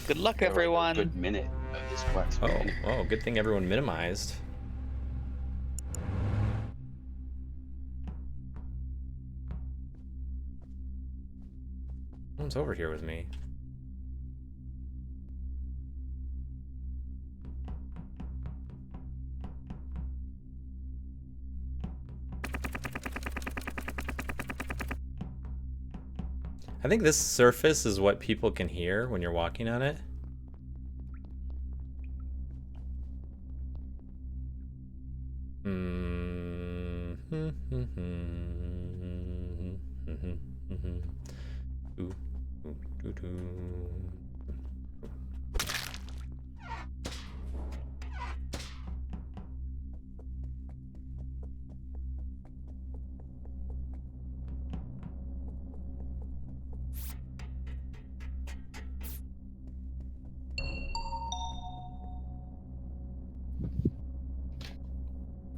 Good luck, For like a everyone. good minute of this black screen. Oh, good thing everyone minimized. Someone's over here with me. I think this surface is what people can hear when you're walking on it.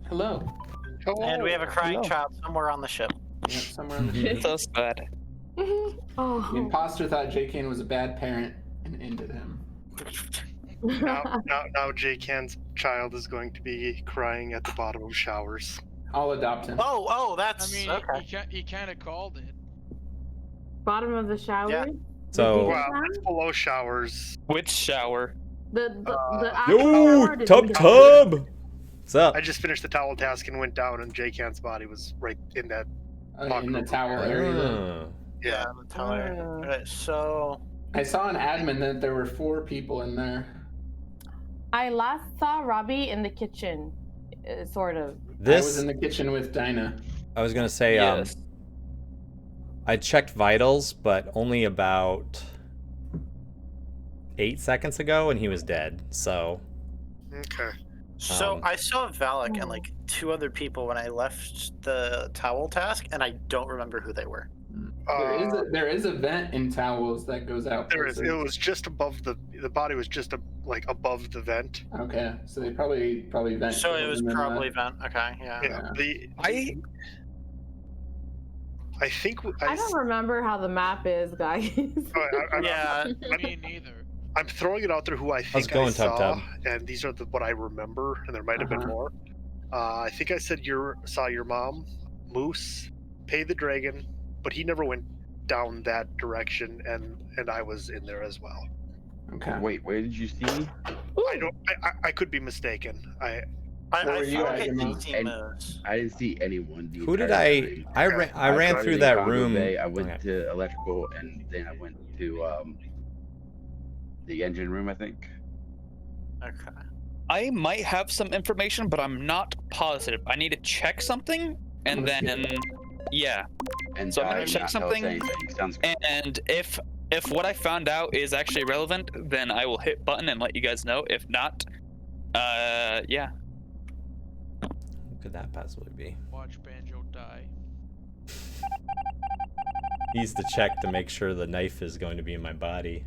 Hello. And we have a crying Hello. child somewhere on the ship. Yeah, somewhere on the ship. So sad. The Oh. imposter thought J-Can was a bad parent and ended him. Now J-Can's child is going to be crying at the bottom of showers. I'll adopt him. Oh, that's I mean, okay. he kind of called it. Bottom of the shower. Yeah. So, Well, it's below showers. Which shower? The actual yo, shower didn't tub get tub. What's up? I just finished the towel task and went down, and J-Can's body was right in that. In the towel area. Though. Yeah, the tower. Alright, so I saw an admin that there were 4 people in there. I last saw Robbie in the kitchen, sort of. I was in the kitchen with Dinah. I was gonna say, Yes. I checked vitals, but only about 8 seconds ago, and he was dead. So. Okay. I saw Valak and like 2 other people when I left the towel task, and I don't remember who they were. There is a vent in towels that goes out. There is. It was just above the body was just like above the vent. Okay, so they probably vent. So it was probably vent. Okay, yeah. I think I don't remember how the map is, guys. Yeah, Me neither. I'm throwing it out there who I How's think it going, I saw, Tub? and these are what I remember, and there might have been more. I think I said saw your mom, Moose, Pay the Dragon, but he never went down that direction, and I was in there as well. Okay. Wait, where did you see me? I could be mistaken. I Where were you feel at, like I your mom? did see Moose. I didn't see anyone. The Who did entire I? time. I ran started through in that Cargo room. Bay, I went Okay. to electrical, and then I went to the engine room, I think. Okay. I might have some information, but I'm not positive. I need to check something, and then, yeah. And So I'm gonna did check not tell us something, anything. Sounds good. And if what I found out is actually relevant, then I will hit button and let you guys know. If not, yeah. Who could that possibly be? Watch Banjo die. He's to check to make sure the knife is going to be in my body.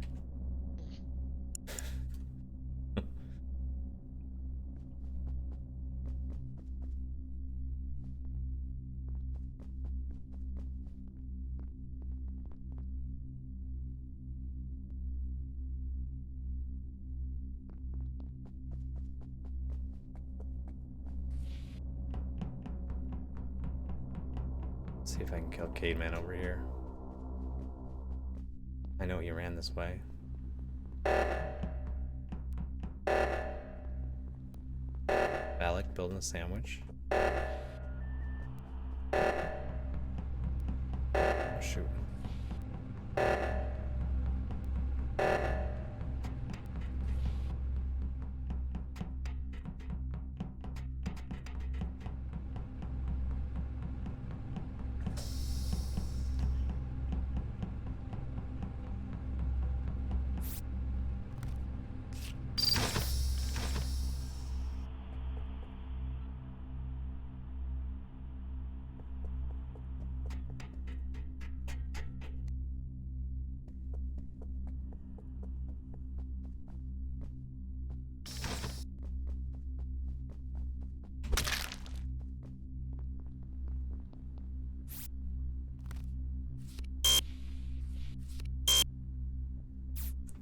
See if I can kill Caveman over here. I know he ran this way. Alec building a sandwich. Oh, shoot.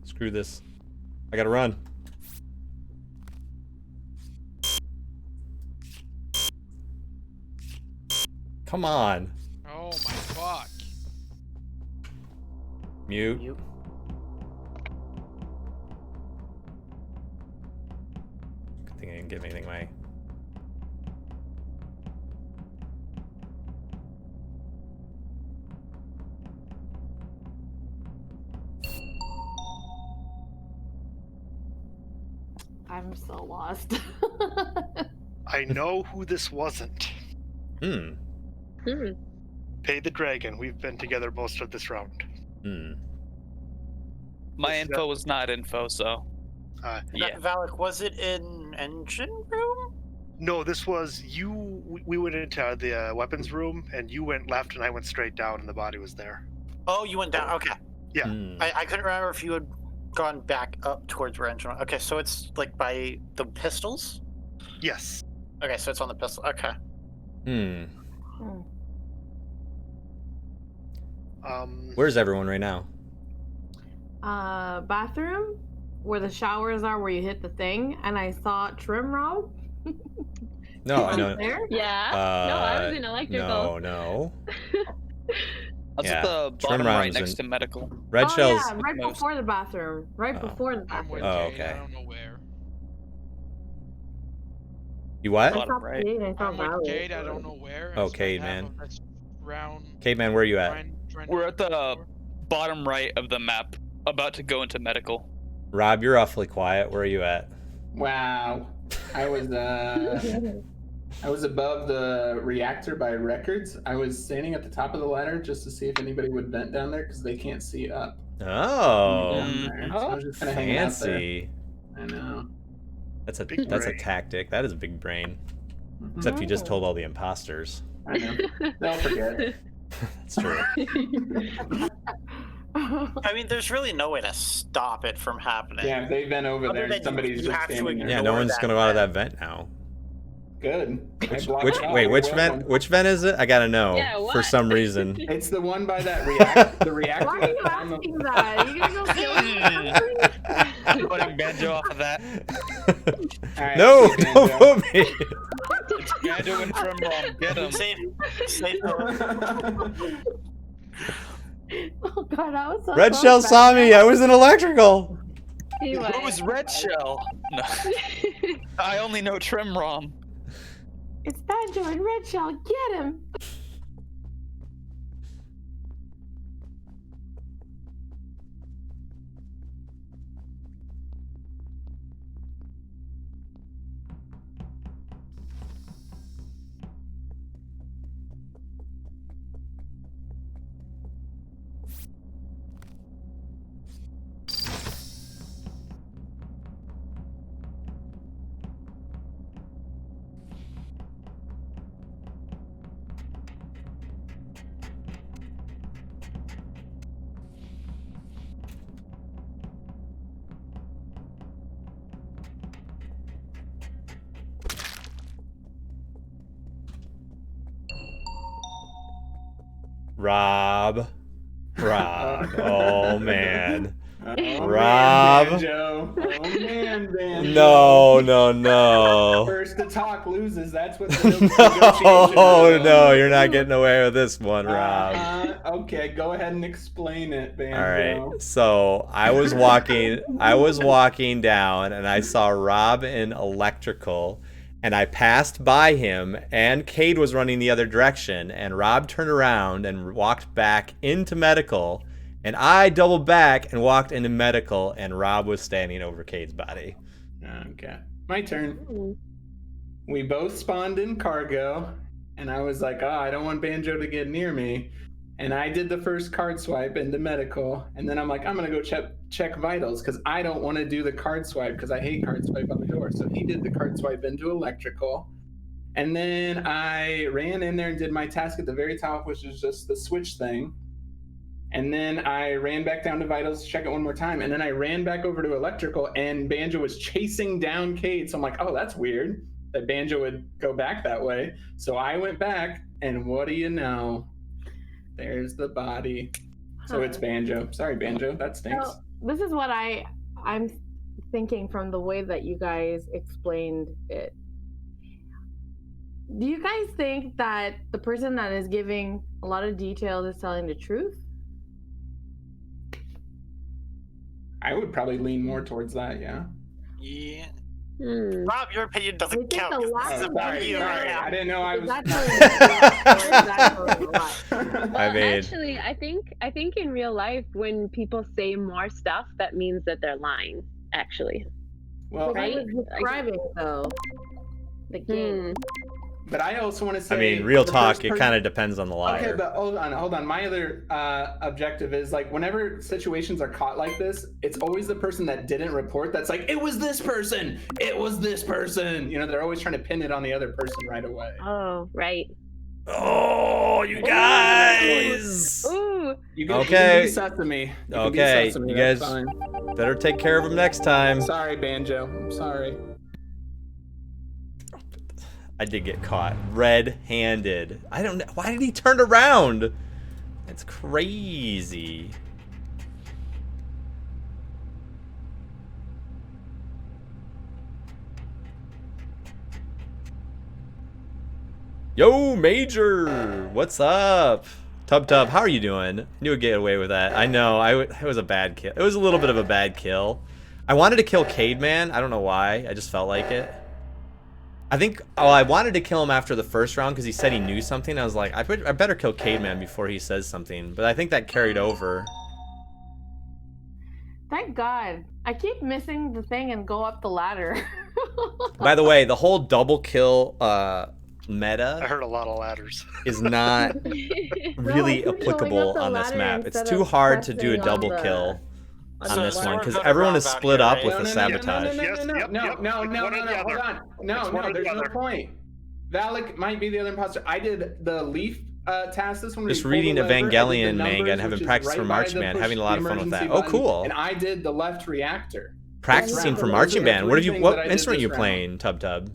Screw this. I gotta run. Come on. Oh my fuck. Mute. You. Good thing I didn't give anything away. I'm so lost. I know who this wasn't. Hmm. Pay the dragon. We've been together most of this round. Hmm. My What's info was not info, so yeah. Valak, was it in engine room? No, this was you. We went into the weapons room, and you went left, and I went straight down, and the body was there. Oh, you went down. Okay. Yeah. Hmm. I couldn't remember if you had gone back up towards where engine. Okay, so it's like by the pistols. Yes. Okay, so it's on the pistol. Okay. Hmm. Where's Where's everyone right now? Bathroom where the showers are, where you hit the thing, and I saw Trim Rob. No, I Was know. there? Yeah. No, I was in electrical. No. I was Yeah, at the trim bottom right rounds next and- to medical. Red Oh shells. yeah, right most. before the bathroom. Right Oh. before the I'm with bathroom. Oh, Jade. okay. I don't know where. You what? I saw Bottom right. Jade, I saw I'm with Valley. Jade. I don't know where. Oh, I spent Cade, half man. of this round Caveman, where are you at? trying We're to at the explore. bottom right of the map, about to go into medical. Rob, you're awfully quiet. Where are you at? Wow. I was above the reactor by records. I was standing at the top of the ladder just to see if anybody would vent down there because they can't see up. Oh, Down there. So I was just kind of hanging out there. fancy. I know. That's a Big that's a brain. tactic. That is a big brain. Mhm. Except you just told all the imposters. I know. They'll forget. That's true. I mean, there's really no way to stop it from happening. Yeah, if they've been over Other there, than somebody's you just have to standing there. Yeah, ignore no one's that gonna go out of vent. that vent now. Good. I blocked Which it out. wait, You're which welcome. vent? Which vent is it? I gotta know Yeah, for what? some reason. It's the one by that the reactor. Why are you that's on the- asking that? You gonna go kill me? Putting Banjo off of that. All right, No, see you, don't Banjo. put me. It's Banjo and Trim Rob. Get him. Safe. Oh god, I was so Red close Shell back saw me. there. I was in electrical. He was. Who's Red Shell? No, I only know Trim Rom. It's Banjo and Red Shell. Get him. Rob. Oh man. Oh, Rob. Man, Banjo. Oh man, No, Banjo. no. First to talk loses. That's what the negotiation Oh is. no, you're not getting away with this one, Rob. Okay, go ahead and explain it, Banjo. All right. So I was walking down and I saw Rob in electrical and I passed by him and Cade was running the other direction and Rob turned around and walked back into medical and I doubled back and walked into medical and Rob was standing over Cade's body. Okay, my turn. We both spawned in cargo, and I was like, I don't want Banjo to get near me. And I did the first card swipe into medical, and then I'm like, I'm gonna go check vitals because I don't want to do the card swipe because I hate card swipe on the door. So he did the card swipe into electrical, and then I ran in there and did my task at the very top, which is just the switch thing. And then I ran back down to vitals to check it one more time, and then I ran back over to electrical, and Banjo was chasing down Cade. So I'm like, oh, that's weird that Banjo would go back that way. So I went back, and what do you know? There's the body. So it's Banjo. Sorry, Banjo. That stinks. So this is what I'm thinking from the way that you guys explained it. Do you guys think that the person that is giving a lot of details is telling the truth? I would probably lean more towards that. Yeah. Yeah. Hmm. Rob, your opinion I doesn't think count. the 'cause last this is Oh, about sorry, you sorry. right now. I didn't know I Is was. that telling the truth or is that telling a lie? Well, I mean- actually, I think in real life, when people say more stuff, that means that they're lying. Actually, Well, Because he Right? was describing though the game. but I also want to say. I mean, real the talk, first it person- kind of depends on the liar. Okay, but hold on. My other objective is like whenever situations are caught like this, it's always the person that didn't report that's like, it was this person, it was this person. You know, they're always trying to pin it on the other person right away. Oh, right. Oh, you guys! Ooh. You can Okay. be sesame. You can be Okay, sesame, you that's guys fine. better take care of him next time. Sorry, Banjo. I'm sorry. I did get caught red-handed. I don't know. Why did he turn around? That's crazy. Yo, Major! What's up? Tub, how are you doing? I knew I'd get away with that. I know, it was a bad kill. It was a little bit of a bad kill. I wanted to kill Cademan. I don't know why. I just felt like it. I think, I wanted to kill him after the first round because he said he knew something. I was like, I better kill Cademan before he says something. But I think that carried over. Thank God. I keep missing the thing and go up the ladder. By the way, the whole double kill I meta heard a lot of ladders. is not really keep showing applicable up the on this ladder map. It's instead too of hard to do a pressing on double the- kill on So this we're one because gonna everyone is Rob out split here, up right? with the No, sabotage. Yes, yep, yep. no, It's one or the hold other. on. No, It's one or there's the no other. point. Valak might be the other imposter. I did the leaf task this one. where Just you pull the reading lever, I did the Evangelion manga numbers, and having which is practiced right for by Marching the Band, push having a lot of the fun with that. emergency Oh, button, cool. And I did the left reactor. Practicing for Those are Marching the Band. three things What that I did instrument this you round. playing, Tub?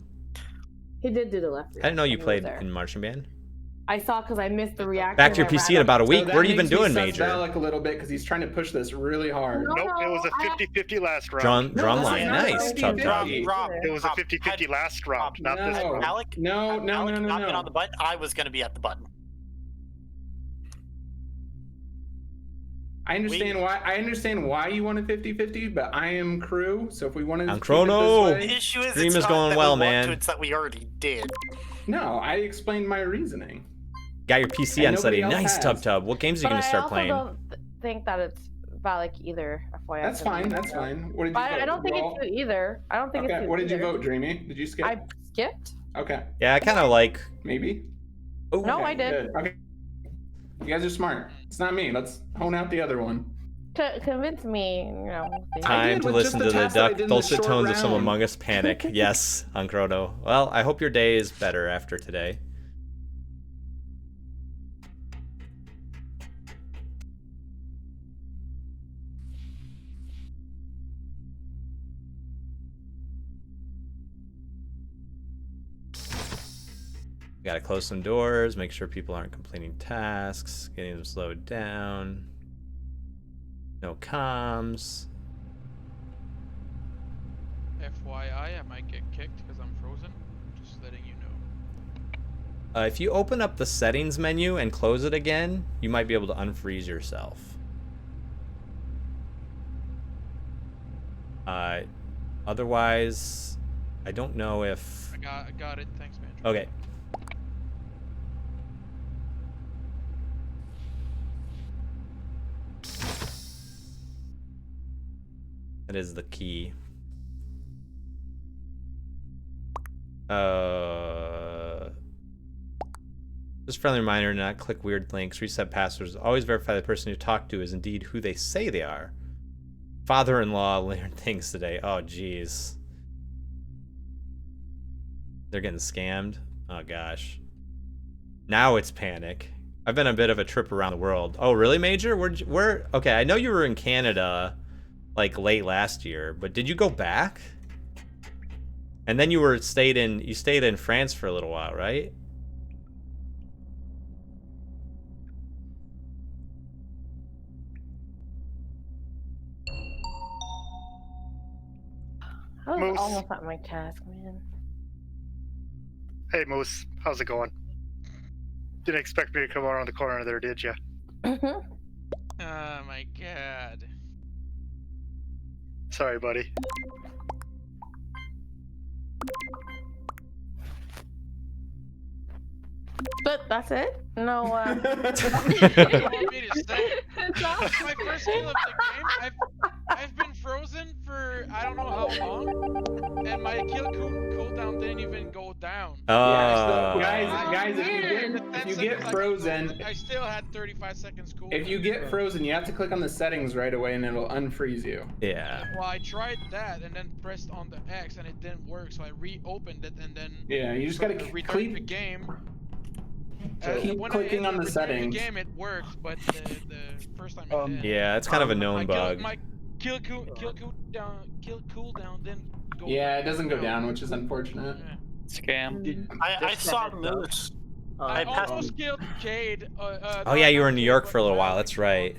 He did do the left. I didn't know you reaction. He was played there. in Marching Band. I saw because I missed the reaction. Back to your and I PC ran in up. about a week. So that What have you been makes me doing, sus Major? Valak a little bit because he's trying to push this really hard. No, Nope, it was a I- 50-50 last round. Drawn No, line. that's not Nice, a Tub. 50-50. Rob, It was a Rob, 50-50 last round, not this No. round. Alec, No, had Alec not been on the no. button, I was going to be at the button. I understand why you want a 50-50, but I am crew, so if we want to I'm Chrono. The this way, issue is Stream it's is not going that well, we want man. to, it's that we already did. no, I explained my reasoning. Got your PC And on study. nobody else Nice, has. Tub. What games are you But going to I start also playing? don't think that it's Valak either. FYI. That's fine. That's fine. What did you vote? I don't think Roll? it's you either. I don't think it's Okay. you What did you either. vote, Dreamy? Did you skip? I skipped. Okay. Yeah, I kind of like... Maybe. Oh, No, Okay, I did. good. Okay. You guys are smart. It's not me. Let's hone out the other one. Convince me, you know. time did to with just listen the to the task that I did in the dulcet short tones of some round. Among Us panic. Yes, on Chrono. Well, I hope your day is better after today. Gotta close some doors, make sure people aren't completing tasks, getting them slowed down. No comms. FYI, I might get kicked because I'm frozen. Just letting you know. If you open up the settings menu and close it again, you might be able to unfreeze yourself. Otherwise, I don't know if... I got it. Thanks, man. Okay. That is the key. Just a friendly reminder, not click weird links, reset passwords. Always verify the person you talk to is indeed who they say they are. Father-in-law learned things today. Oh, jeez. They're getting scammed. Oh, gosh. Now it's panic. I've been a bit of a trip around the world. Oh, really, Major? Where? Okay, I know you were in Canada, like, late last year, but did you go back? And then you stayed in France for a little while, right? I was Moose. almost at my task, man. Hey, Moose. How's it going? Didn't expect me to come around the corner there, did you? Mhm. Oh my god. Sorry, buddy. But that's it? No, What do you want me to say? It's This all- is my first kill of the game. I've been frozen for I don't know how long, and my kill cooldown didn't even go down. Yeah, so Oh. guys, if The 10 you get seconds I frozen, cooled, I still had 35 seconds cooldown. if you get frozen, you have to click on the settings right away, and it'll unfreeze you. Yeah. Well, I tried that and then pressed on the X and it didn't work, so I reopened it and then Yeah, you just gotta returned the game. keep When clicking on the returned settings. The game it worked, but the first time it didn't. Yeah, it's kind of a known bug. My kill cooldown didn't go Yeah, down. it doesn't go down, which is unfortunate. Yeah. Scam. I saw Moose. I I passed almost killed Cade. Oh yeah, you were in New York for a little while. That's right.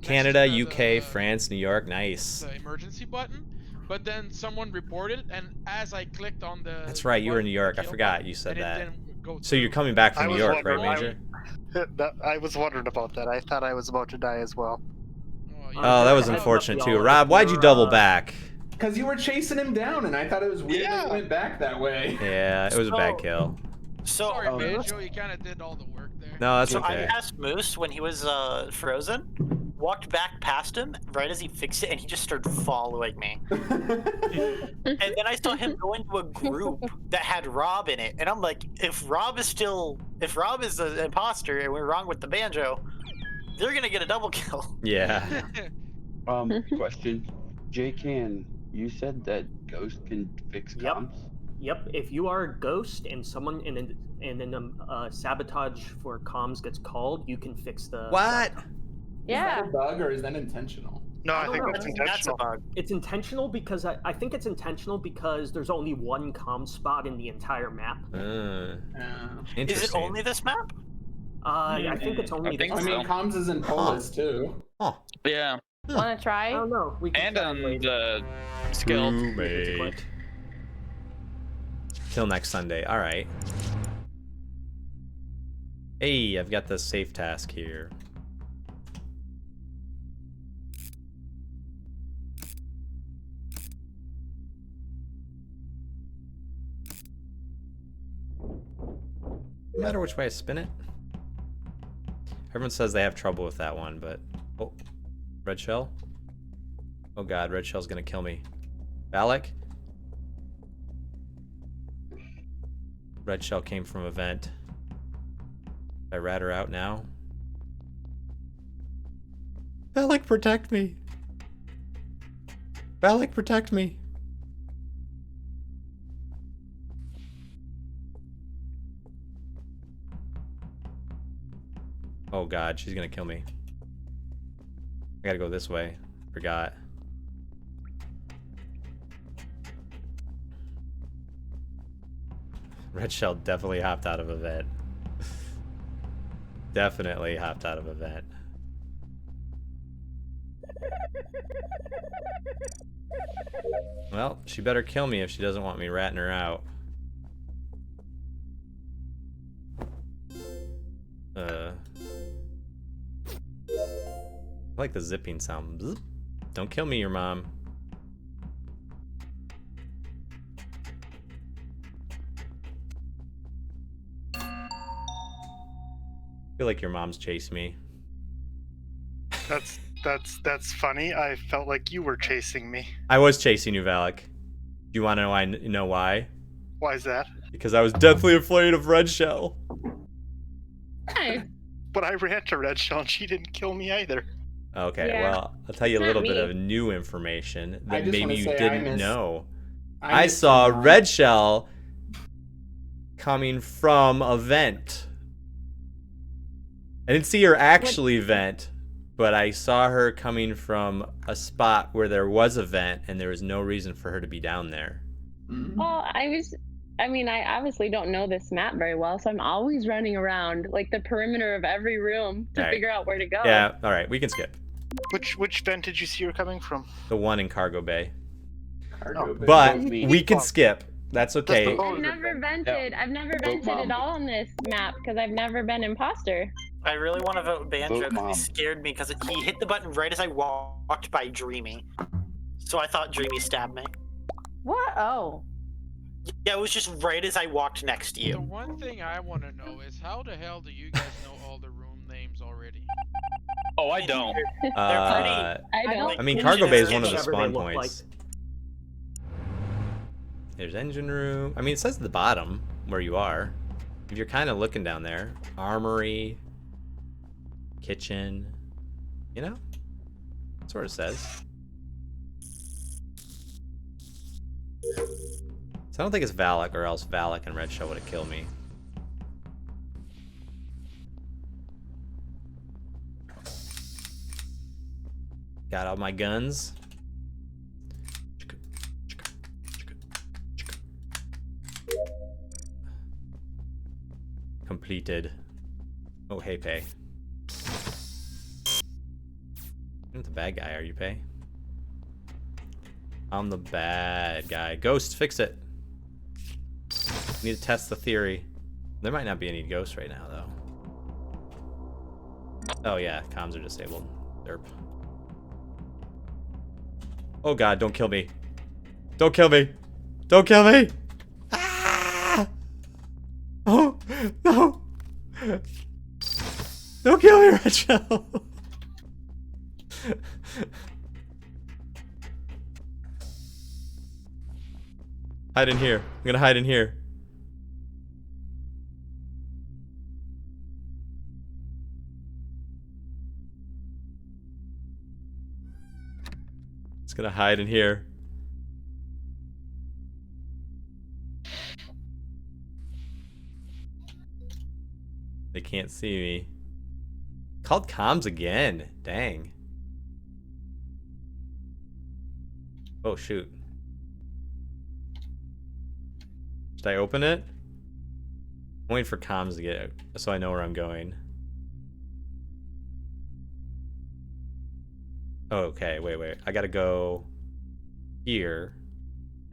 Canada, UK, France, New York. Nice. The emergency button, but then someone reported, and as I clicked on the. That's right. You were in New York. I forgot you said that. So you're coming back I from New was York, right, wondering- Major? I was wondering about that. I thought I was about to die as well. Oh, that was unfortunate too. Rob, why'd you double back? Because you were chasing him down, and I thought it was weird that you went back that way. Yeah, it was a bad kill. So, Sorry, Banjo, you kind of did all the work there. No, that's so okay. I passed Moose when he was frozen, walked back past him right as he fixed it, and he just started following me. And then I saw him go into a group that had Rob in it, and I'm like, if Rob is the imposter and we're wrong with the Banjo, they're gonna get a double kill. Yeah. Question. J-Can, you said that Ghost can fix comms? Yep. If you are a ghost and someone and then sabotage for comms gets called, you can fix the. What? Is that a bug or is that intentional? No, I think know. that's intentional. It's intentional because I think it's intentional because there's only one comm spot in the entire map. Is it Interesting. only this map? I think it's only. think I mean, comms is in Polis too. Yeah. Wanna try? I don't know. We can And try on later. the skill. Crewmate. Till next Sunday. All right. Hey, I've got the safe task here. No matter which way I spin it. Everyone says they have trouble with that one, but... Oh, red shell? Oh god, red shell's gonna kill me. Valak? Red shell came from a vent. I rat her out now. Valak, protect me! Valak, protect me! Oh god, she's gonna kill me. I gotta go this way. Forgot. Red shell definitely hopped out of a vent. Definitely hopped out of a vent. Well, she better kill me if she doesn't want me ratting her out. I like the zipping sound. Bzz. Don't kill me, your mom. I feel like your mom's chasing me. That's funny. I felt like you were chasing me. I was chasing you, Valak. Do you want to know why? Why is that? Because I was deathly afraid of Red Shell. Hey. But I ran to Red Shell and she didn't kill me either. Okay, Yeah. well, I'll tell you a Not little bit me. of new information I that just maybe wanna you say I didn't missed- know. I I missed saw some, Red Shell coming from a vent. I didn't see her actually vent, but I saw her coming from a spot where there was a vent and there was no reason for her to be down there. Well, I obviously don't know this map very well, so I'm always running around like the perimeter of every room to Alright. figure out where to go. Yeah, alright, we can skip. Which vent did you see her coming from? The one in Cargo Bay. Cargo bay. But Me. we can skip. That's okay. Just I've never vented. I've never vented Mom. at all on this map because I've never been imposter. I really want to vote Banjo Vote because he Mom. scared me because he hit the button right as I walked by Dreamy. So I thought Dreamy stabbed me. What? Oh. Yeah, it was just right as I walked next to The you. one thing I want to know is how the hell do you guys know all the room names already? Oh, I don't. Uh, I don't. I mean, Engine cargo bay is is one of the whatever they spawn look points. There's engine room. I mean, it says at the bottom where you are. If you're kind of looking down there, armory, kitchen, you know, that's what it says. So I don't think it's Valak, or else Valak and Red Shell would have killed me. Got all my guns. Completed. Oh, hey, Pay. You're not the bad guy, are you, Pay? I'm the bad guy. Ghost, fix it. Need to test the theory. There might not be any ghosts right now, though. Oh, yeah, comms are disabled. Derp. Oh, God, don't kill me. Don't kill me. Don't kill me. Ah! Oh, no. Don't kill me, Rachel. Hide in here. I'm gonna hide in here. It's gonna hide in here. They can't see me. Called comms again. Dang. Oh, shoot. Should I open it? I'm waiting for comms to get so I know where I'm going. Oh, okay, wait. I gotta go here.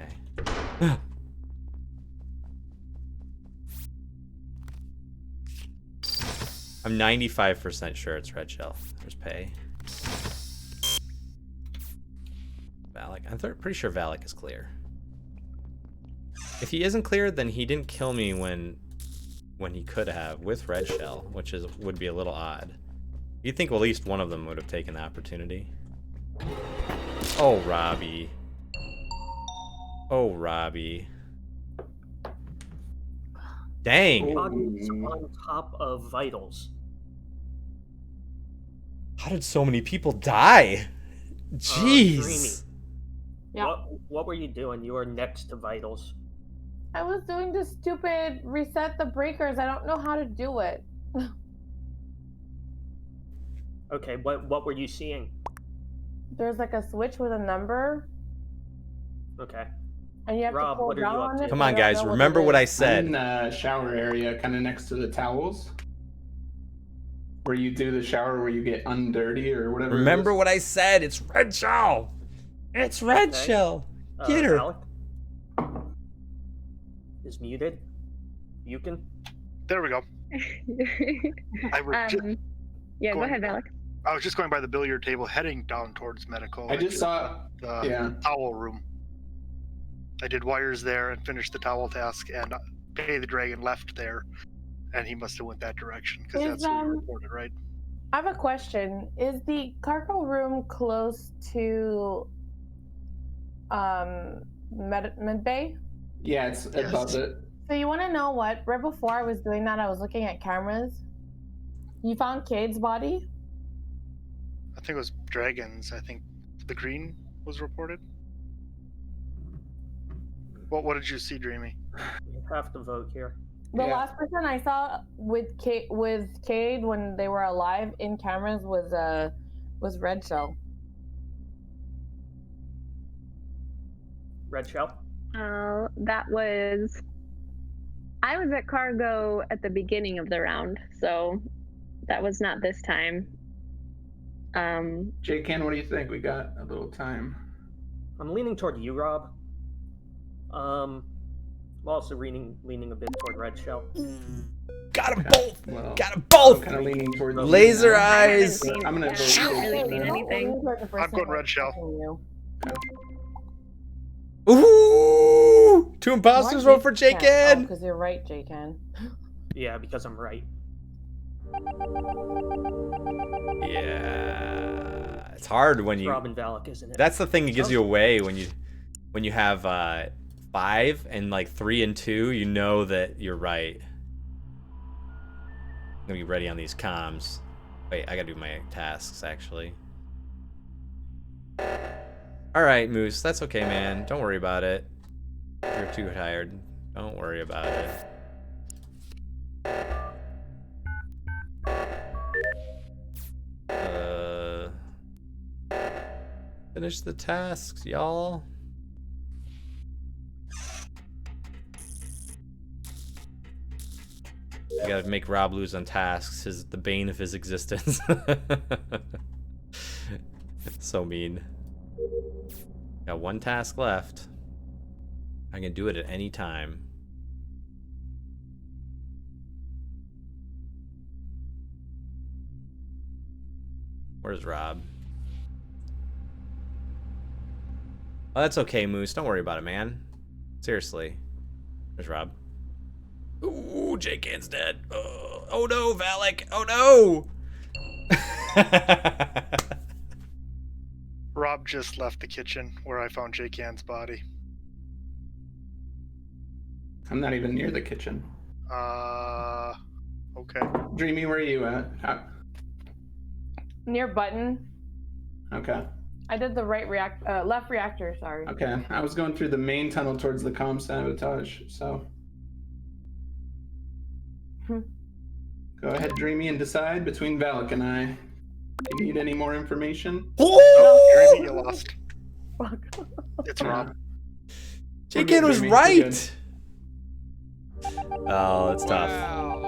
Okay. I'm 95% sure it's Red Shell. There's Pay. Valak. I'm pretty sure Valak is clear. If he isn't clear, then he didn't kill me when he could have with Red Shell, which would be a little odd. You'd think at least one of them would have taken the opportunity. Oh, Robbie. Oh, Robbie. Dang. Bodies on top of vitals. How did so many people die? Jeez. Yeah. What were you doing? You were next to vitals. I was doing this stupid reset the breakers. I don't know how to do it. Okay, what were you seeing? There's like a switch with a number, Okay. and you have Rob, to pull what are you down up on to? it. Come but I on, don't guys. know Remember it what is. I I'm said. in the shower area, kind of next to the towels. Where you do the shower where you get undirty or whatever. Remember what I said. It's Red Shell. It's Red Okay. Shell. Get her. Alec is muted. You can. There we go. I was just Yeah, go going- ahead, Alec. I was just going by the billiard table, heading down towards medical. I just saw. the Yeah. towel room. I did wires there and finished the towel task, and Pay the Dragon left there, and he must have went that direction because Is, that's what you reported, right? I have a question. Is the cargo room close to med bay? Yeah, it's above it. So you want to know what? Right before I was doing that, I was looking at cameras. You found Cade's body? I think it was dragons. I think the green was reported. What did you see, Dreamy? You have to vote here. The Yeah. last person I saw with Cade when they were alive in cameras was Red Shell. Red Shell? Oh, that was. I was at cargo at the beginning of the round, so that was not this time. J-Can, what do you think? We got a little time. I'm leaning toward you, Rob. I'm also leaning a bit toward Red Shell. Got them Okay, both. well, Got them I'm both. kind of leaning towards you Laser now. I haven't eyes. seen, I'm gonna yeah, vote I haven't really Jake seen now. anything. I'm going Red Shell. Ooh! 2 imposters vote for J-Can. Because you're right, J-Can. Yeah, because I'm right. Yeah, it's hard when It's you. Robin Valak, isn't it? That's the thing that gives you away when you have 5 and like 3 and 2. You know that you're right. I'm gonna be ready on these comms. Wait, I gotta do my tasks actually. All right, Moose, that's okay, man. Don't worry about it. You're too tired. Don't worry about it. Finish the tasks, y'all. You gotta make Rob lose on tasks. The bane of his existence. So mean. Got 1 task left. I can do it at any time. Where's Rob? Oh, that's okay, Moose. Don't worry about it, man. Seriously. Where's Rob? Ooh, J-Can's dead. Oh no, Valak. Oh no! Rob just left the kitchen where I found J-Can's body. I'm not even near the kitchen. Okay. Dreamy, where are you at? Near button. Okay. I did the left reactor, sorry. Okay. I was going through the main tunnel towards the comm sabotage, so. Go ahead, Dreamy, and decide between Valak and I. Do you need any more information? Dreamy, you lost. Fuck. It's Rob. J-Can was Dreamy, right! Oh, it's tough. Wow.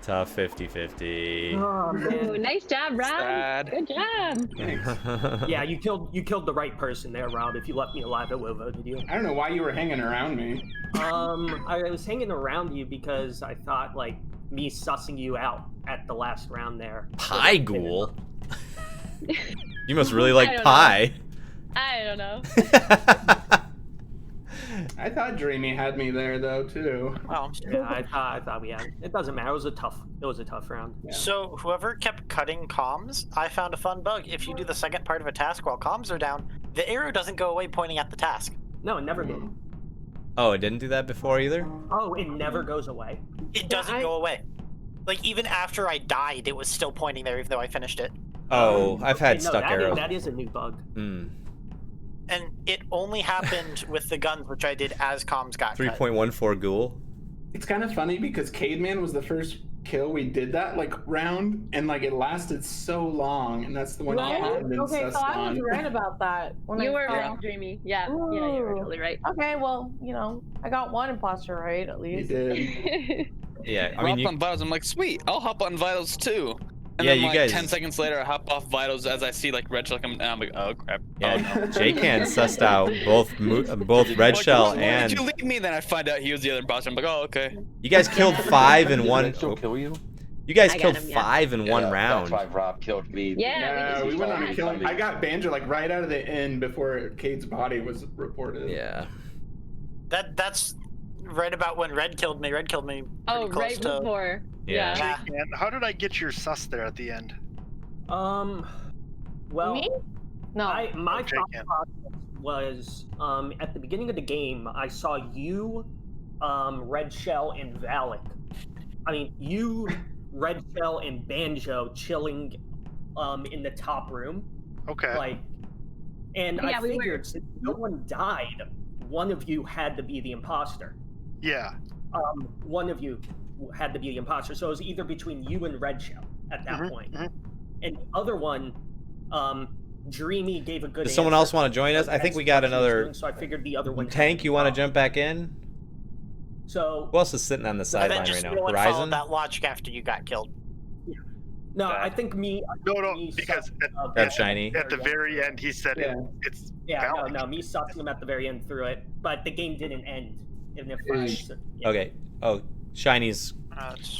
Tough 50-50. Oh, man. Ooh, nice job, Rob. Sad. Good job. Thanks. Yeah, you killed the right person there, Rob. If you left me alive, I would have voted you. I don't know why you were hanging around me. I was hanging around you because I thought like me sussing you out at the last round there. Pie ghoul? You must really like I don't pie. I don't know. I thought Dreamy had me there though too. Oh. Yeah, I thought we had. It doesn't matter. It was a tough round. Yeah. So whoever kept cutting comms, I found a fun bug. If you do the second part of a task while comms are down, the arrow doesn't go away pointing at the task. No, it never did. Oh, it didn't do that before either? Oh, it never goes away. It doesn't go away. Like even after I died, it was still pointing there even though I finished it. Oh, I've had Okay, no, stuck arrows. That is a new bug. Hmm. And it only happened with the guns, which I did as comms got cut. 3.14 ghoul. It's kind of funny because Cademan was the first kill we did that like round, and like it lasted so long, and that's the one Right? you hadn't been Okay, sussed so I was on. right about that. When You I were saw- right, Dreamy. Yeah, you were Ooh. totally right. Okay, well, I got one imposter right at You least. did. Yeah, I I mean, hop on vitals. I'm like, sweet, I'll hop on vitals too. And Yeah, then you like guys- 10 seconds later, I hop off vitals as I see like red shell coming down. I'm like, oh crap. yeah, Oh, no. J-Can sussed out both Red Like, Shell why and... did you leave me? Then I find out he was the other imposter. I'm like, oh okay. You guys killed 5 in Did one... Red Shell kill you? You guys I got killed him, yeah. 5 in one Yeah, round. That's why Rob killed me. Yeah, we went on a did. killing. I got Banjo like right out of the inn before Cade's body was reported. Yeah. That's right about when Red killed me. Red killed me pretty Oh, close right to. before. Yeah. Yeah. And how did I get your sus there at the end? Well, Me? No. my Okay, thought Ken. process was at the beginning of the game, I saw you, Red Shell, and Valak. I mean, you, Red Shell, and Banjo chilling in the top room. Okay. Like, and Yeah, I we were. figured since no one died, one of you had to be the imposter. Yeah. One of you had to be the imposter. So it was either between you and Red Shell at that Mhm, point. mhm. And the other one, Dreamy gave a good Does someone answer. else want to join us? I think we got That's what she was another... doing, so I figured the other one. Tank, you want to jump back in? So Who else is sitting on the And sideline then just right no now? one Horizon? followed that logic after you got killed. No, I think me. No, me because sussing, Grab Shiny. at the very end he said Yeah. it's Yeah, Valak. no, me sussing him at the very end through it, but the game didn't end. Even if yeah. Okay. Oh, Shiny's.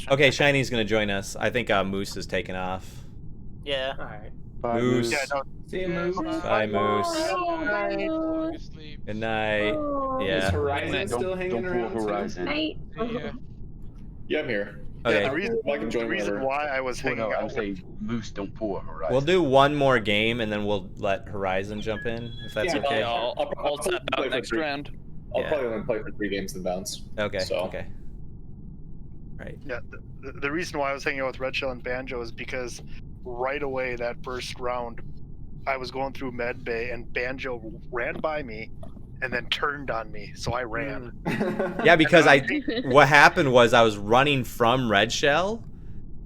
Okay, Shiny's gonna join us. I think Moose is taking off. Yeah. All right. Bye, Moose. Yeah, no, See you, Moose. Bye, Moose. Bye. Going to sleep. Good night. Is Yeah. Horizon still Don't hanging pull around too? Horizon. Night. Yeah. Yeah, I'm here. Okay. Yeah, the reason, I can join the reason whenever. why I was Well, hanging no, I'm out with saying Moose, don't pull a Horizon. We'll do one more game and then we'll let Horizon jump in if that's Yeah, okay. Yeah, I'll I'll tap play out for next three. round. I'll Yeah. probably only play for 3 games and bounce. Okay. So. Okay. Right. Yeah, the reason why I was hanging out with Red Shell and Banjo is because right away that first round, I was going through med bay and Banjo ran by me, and then turned on me, so I ran. Yeah, because what happened was I was running from Red Shell,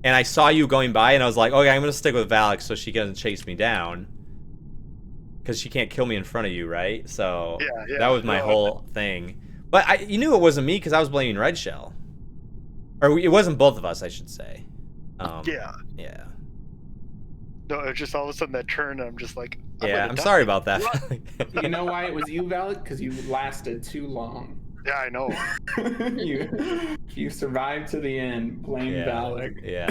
and I saw you going by, and I was like, okay, I'm gonna stick with Valak so she doesn't chase me down, because she can't kill me in front of you, right? So Yeah, that was my whole thing. But you knew it wasn't me because I was blaming Red Shell, or it wasn't both of us, I should say. Yeah. Yeah. No, it was just all of a sudden that turn, and I'm just like, I'm sorry about that. You know why it was you, Valak? Because you lasted too long. Yeah, I know. you survived to the end. Blame Valak. Yeah.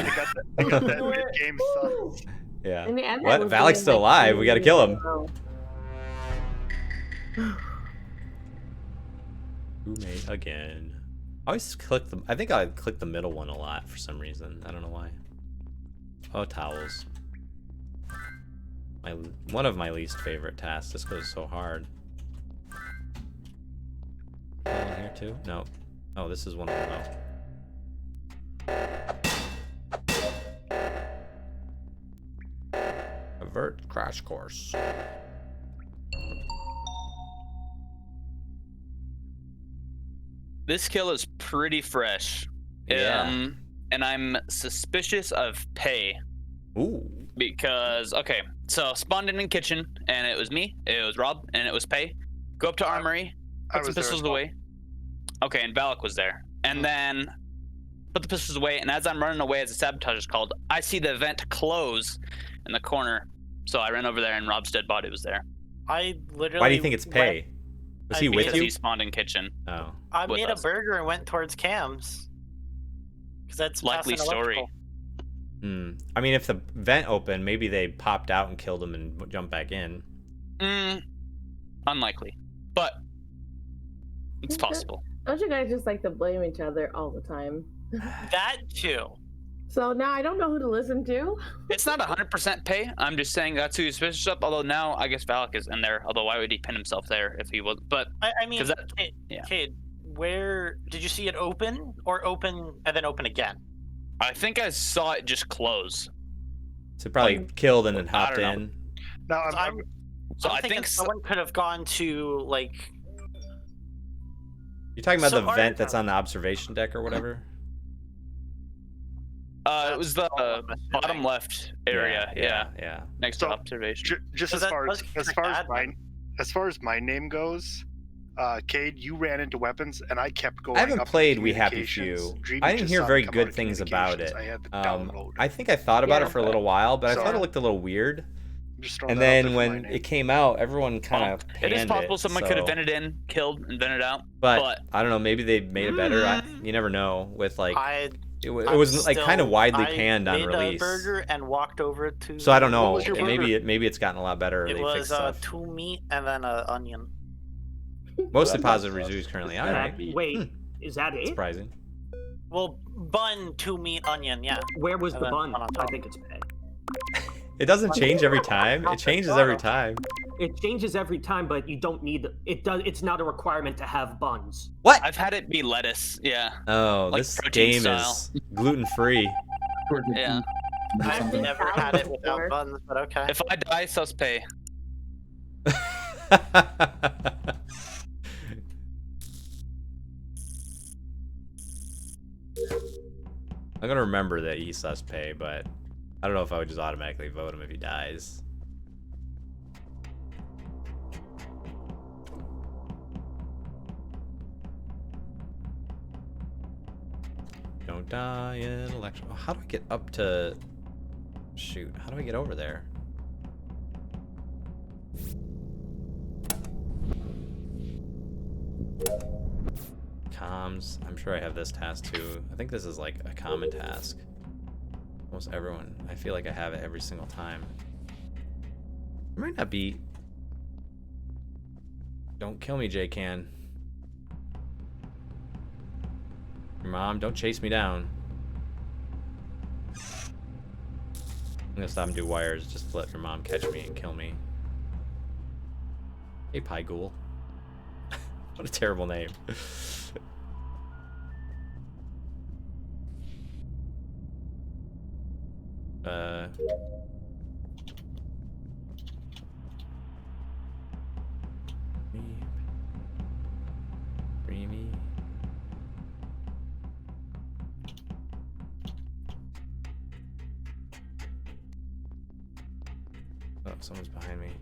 I got that mid-game sus. Yeah. In the end, What? that was Valak's still alive. We gotta kill him. Roommate again. I always click the. I think I click the middle one a lot for some reason. I don't know why. Oh, towels. One of my least favorite tasks. This goes so hard. One here too? No. Oh, this is one of them. No. Avert crash course. This kill is pretty fresh. Yeah. And I'm suspicious of pay. Ooh. Because, okay, so spawned in kitchen, and it was me, it was Rob, and it was Pay. Go up to armory, I put the was there pistols as well. away. Okay, and Valak was there. And then put the pistols away, and as I'm running away, as the sabotage is called, I see the vent close in the corner. So I ran over there, and Rob's dead body was there. I literally. Why do you think it's Pay? Was he with Because you? he spawned in kitchen. Oh. I with made us. a burger and went towards Cam's. Because that's Likely past an story. electrical. I mean, if the vent opened, maybe they popped out and killed him and jumped back in. Unlikely. But it's possible. Don't you guys just like to blame each other all the time? That too. So now I don't know who to listen to. It's not 100% Pay. I'm just saying that's who he's suspicious of. Although now I guess Valak is in there. Although why would he pin himself there if he was? But I mean, 'cause that- Cade, where did you see it open or open and then open again? I think I saw it just close. So probably killed and then I hopped don't know. in. No, I'm So I thinking think so- someone could have gone to like. You're talking about So the are- vent that's on the observation deck or whatever? It was the bottom left area. Yeah. Next to So, observation. just So as that far does as kick bad, as far as my name goes, Cade, you ran into weapons, and I kept going. I haven't up in played We Happy communications. Few. Dreamy I didn't just hear saw me very come out good of things about it. communications. I had the download. I think I thought about it for a little while, but I So- thought it looked a little weird. Just throwing And that out there then for when my name. it came out, everyone kind of It is possible someone could have so- vented in, killed, and vented out. But I don't know. Maybe they made it better. You never know. With like, it I'm was like kind of still- widely I panned on made release. a burger and walked over to. So I don't know. was your Maybe it's gotten a lot better. It They was fixed stuff. 2 meat and then an onion. Mostly positive reviews currently. All right. Wait, is that it? Surprising. Well, bun, 2 meat, onion. Yeah. Where was And the then bun? on I top. think it's bad. It doesn't change every time. It changes every time. It changes every time, but you don't need it. It's not a requirement to have buns. What? I've had it be lettuce. Yeah. Oh, Like this protein game style. is gluten free. Yeah. I've never had it without buns, but okay. If I die, sus pay. I'm gonna remember that he sus pay, but I don't know if I would just automatically vote him if he dies. Don't die in election. Oh, how do I get up to Shoot, how do I get over there? Comms. I'm sure I have this task too. I think this is like a common task. Almost everyone. I feel like I have it every single time. It might not be. Don't kill me, J-Can. Your mom, don't chase me down. I'm gonna stop and do wires just to let your mom catch me and kill me. Hey, Pie Ghoul. What a terrible name. Dreamy. Oh, someone's behind me.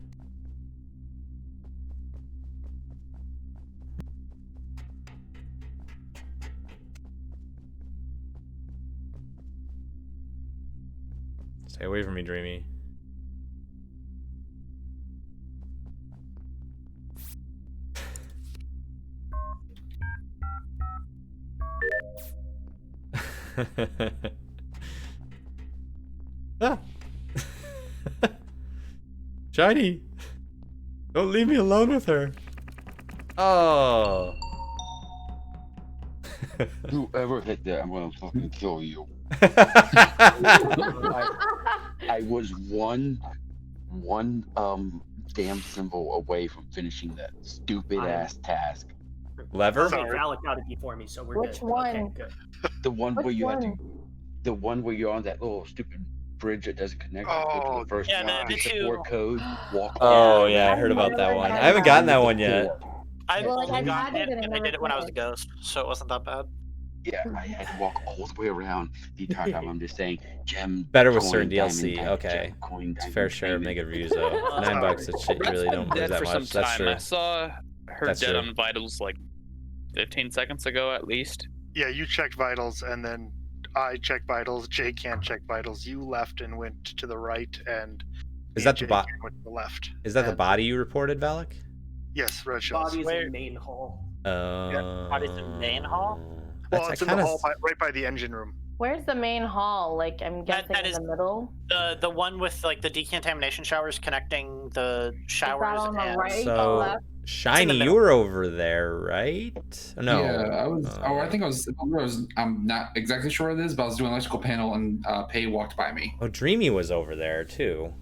Stay away from me, Dreamy. Ah. Shiny! Don't leave me alone with her. Oh. Whoever hit that, I'm gonna fucking kill you. I was one damn symbol away from finishing that stupid ass task. Lever? Okay, Valak got it before me, so we're Which good. one? Okay, good. The one where Which you had to, one? the one where you're on that little stupid bridge that doesn't connect. You go to the first yeah, one, the get the two- 4 code, walk. Oh, yeah, I heard about that one. I haven't gotten that one yet. I Well, like, only I've got had it, it and I and I never did it when I was a finished. ghost, so it wasn't that bad. Yeah, I had to walk all the way around the entire time. I'm just saying, gem. Better with coin, certain diamond, DLC. diamond, Okay. gem, coin, It's diamond, fair share of diamond. negative reviews though. $9 that shit you really don't lose dead that for some much. That's time. true. I saw her That's dead true. on vitals like 15 seconds ago at least. Yeah, you checked vitals, and then I checked vitals. Jay can't check vitals. You left and went to the right, and Is me that and the Jay bot? went to the left. Is that the And- body you reported, Valak? Yes, red shells. Body's Where- in main hall. Body's in main hall? Well, it's in the hall right by the engine room. Where's the main hall? Like, I'm guessing that in is- the middle. The one with like the decontamination showers connecting the showers on the and right? So, left? Shiny, you middle. were over there, right? No. Yeah, I was. I think I was. I'm not exactly sure what it is, but I was doing electrical panel, and Pay walked by me. Oh, Dreamy was over there too.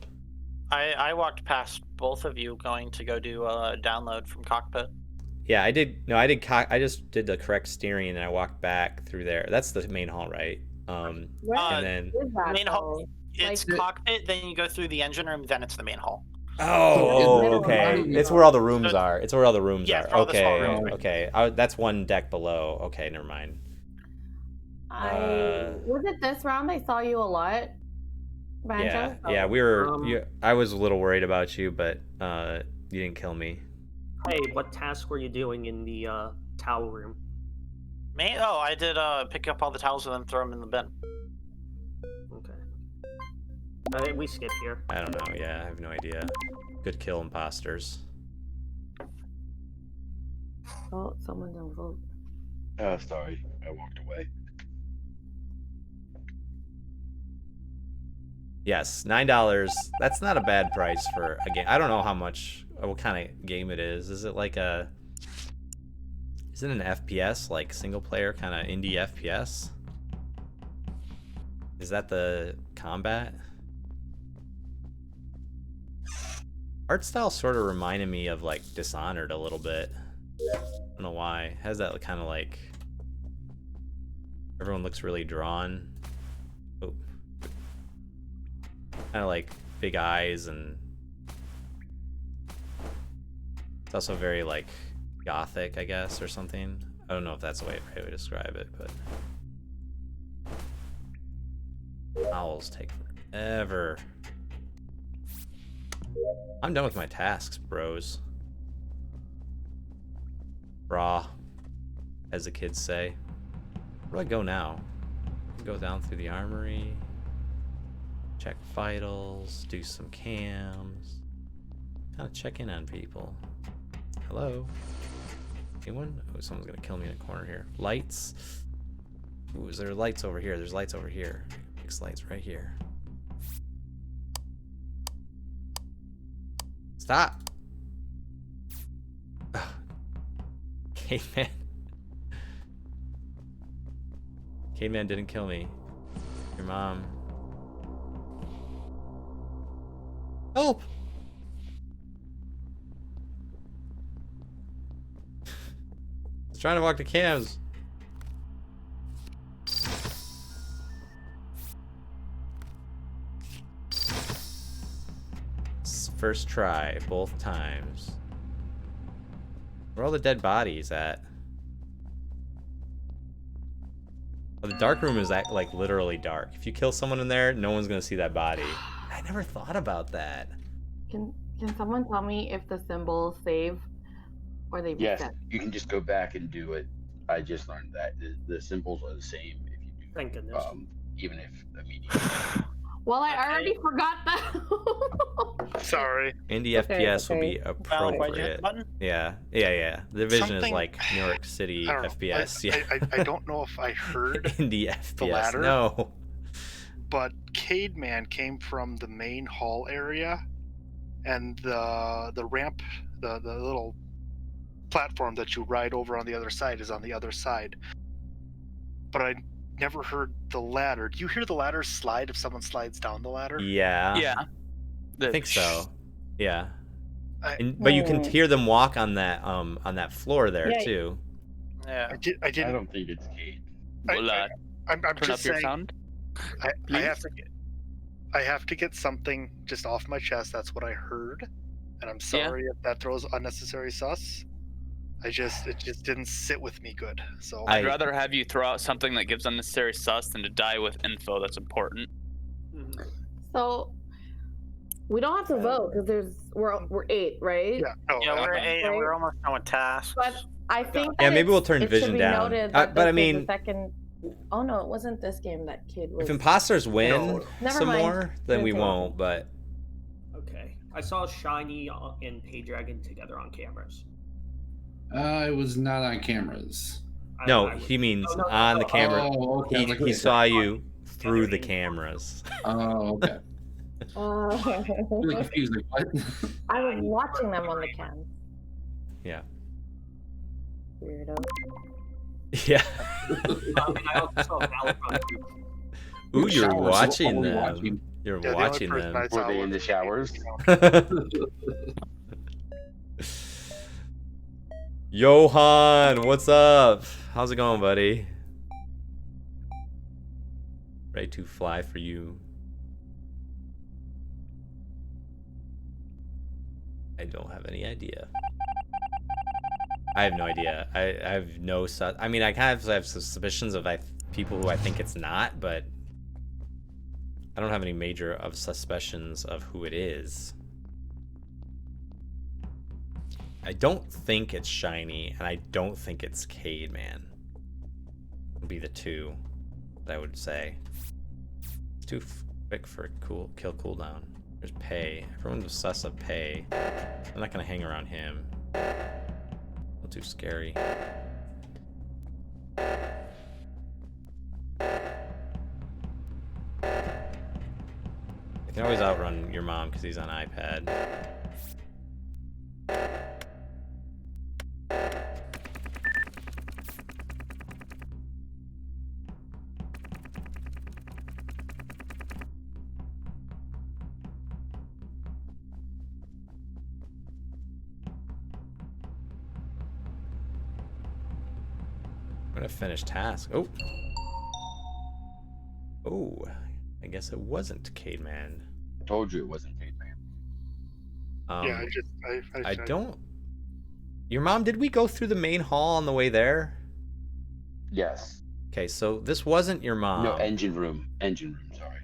I walked past both of you going to go do a download from cockpit. Yeah, I did. No, I did. I just did the correct steering, and I walked back through there. That's the main hall, right? Where And then. is that, Main hall. though? It's Like- cockpit, then you go through the engine room, then it's the main hall. Oh, okay. It's where all the rooms So- are. It's where all the rooms Yeah, are. it's where all the small Okay, rooms are. okay. That's one deck below. Okay, never mind. Was it this round I saw you a lot? Banjo? Yeah, Oh. yeah. We were. I was a little worried about you, but you didn't kill me. Hey, what task were you doing in the towel room? Me? Oh, I did pick up all the towels and then throw them in the bin. Okay. We skip here. I don't know. Yeah, I have no idea. Good kill, imposters. Oh, someone didn't vote. Sorry, I walked away. Yes, $9. That's not a bad price for a game. I don't know how much, what kind of game it is. Is it like a? Is it an FPS, like single player kind of indie FPS? Is that the combat? Art style sort of reminded me of like Dishonored a little bit. I don't know why. It has that kind of like. Everyone looks really drawn. Oh. Kind of like big eyes, and it's also very like gothic, I guess, or something. I don't know if that's the right way to describe it, but owls take forever. I'm done with my tasks, bros. Brah, as the kids say. Where do I go now? Go down through the armory. Check vitals, do some cams. Kind of check in on people. Hello? Anyone? Oh, someone's gonna kill me in a corner here. Lights. Ooh, is there lights over here? There's lights over here. Fix lights right here. Stop! Caveman. Caveman didn't kill me. Your mom. Help! I was trying to walk to cams. First try, both times. Where are all the dead bodies at? Oh, the dark room is like literally dark. If you kill someone in there, no one's gonna see that body. I never thought about that. Can someone tell me if the symbols save or they Yes, reset? you can just go back and do it. I just learned that the symbols are the same if you do. Thank goodness. Even if immediately. Well, I already forgot that. Sorry. Indie FPS will be Valid appropriate. button? Yeah. The division is Something- like New York City I don't know. FPS. Yeah. I don't know if I heard Indie FPS. ladder? No. but Cade Man came from the main hall area, and the ramp, the little platform that you ride over on the other side is on the other side. But I never heard the ladder. Do you hear the ladder slide if someone slides down the ladder? Yeah. Yeah. I think so. Yeah. I- But you can hear them walk on that floor there Yeah. too. Yeah. I didn't. I don't think it's Kate. Well, I'm turn just up your saying. sound. I have to get something just off my chest. That's what I heard, and I'm sorry if that throws unnecessary sus. It just didn't sit with me good. So I'd rather have you throw out something that gives unnecessary sus than to die with info that's important. So we don't have to vote because we're 8, right? yeah, no, Yeah, we're Okay. 8 and we're almost done with tasks. But I think Yeah, that maybe we'll turn it should vision be down. noted But that I this is mean, the second. Oh no, it wasn't this game that kid was. if imposters win No, never some mind. more, then we Okay. won't. But Okay. I saw Shiny and Paydragon together on cameras. I was not on cameras. no, I was- he means no, on the camera. Oh, okay. I was like, He wait, saw you through the cameras. Oh, okay. Really confused. Like, what? I was watching them on the cam. Yeah. Weirdo. Yeah. I also saw Valak on group. Ooh, you're Showers, watching what were we them. watching? You're Yeah, the only watching person them. I saw Were they in the was- showers? Johan, what's up? How's it going, buddy? Ready to fly for you. I don't have any idea. I have no idea. I have no I mean, I kind of have suspicions of people who I think it's not, but I don't have any major of suspicions of who it is. I don't think it's Shiny, and I don't think it's Cade Man. Would be the two that I would say. It's too quick for a kill cooldown. There's Pay. Everyone was sus of Pay. I'm not gonna hang around him. A little too scary. I can always outrun your mom because he's on iPad. I'm gonna finish task. Oh. Oh. I guess it wasn't Cade Man. Told you it wasn't Kate, man. Yeah, I don't. Your mom, did we go through the main hall on the way there? Yes. Okay, so this wasn't your mom. No, engine room. Engine room, sorry.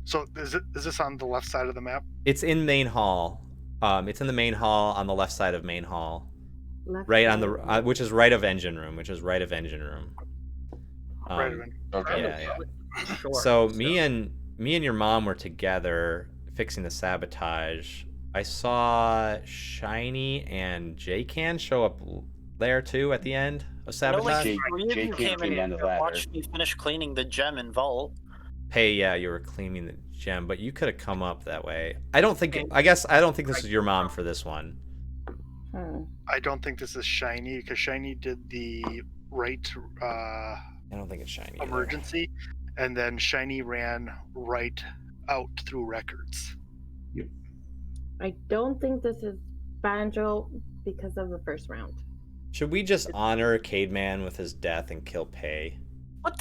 So is this on the left side of the map? It's in main hall. It's in the main hall on the left side of main hall. Left Right on side. the, which is right of engine room, which is right of engine room. Right of it. Okay. Yeah, yeah. Sure. So me and me and your mom were together fixing the sabotage. I saw Shiny and J-Can show up there too at the end of I know, like, sabotage. three of you came in down the and ladder. watched me finish cleaning the gem and vault. Hey, yeah, you were cleaning the gem, but you could have come up that way. I don't think this is your mom for this one. I don't think this is Shiny because Shiny did the right I don't think it's Shiny either. emergency, and then Shiny ran right out through records. I don't think this is Banjo because of the first round. Should we just honor Cademan with his death and kill Pei? What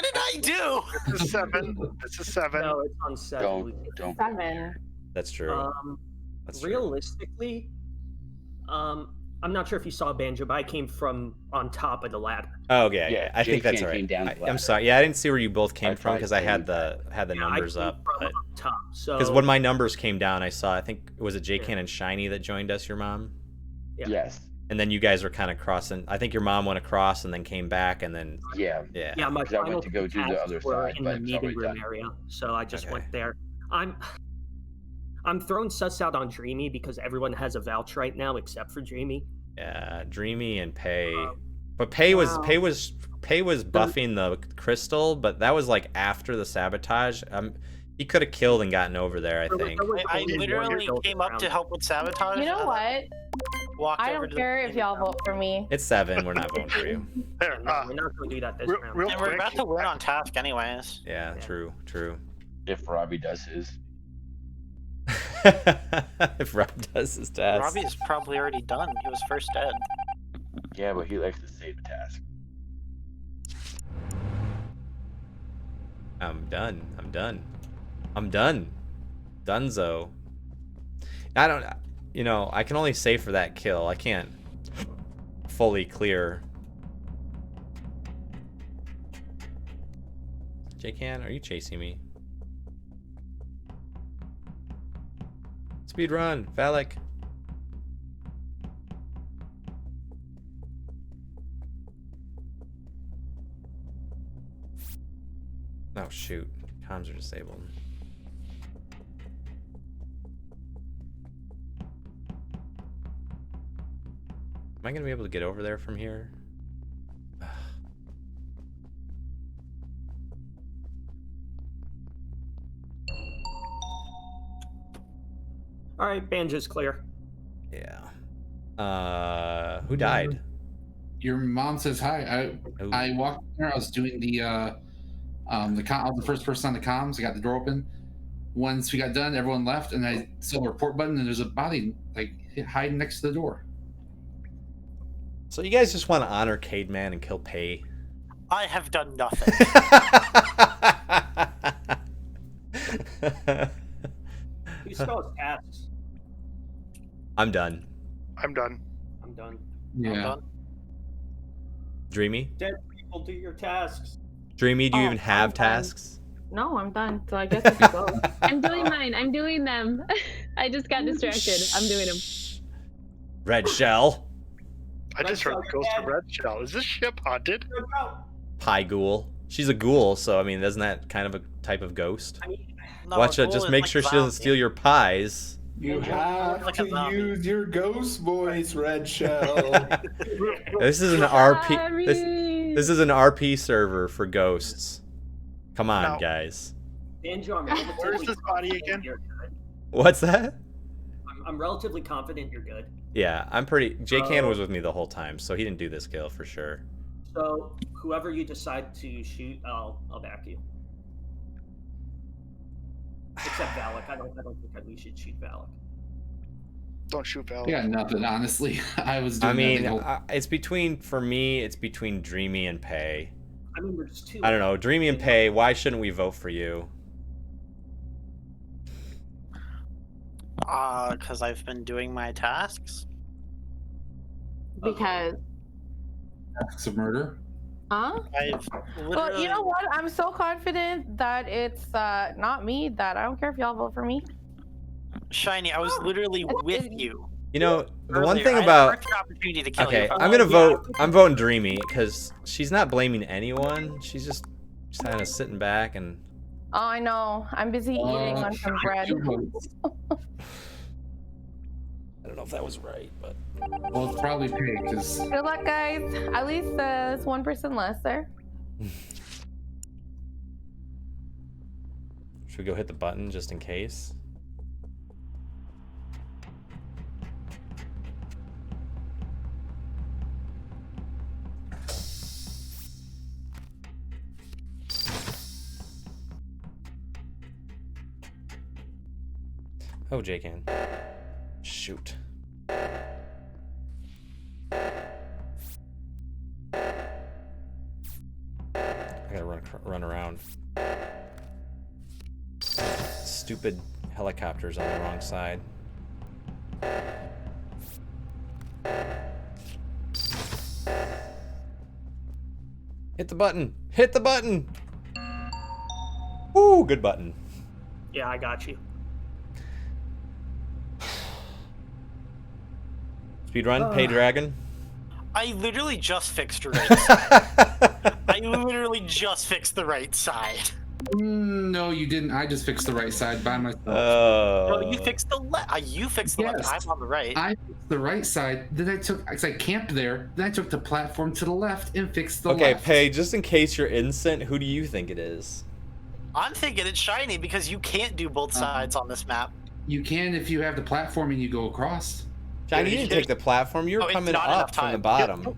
did I do? This is 7. This is 7. No, it's on 7. Don't. 7. That's true. That's true. Realistically, I'm not sure if you saw Banjo, but I came from on top of the ladder. Oh yeah. I think that's J-Can all right. came down the I'm ladder. sorry. Yeah, I didn't see where you both came I from because I had the I numbers came up. from top. Because So when my numbers came down, I saw, I think, was it J-Can and Shiny that joined us, your mom? Yeah. Yes. And then you guys were kind of crossing. I think your mom went across and then came back and then. Yeah. yeah, my 'Cause I went final to go do the tasks other were side, in but the it's meeting already room done. area, so I just Okay. went there. I'm throwing sus out on Dreamy because everyone has a vouch right now except for Dreamy. Yeah, Dreamy and Pei. But Pei was buffing the crystal, but that was like after the sabotage. He could have killed and gotten over there, I think. I literally came up to help with sabotage. You know what? Walked I over don't to care the if y'all vote for me. It's 7. We're not voting for you. There, No, we're not going to do that this round. real And we're quick, about to win on task anyways. Yeah, true. If Robbie does his. If Rob does his task. Robbie's probably already done. He was first dead. Yeah, but he likes to save a task. I'm done. Dunzo. I don't. I can only save for that kill. I can't fully clear. J-Can, are you chasing me? Speed run, Valak. Oh shoot, comms are disabled. Am I gonna be able to get over there from here? All right, Banjo's clear. Yeah. Who died? Your mom says hi. I walked in there. I was doing I was the first person on the comms. I got the door open. Once we got done, everyone left, and I saw the report button, and there's a body hiding next to the door. So you guys just want to honor Cademan and kill Pei? I have done nothing. Who still has tasks? I'm done. I'm done. I'm done. Yeah. I'm done. Dreamy? Dead people, do your tasks. Dreamy, do you even have I'm done. tasks? No, I'm done. So I guess it's go. I'm doing mine. I'm doing them. I just got distracted. I'm doing them. Red Shell. I just heard Shell, the ghost of Red Shell. Is this ship haunted? Pie Ghoul. She's a ghoul, so I mean, isn't that kind of a type of ghost? No, Watch a it. ghoul Just is make like sure she zombie. doesn't steal your pies. You have Like a to zombie. use your ghost voice, Red Shell. This is an RP. Sorry. This is an RP server for ghosts. Come on, Now- guys. Banjo, I'm Where's relatively this body confident again? you're good. What's that? I'm relatively confident you're good. Yeah, I'm pretty. J-Can was with me the whole time, so he didn't do this kill for sure. So whoever you decide to shoot, I'll back you. Except Valak. I don't think that we should shoot Valak. Don't shoot Val. I got nothing, honestly. I was doing I mean, nothing. it's between, for me, it's between Dreamy and Pei. I mean, there's two. I don't know, Dreamy and Pei, why shouldn't we vote for you? Because I've been doing my tasks. Because, Acts of murder. huh? I've literally. Well, you know what? I'm so confident that it's not me that I don't care if y'all vote for me. Shiny, I was literally with you. You know, the one earlier. thing I had about... a perfect opportunity to kill Okay, you. I'm gonna vote, I'm voting Dreamy, because she's not blaming anyone, she's just kind of sitting back and... Oh, I know. I'm busy eating on some bread. 2 votes. I don't know if that was right, but Well, it's probably Pay because Good luck, guys. At least it's 1% less there. should we go hit the button just in case? Oh, J-Can. Shoot. I gotta run around. Stupid helicopters on the wrong side. Hit the button! Hit the button! Woo, good button. Yeah, I got you. Speedrun, Pay Dragon. I literally just fixed the right side. I literally just fixed the right side. No, you didn't. I just fixed the right side by myself. Bro, you fixed the left. You fixed the left. Yes. I'm on the right. I fixed the right side. Then I took, because I camped there. Then I took the platform to the left and fixed the Okay, left. Pay, just in case you're innocent, who do you think it is? I'm thinking it's shiny because you can't do both sides on this map. You can if you have the platform and you go across. Shiny, you didn't take the platform. You were No, it's coming not enough up from the time. bottom.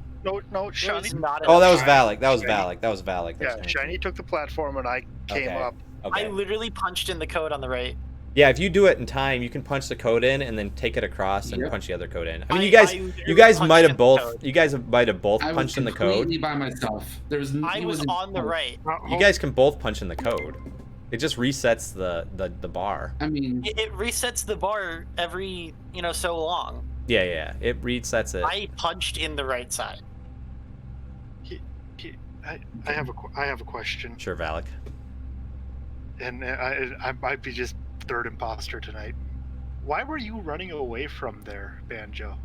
No, Shiny. It's not Oh, that enough was time. Valak. That was Shiny. Valak. That was Valak. Yeah, That's Shiny took the platform and I came Okay. up. Okay. I literally punched in the code on the right. Yeah, if you do it in time, you can punch the code in and then take it across and Yep. punch the other code in. I mean, I you guys literally punched might in have the both. code. You guys might have both I was punched in the completely code. by myself. There was. I he was wasn't- on the right. You guys can both punch in the code. It just resets the bar. I mean, It resets the bar every, so long. Yeah, yeah. It resets it. I punched in the right side. I have a question, Sure, Valak. and I might be just third imposter tonight. Why were you running away from there, Banjo?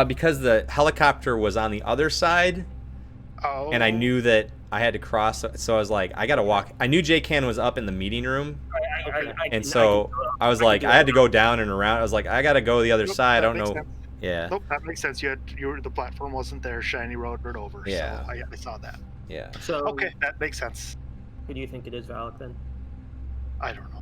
Because the helicopter was on the other side, Oh. and I knew that I had to cross, so I was like, I gotta walk. I knew J-Can was up in the meeting room, and so I was like, I had to go down and around. I was like, I gotta go the other Nope, side. I that don't makes know. sense. Yeah, Nope, that makes sense. The platform wasn't there. Shiny rode it over. Yeah. So I saw that. yeah. So, Okay, that makes sense. who do you think it is, Valak, then? I don't know.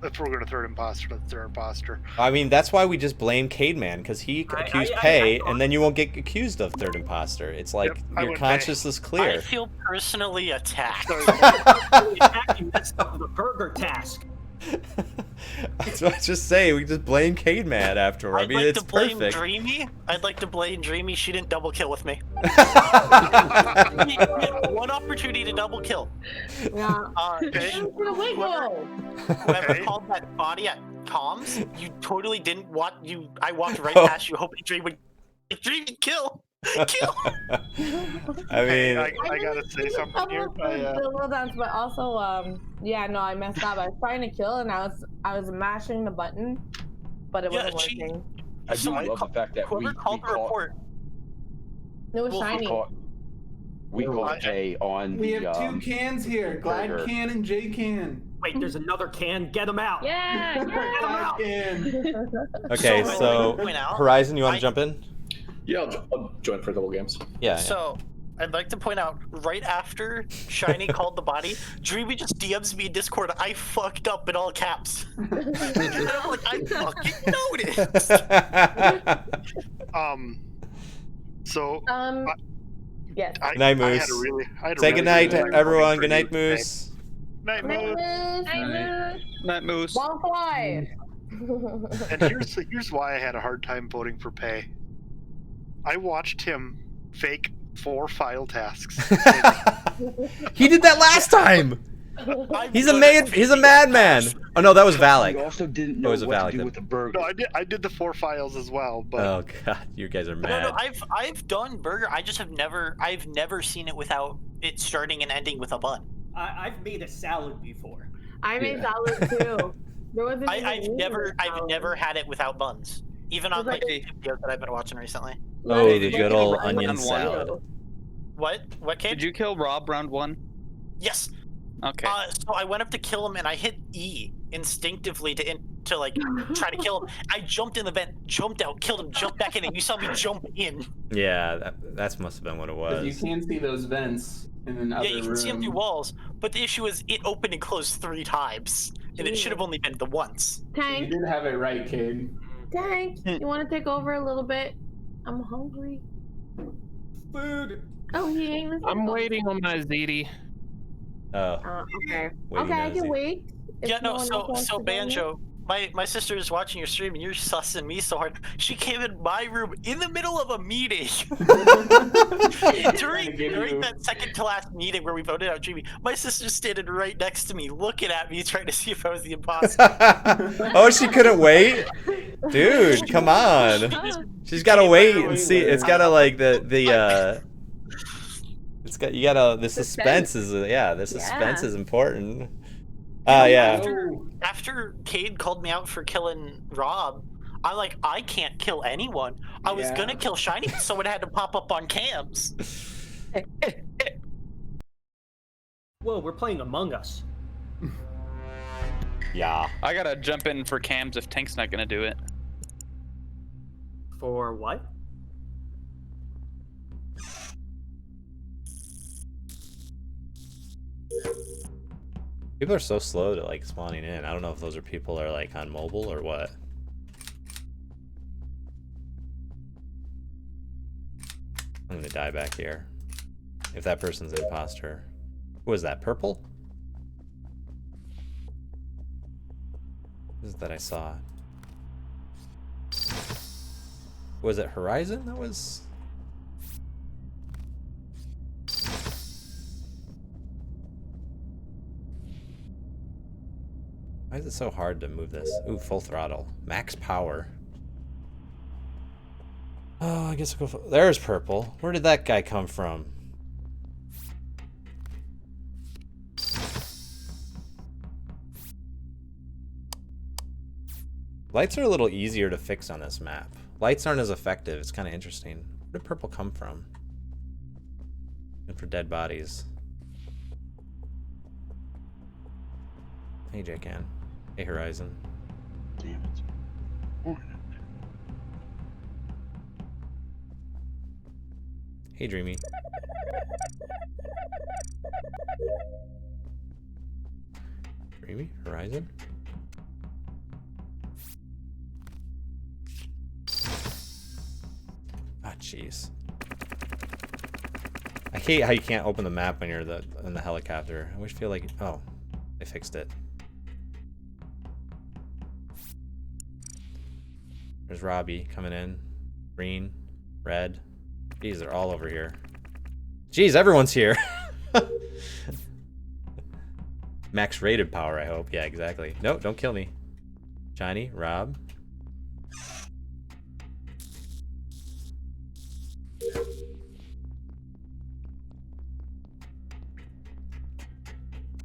If we're gonna third imposter, let's third imposter. I mean, that's why we just blame Cademan, because he accused Pay, and then you won't get accused of third imposter. It's like I your would conscience is I clear. feel personally attacked. You messed up the burger task. That's what I was just saying. We just blame Cademan after. I I'd mean, like it's to blame perfect. Dreamy. I'd like to blame Dreamy. She didn't double kill with me. We had one opportunity to double kill. Yeah. Whoever called that body at comms, you totally didn't want you. I walked right Oh. past you, hoping Dream would. Dream, kill. Kill. I mean, I gotta say something here. The little dance, but also, yeah, no, I messed up. I was trying to kill, and I was mashing the button, but it Yeah, wasn't she- working. I do Somebody love the fact that Whoever called the report. It was Well, shiny. we caught Jay on We the. have two cans here, Glad burger. Can and J Can. Wait, there's another can. Get him out. Yeah, Glad Can. okay, so Point out, Horizon, you want I- to jump in? Yeah, I'll join for a couple games. Yeah. So, I'd like to point out, right after Shiny called the body, Dreamy just DMs me in Discord, I fucked up in all caps. And I'm like, I fucking noticed. So Yes. Good night, Moose. Say good night to everyone. Good night, Moose. Night, Night, Moose. Moose. Night, Moose. Long fly. And here's why I had a hard time voting for Pay. I watched him fake 4 file tasks. He did that last time. I'm He's a good mad. at He's a faking madman. tasks. Oh no, that was You Valak. also didn't It know was a what Valak to do then. with the burger. No, I did the 4 files as well, but Oh god, you guys are No, mad. I've done burger. I just have I've never seen it without it starting and ending with a bun. I've made a salad before. I made salad too. There wasn't even I've meat in never the salad. had it without buns. Even on like the videos that I've been watching recently. Oh, Hey, the did you good kill old Rob onion round one? salad. What? What, Kate? Did you kill Rob round 1? Yes. Okay. So I went up to kill him and I hit E instinctively to like try to kill him. I jumped in the vent, jumped out, killed him, jumped back in, and you saw me jump in. Yeah, that must have been what it was. You can see those vents in another room. Yeah, you can see them through walls, but the issue is it opened and closed 3 times, and it should have only been the once. You Tank, did have it right, Cade. Tank, you want to take over a little bit? I'm hungry. Food. Oh, he ain't listening. I'm waiting on my ZD. Oh. Okay. Waiting Okay, I on can Z. wait. If Yeah, no, one else wants so to go in. Banjo, my sister is watching your stream and you're sussing me so hard. She came in my room in the middle of a meeting. during that second to last meeting where we voted out Dreamy, my sister's standing right next to me, looking at me, trying to see if I was the imposter. Oh, she couldn't wait? Dude, come on. She's gotta wait and see. It's gotta like it's got, you gotta, the suspense is, the suspense is important. Yeah. After Cade called me out for killing Rob, I'm like, I can't kill anyone. I was gonna kill Shiny, but someone had to pop up on cams. Whoa, we're playing Among Us. Yeah. I gotta jump in for cams if Tank's not gonna do it. For what? People are so slow to like spawning in. I don't know if those are people that are like on mobile or what. I'm gonna die back here. If that person's an imposter. Who was that? Purple? What is it that I saw? Was it Horizon? That was... Why is it so hard to move this? Ooh, full throttle. Max power. Oh, I guess I'll go for... There's Purple. Where did that guy come from? Lights are a little easier to fix on this map. Lights aren't as effective. It's kind of interesting. Where did Purple come from? Good for dead bodies. Hey, J-Can. Hey, Horizon. Damn it. Hey, Dreamy. Dreamy? Horizon? Ah, jeez. I hate how you can't open the map when you're in the helicopter. I wish feel like... Oh, they fixed it. There's Robbie coming in. Green. Red. Jeez, they're all over here. Jeez, everyone's here. Max rated power, I hope. Yeah, exactly. Nope, don't kill me. Shiny, Rob.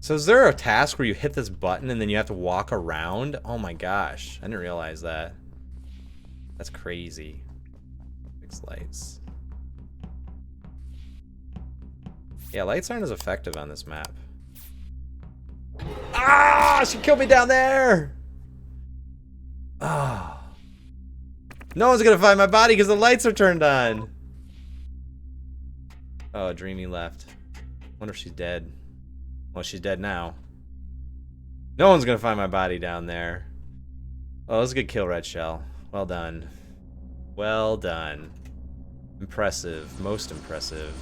So is there a task where you hit this button and then you have to walk around? Oh my gosh, I didn't realize that. That's crazy. Fix lights. Yeah, lights aren't as effective on this map. Ah, she killed me down there! Ah. No one's gonna find my body because the lights are turned on. Oh, Dreamy left. Wonder if she's dead. Well, she's dead now. No one's gonna find my body down there. Oh, that was a good kill, Red Shell. Well done. Well done. Impressive. Most impressive.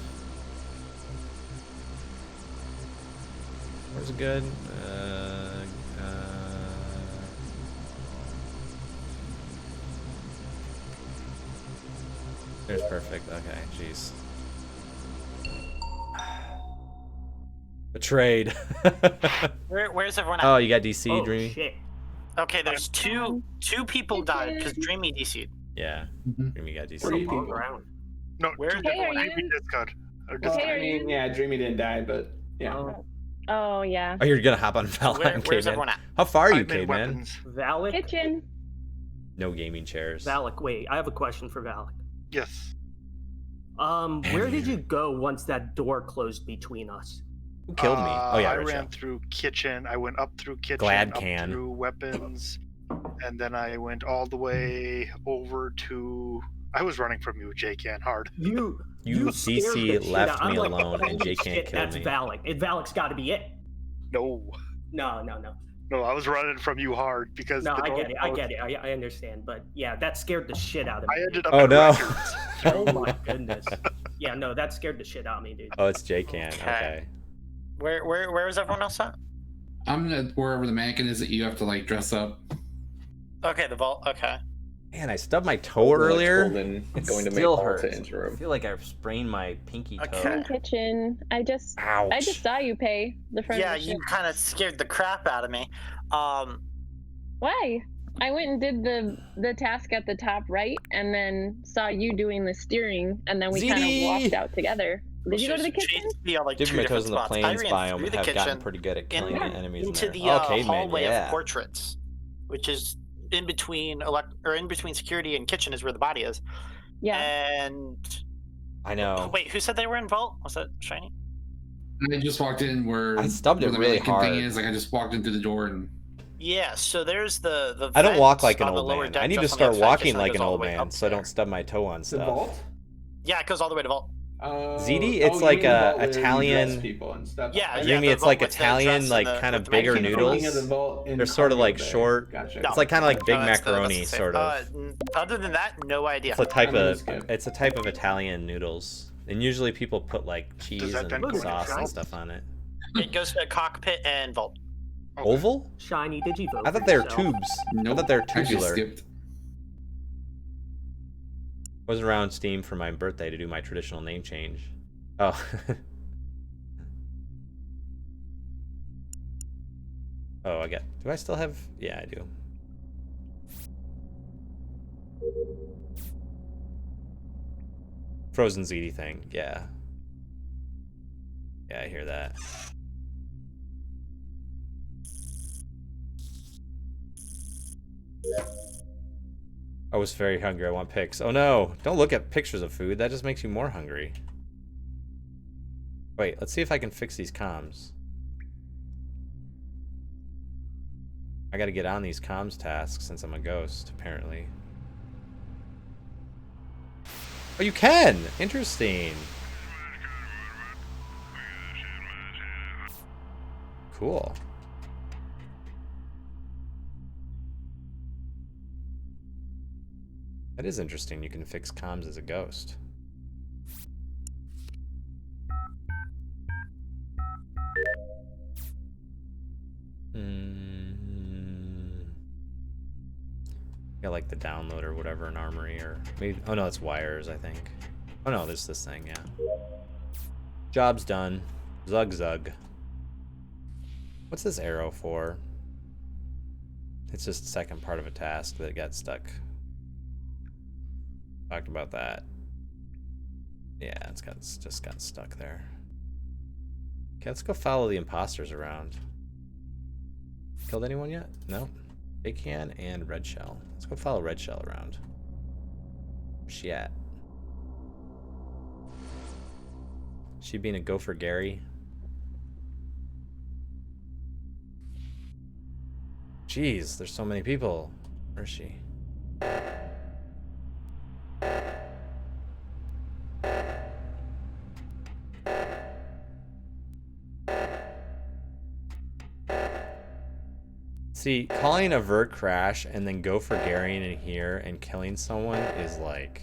Where's it good? There's perfect. Okay, jeez. Betrayed. Where's everyone at? Oh, you got DC, Oh, Dreamy? shit. Okay, there's two people died because Dreamy DC'd. Yeah. Dreamy got DC. Three people. No, Where- two Hey, are people. you- Dreamy Discard. I mean, yeah, Dreamy didn't die, but yeah. Oh yeah. Oh, you're gonna hop on Valheim, Where's K-Man. everyone at? How far are you, I'm in K-Man? weapons. Valak? Kitchen. No gaming chairs. Valak, wait, I have a question for Valak. Yes. Where did you go once that door closed between us? Who killed me? Oh yeah, I Red ran Shell. through kitchen. I went up through kitchen, Glad up can. through weapons, and then I went all the way over to. I was running from you, J-Can, hard. You CC scared the shit left out. I'm me like, alone, and holy Jay can't shit, kill that's me. Valak. Valak's got to be it. No, No. no, I was running from you hard because No, the I door get it. I understand. But yeah, that scared the shit out of I me. ended up Oh in no. records. Oh my goodness. Yeah, no, that scared the shit out of me, dude. Oh, it's Jay can. Okay. Where is everyone else at? I'm at wherever the mannequin is that you have to like dress up. Okay, the vault. Okay. Man, I stubbed my toe earlier. It going to still make hurts. to enter I room. feel like I've sprained my pinky toe. Okay. Kitchen. I just Ouch. saw you pay the front Yeah, of the you ship. kind of scared the crap out of me. Why? I went and did the task at the top right, and then saw you doing the steering, and then we kind of ZD! walked out together. Did you go to the kitchen? Yeah, like Dipping two my toes different in the spots. I plains ran biome through the have gotten kitchen pretty good at killing the enemies into in there. the Oh, caveman, hallway yeah. of portraits, which is in between in between security and kitchen is where the body is. Yeah. And I know. wait, who said they were in vault? Was that Shiny? I just walked in where I stubbed where it the really mannequin hard. thing is. Like I just walked in through the door and. Yeah. So there's the. I don't walk vents like an on the old lower man. deck I need to just on the start other side of walking kitchen that like goes an all the old way man up so I there. don't stub my toe on The stuff. vault? Yeah, it goes all the way to vault. ZD, it's you like mean the vault where you Italian. dress people and stuff. Yeah, You yeah, mean the it's vault like with the Italian, dress like and the- kind with of the bigger mannequin. noodles? Thinking of the vault in They're sort of Cargo like Bay. short. Gotcha. No. It's like kind of like big No, that's the macaroni, same. sort of. Other than that, no idea. It's a type I'm gonna of skip. it's a type of Italian noodles, and usually people put like cheese that then and go in sauce and front? stuff on it. It goes to cockpit and vault. Oval? Shiny, did you vote? I thought for they were yourself? tubes. Nope. I thought they were I actually tubular. skipped. Wasn't around Steam for my birthday to do my traditional name change. Oh. Oh, I got. Do I still have? Yeah, I do. Frozen ZD thing. Yeah. Yeah, I hear that. I was very hungry. I want pics. Oh no! Don't look at pictures of food. That just makes you more hungry. Wait, let's see if I can fix these comms. I gotta get on these comms tasks since I'm a ghost, apparently. Oh, you can! Interesting. Cool. That is interesting. You can fix comms as a ghost. Got like the download or whatever in Armory or maybe. Oh no, it's wires, I think. Oh no, there's this thing, yeah. Job's done. Zug zug. What's this arrow for? It's just the second part of a task that got stuck. Talked about that. Yeah, it's just got stuck there. Okay, let's go follow the imposters around. Killed anyone yet? No. Big Can and Red Shell. Let's go follow Red Shell around. Where's she at? She being a gopher Gary? Jeez, there's so many people. Where is she? See, calling a vert crash and then go for Garion in here and killing someone is like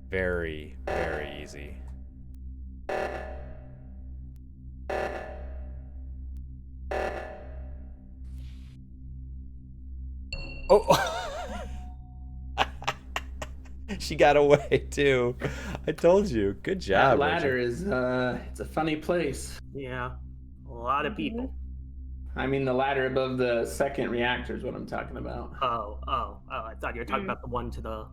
very, very easy. Oh! She got away too. I told you. Good job. That ladder Richard. is it's a funny place. Yeah, a lot of people. I mean, the ladder above the second reactor is what I'm talking about. Oh, I thought you were talking about the one to the.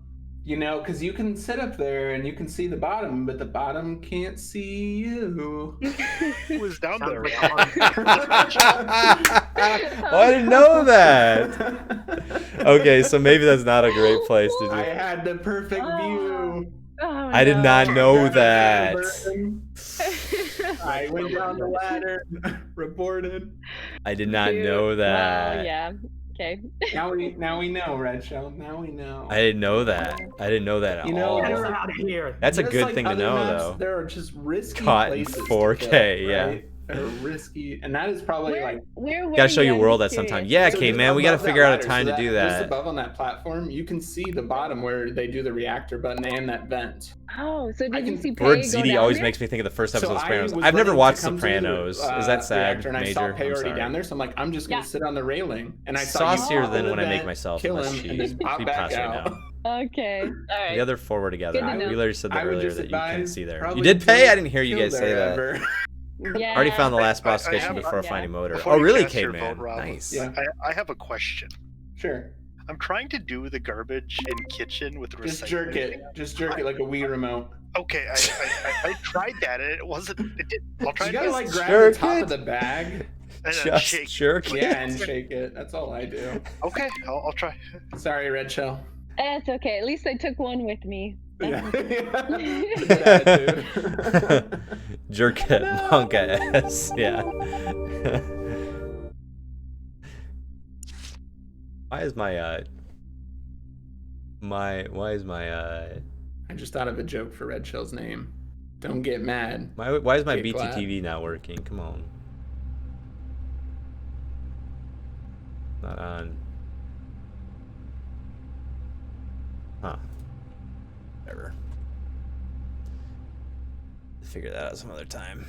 You know, because you can sit up there and you can see the bottom, but the bottom can't see you. Who was down there? Oh, I didn't know that. Okay, so maybe that's not a great place to do. I had the perfect view. Oh, I did not know that. I went down the ladder, reported. I did not Cute. know that. Well, yeah. Okay. Now we know, Red Shell. Now we know. I didn't know that. I didn't know that at You know, all. Get her out of here. That's a Just good like thing to other know, maps, though. There are just risky Caught in places 4K, to kill, yeah. right? They're risky, and that is probably like. Where Gotta show you? your I'm world just at some time. curious. Yeah, So okay, just man, we gotta above that figure out a ladder, time so to do Just that. above on that platform, you can see the bottom where they do the reactor button and that vent. Oh, so I did you can- see Word Pay go ZD down always there? makes me think of the first episode So of Sopranos. I was I've never running watched to come to the, Sopranos. Is that sad, reactor, and I saw Major? Pay I'm already sorry. down there, so I'm like, I'm just gonna Yeah. sit on the railing, and I saw you Saucier pop than in when the I make vent, myself kill less him, and then cheese. pop Be back paused right out. now. Okay. All right. The other four were together. Good to know. We literally said that I would earlier just that you couldn't advise see there. You probably did Pay? don't I didn't hear you kill guys say there that. ever. Yeah. Already found the last boss I station have- before yeah. finding motor. Before Oh, you really, cast your Caveman? vote, Rob, Nice. Yeah. I have a question. Sure. I'm trying to do the garbage in kitchen with recycling. Just jerk it. Just jerk it like a Wii remote. Okay, I tried that and it wasn't. It did. I'll try You to gotta do like it grab Jerk the top it. of the bag. and then Just shake. jerk it. Yeah, and shake it. That's all I do. Okay, I'll try. Sorry, Red Shell. That's okay. At least I took one with me. Yeah. Jerk it, punk ass. Yeah. Why is my I just thought of a joke for Red Shell's name. Don't get mad. why is my Get glad. BTTV not working? Come on. Not on. Huh. Whatever. Figure that out some other time.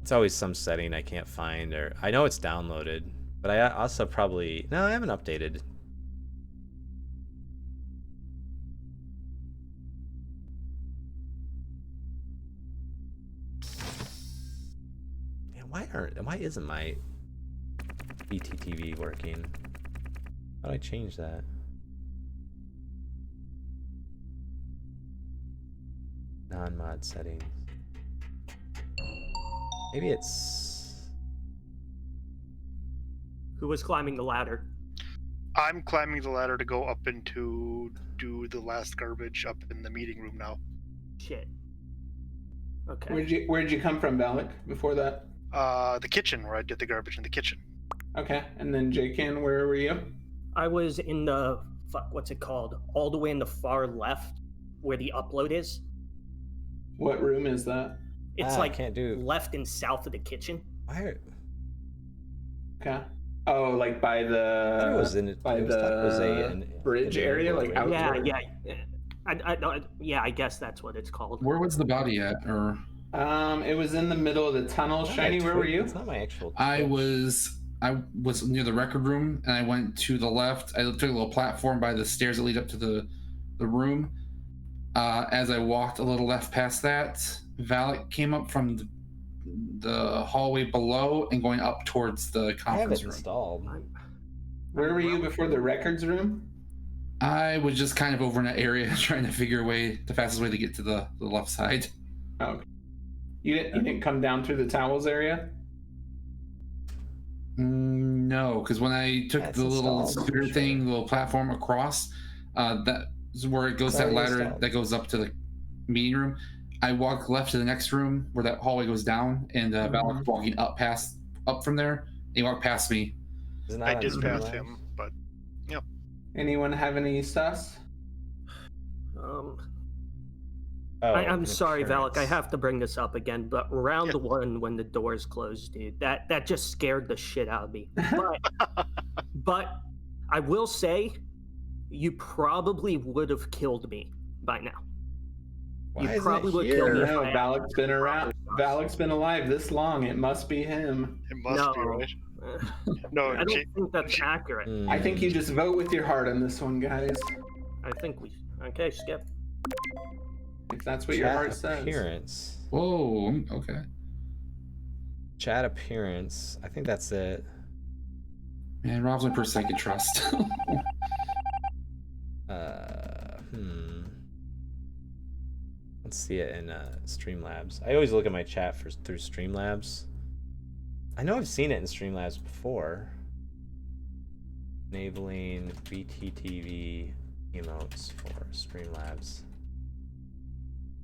It's always some setting I can't find, or I know it's downloaded, but I also probably no, I haven't updated. Man, why isn't my BTTV working? How do I change that? Non-mod settings. Maybe it's... Who was climbing the ladder? I'm climbing the ladder to go up and to do the last garbage up in the meeting room now. Shit. Okay. Where'd you come from, Valak? Before that? The kitchen where I did the garbage in the kitchen. Okay, and then J-Can, where were you? I was in the what's it called? All the way in the far left, where the upload is. What room is that? It's I like can't do. left and south of the kitchen. Why? Okay. Oh, like by I thought it the was in. by it was, thought it was the bridge area, like out. Yeah, I guess that's what it's called. Where was the body at? Or It was in the middle of the tunnel. It's not Shiny, my where were Twitch- you? It's not my actual. I Twitch. was near the record room, and I went to the left. I took a little platform by the stairs that lead up to the room. As I walked a little left past that, Valak came up from the hallway below and going up towards the I have it conference room. installed. Where were you before the records room? I was just kind of over in that area trying to figure the fastest way to get to the left side. Oh, you didn't come down through the towels area? No, because when I took That's the little installed, scooter sure. thing, the little platform across, that is where it goes, It's that already ladder installed. that goes up to the meeting room. I walked left to the next room where that hallway goes down, and Valak was walking up from there. He walked past me. Is it not I on did pass Streamlabs? him, but Anyone have any sus? Oh, I'm an sorry, Valak. I appearance. have to bring this up again, but round one when the doors closed, dude, that just scared the shit out of me. But I will say, you probably would have killed me by now. Why You is it probably would I kill here? me. don't know. Valak's been around. Valak's been alive this long. It must be him. it must be right. No, I don't think that's accurate. Hmm. I think you just vote with your heart on this one, guys. I think okay, skip. If that's what your Chat heart says. appearance. Whoa, okay. Chat appearance. I think that's it. Man, Rob's the person I could trust. Let's see it in Streamlabs. I always look at my chat through Streamlabs. I know I've seen it in Streamlabs before. Enabling BTTV emotes for Streamlabs.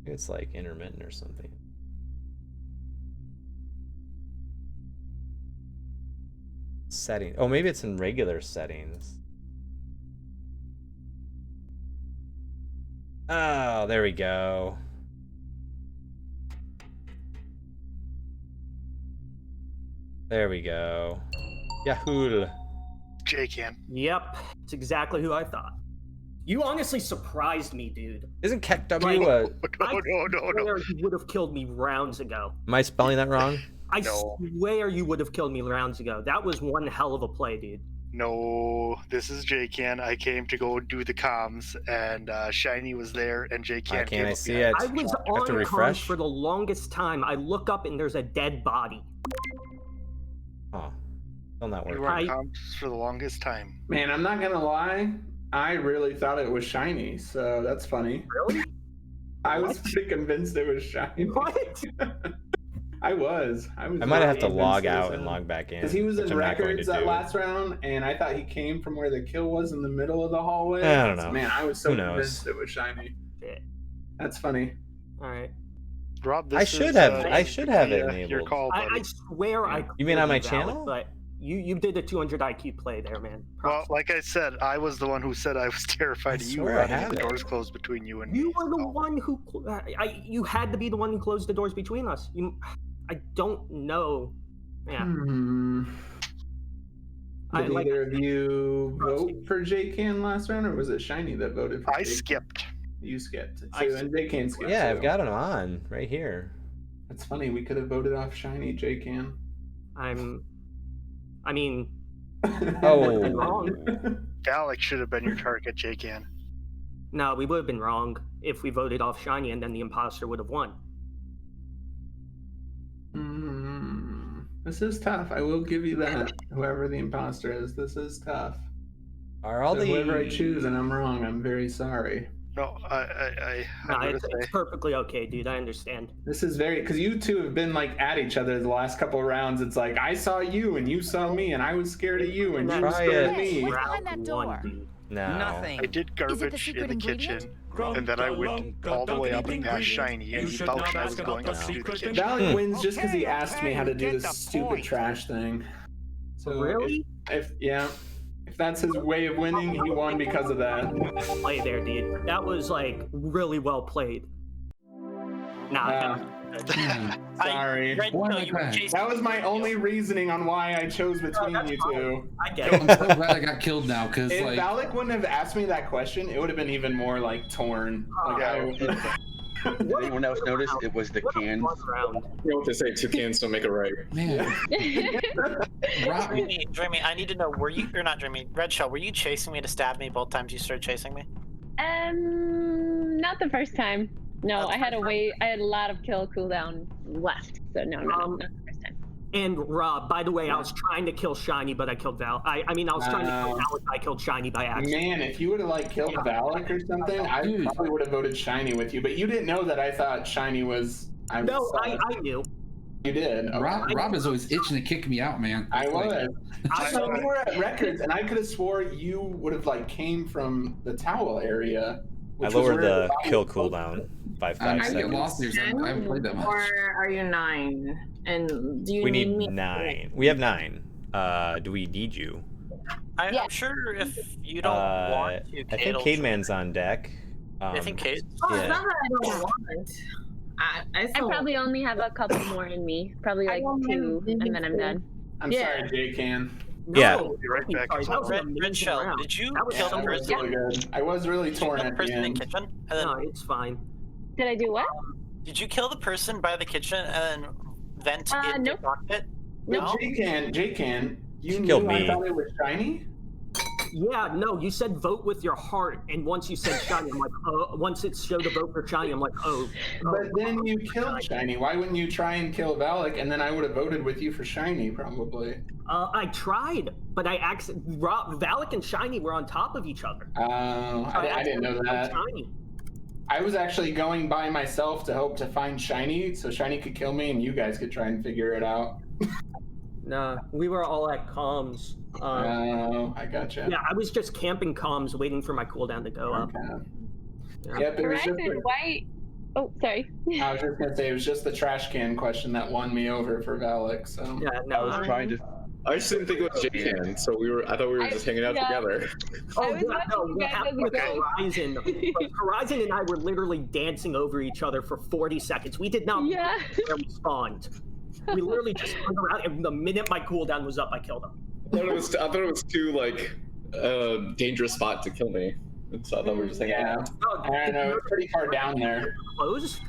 It's like intermittent or something. Setting. Oh, maybe it's in regular settings. Oh, there we go. There we go. Yahoo! J-Can. Yep, it's exactly who I thought. You honestly surprised me, dude. Isn't KEKW Like, a... No. swear you would have killed me rounds ago. Am I spelling that wrong? I No. swear you would have killed me rounds ago. That was one hell of a play, dude. No, this is J-Can. I came to go do the comms, and Shiny was there, and J-Can Why came can't I up see behind it? I us. was I have to on comms refresh? for the longest time. I look up and there's a dead body. Oh, still not You working. were on comms for the longest time. Man, I'm not gonna lie. I really thought it was Shiny, so that's funny. Really? I was pretty convinced it was Shiny. What? I was. I might have to really log convinced it was out and him. log back in. Because he was which in I'm not going to records that do. last round, and I thought he came from where the kill was in the middle of the hallway. I don't know. Man, I was so Who knows? convinced it was Shiny. Shit. That's funny. All right. Rob, this I should is, have it your enabled. call, buddy. I swear I. You mean on my could be valid, channel? But you did a 200 IQ play there, man. Well, like I said, I was the one who said I was terrified of you swear I having have the it. doors closed between you and You me. were the one who. You had to be the one who closed the doors between us. I don't know. Yeah. Did either of you vote for J-Can last round, or was it Shiny that voted for I J-Can? skipped. You skipped. So, I and J-Can skipped. Yeah, too. I've got it on right here. That's funny. We could have voted off Shiny J-Can. I mean. Oh. been wrong. Alex should have been your target, J-Can. No, we would have been wrong if we voted off Shiny and then the imposter would have won. This is tough. I will give you that. Whoever the imposter is, this is tough. Are all So the whoever I choose and I'm wrong, I'm very sorry. No, No, I'm gonna it's say. perfectly okay, dude. I understand. This is very because you two have been like at each other the last couple of rounds. It's like I saw you and you saw me and I was scared of you and you were Try scared of it. me. What's behind that door? no? Nothing. I did garbage in the kitchen, and then I went all the way up and past Shiny, and he vouched I was going up to do the kitchen. Valak wins just because he asked me how to do this stupid trash thing. So Really? if that's his way of winning, he won because of that. Play there, dude. That was like really well played. Nah. Sorry. Red Pill, you were chasing That was my only reasoning on why I chose between you two. I get it. I'm so glad I got killed now because If like Valak wouldn't have asked me that question, it would have been even more like torn. Like, Did anyone else notice it was the cans? You know what they say, two cans don't make a right. man. Dreamy, I need to know, were you, or not Dreamy, Red Shell, were you chasing me to stab me both times you started chasing me? Not the first time. No, I had to wait. I had a lot of kill cooldown left. So no, not the first time. And Rob, by the way, I was trying to kill Shiny, but I killed Val. I mean, I was trying to kill Valak, I killed Shiny by accident. Man, if you would have like killed Valak or something, I probably would have voted Shiny with you. But you didn't know that I thought Shiny was. I knew. You did. Okay. Rob is always itching to kick me out, man. I was. I So we were at records, and I could have swore you would have like came from the towel area. I which was lowered where the body kill was. cooldown by I 5 get seconds. lost here. So I haven't played that much. Or are you 9? And do you We need need me? 9. We have 9. Do we need you? I'm sure if you don't want to, I think Cademan's on deck. I think Cade. Oh, it's Yeah. not that I don't want. I still probably only have a couple more in me. Probably like 2, and then I'm done. I'm sorry, J-Can. Yeah. I'll be right back. Sorry, that was an Red amazing Shell, round. did you That was kill so the good. person? Really good. I was really torn Kill the at the person in end. kitchen, and then No, it's fine. Did I do what? did you kill the person by the kitchen and then vent into nope. the cockpit? But No. J-Can, you She knew killed I me. thought it was Shiny? Yeah, no, you said vote with your heart, and once you said Shiny, I'm like, oh, once it showed to vote for Shiny, I'm like, oh. But then you killed Shiny. Why wouldn't you try and kill Valak, and then I would have voted with you for Shiny, probably. I tried, but Valak and Shiny were on top of each other. Oh, I didn't know that. Shiny. I was actually going by myself to hope to find Shiny, so Shiny could kill me, and you guys could try and figure it out. Nah, we were all at comms. Oh, I gotcha. Yeah, I was just camping comms, waiting for my cooldown to go up. Okay. Yeah. Yep, it was Red just and white Oh, sorry. I was just gonna say it was just the trash can question that won me over for Valak. So Yeah, I no. was trying to. I just didn't think it was J-Can, so I thought we were just hanging out together. Oh, I was yeah, no, watching you what guys happened as a with group. Horizon, like, Horizon and I were literally dancing over each other for 40 seconds. We did not Yeah. where we spawned. We literally just hung around, and the minute my cooldown was up, I killed him. I thought it was too like dangerous spot to kill me, so I thought we were just hanging yeah, out. Oh, I don't did you know. notice It's pretty far down there. closed?